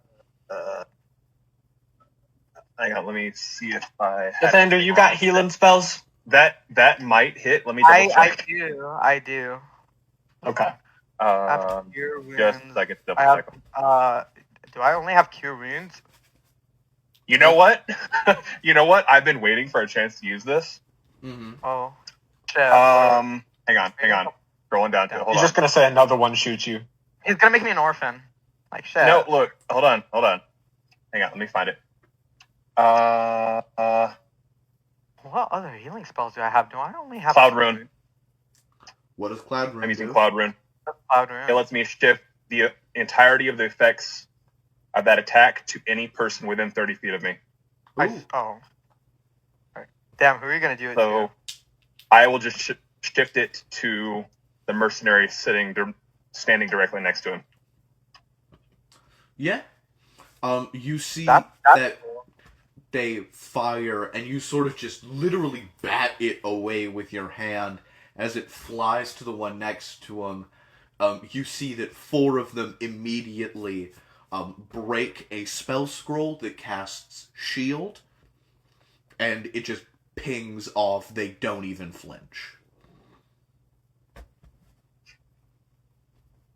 on, let me see if I... Defender, you got healing spells? That might hit. Let me double check. I do. Okay. I have cure wounds. Just a second. Double I have, check. do I only have cure wounds? You know what? You know what? I've been waiting for a chance to use this. Mm-hmm. Oh, shit. Hang on. Scrolling down to it. Hold He's on. just gonna say another one shoots you. He's gonna make me an orphan. Like, shit. No, look. Hold on. Hang on. Let me find it. What other healing spells do I have? Do I only have Cloud Rune. What does Cloud Rune I'm using do? Cloud Rune. Cloud Rune. It lets me shift the entirety of the effects of that attack to any person within 30 feet of me. Ooh. Right. Damn, who are you gonna do it So to? I will just shift it to the mercenary standing directly next to him. Yeah. You see That's that cool. they fire, and you sort of just literally bat it away with your hand as it flies to the one next to him. You see that 4 of them immediately break a spell scroll that casts shield, and it just pings off. They don't even flinch.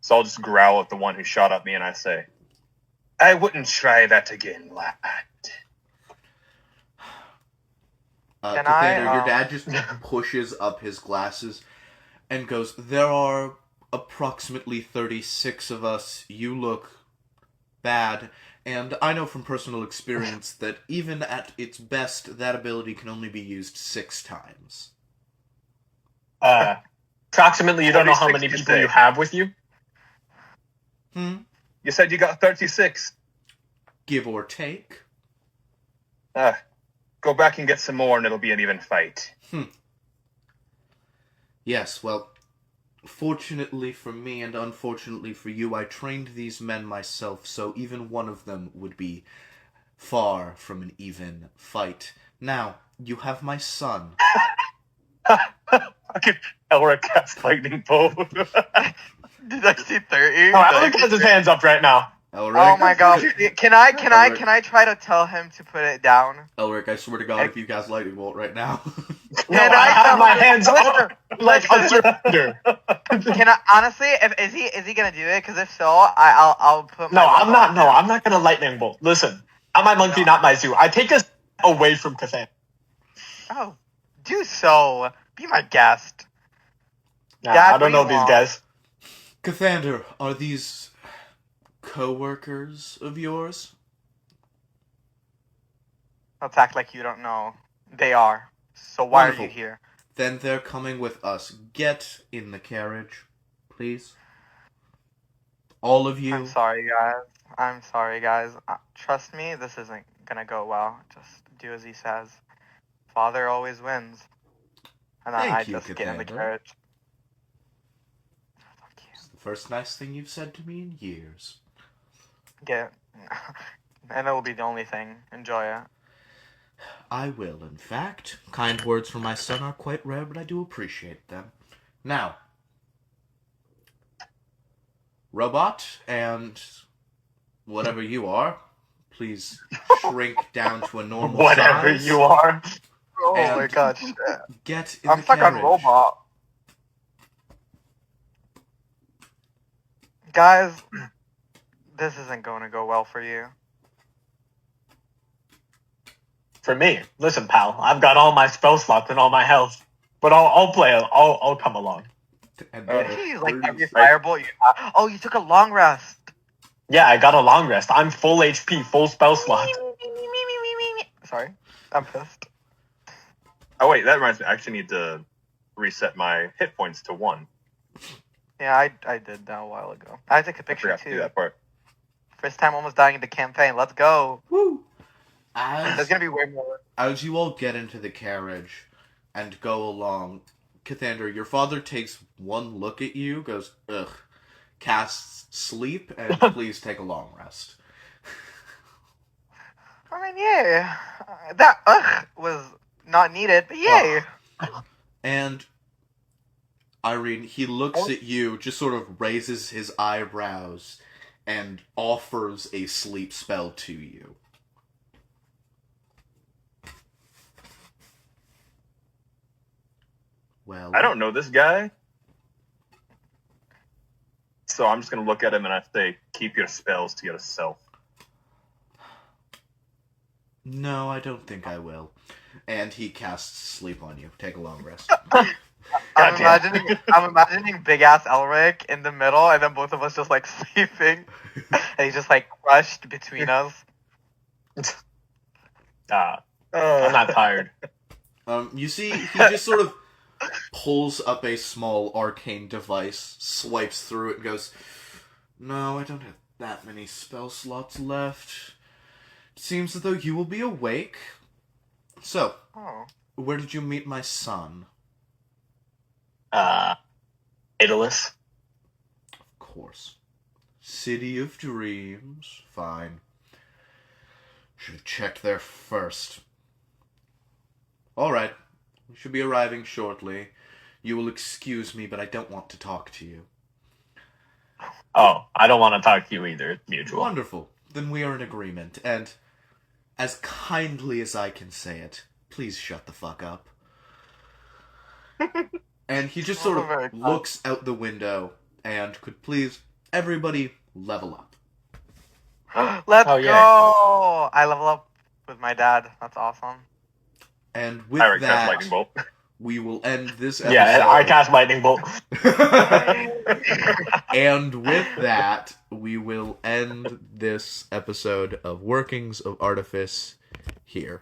So I'll just growl at the one who shot at me and I say, I wouldn't try that again, lad. Can Cathander, I, your dad just pushes up his glasses and goes, there are approximately 36 of us. You look bad. And I know from personal experience that even at its best, that ability can only be used 6 times. Approximately, you don't know how 46 many to people say. you have with you? You said you got 36. Give or take. Go back and get some more and it'll be an even fight. Yes, well, fortunately for me and unfortunately for you, I trained these men myself, so even one of them would be far from an even fight. Now, you have my son. Fucking Elric cast lightning bolt. Did I see 30? Oh, Alec has his hands up right now. Elric. Oh my god. Can I try to tell him to put it down? Elric, I swear to God, if you cast lightning bolt right now. No, Can I have tell my him- hands up like a listen. surrender. Can I honestly? Is he gonna do it? Because if so, I'll put. No, my I'm not. No, I'm not gonna lightning bolt. Listen, I'm my monkey, not my zoo. I take us away from Cathan. Oh, do so. Be my guest. Nah, Dad, I don't what do know you these want? guys. Cathander, are these co-workers of yours? Let's act like you don't know. They are. So why Wonderful. are you here? Then they're coming with us. Get in the carriage, please. All of you. I'm sorry, guys. Trust me, this isn't gonna go well. Just do as he says. Father always wins. And then Thank I you, just get in the Cathander. carriage. Fuck you. It's the first nice thing you've said to me in years. Get. And it will be the only thing. Enjoy it. I will, in fact. Kind words from my son are quite rare, but I do appreciate them. Now, robot and whatever you are, please shrink down to a normal Whatever size. you are. Oh And- my god, shit. Get in I'm the stuck carriage. on robot. Guys, this isn't going to go well for you. For me, listen, pal. I've got all my spell slots and all my health, but I'll play. I'll come along. And Jeez, like every Right. firebolt you have. Oh, you took a long rest. Yeah, I got a long rest. I'm full HP, full spell slot. Sorry, I'm pissed. Oh wait, that reminds me. I actually need to reset my hit points to 1. Yeah, I did that a while ago. I took a I picture forgot to do too. that part. First time almost dying in the campaign. Let's go. woo! There's As, gonna be way more. as you all get into the carriage and go along, Cathander, your father takes one look at you, goes, ugh, casts sleep, and please take a long rest. I mean, yeah, that was not needed, but yay. And Irene, he looks at you, just sort of raises his eyebrows, and offers a sleep spell to you. Well, I don't know this guy. So I'm just going to look at him and I say, keep your spells to yourself. No, I don't think I will. And he casts sleep on you. Take a long rest. Goddamn. I'm imagining big ass Elric in the middle, and then both of us just like sleeping, and he's just like crushed between us. I'm not tired. You see, he just sort of pulls up a small arcane device, swipes through it, and goes, "No, I don't have that many spell slots left. It seems as though you will be awake. So, Oh, where did you meet my son?" Idolus. Of course. City of Dreams. Fine. Should have checked there first. Alright. We should be arriving shortly. You will excuse me, but I don't want to talk to you. Oh, I don't want to talk to you either. It's mutual. Wonderful. Then we are in agreement, and as kindly as I can say it, please shut the fuck up. And he just sort Very of kind. looks out the window and could please everybody level up. let's Oh, yeah. go! I level up with my dad. That's awesome. And with I already cast that, lightning bolt. we will end this episode. Yeah, and I cast lightning bolt. And with that, we will end this episode of Workings of Artifice here.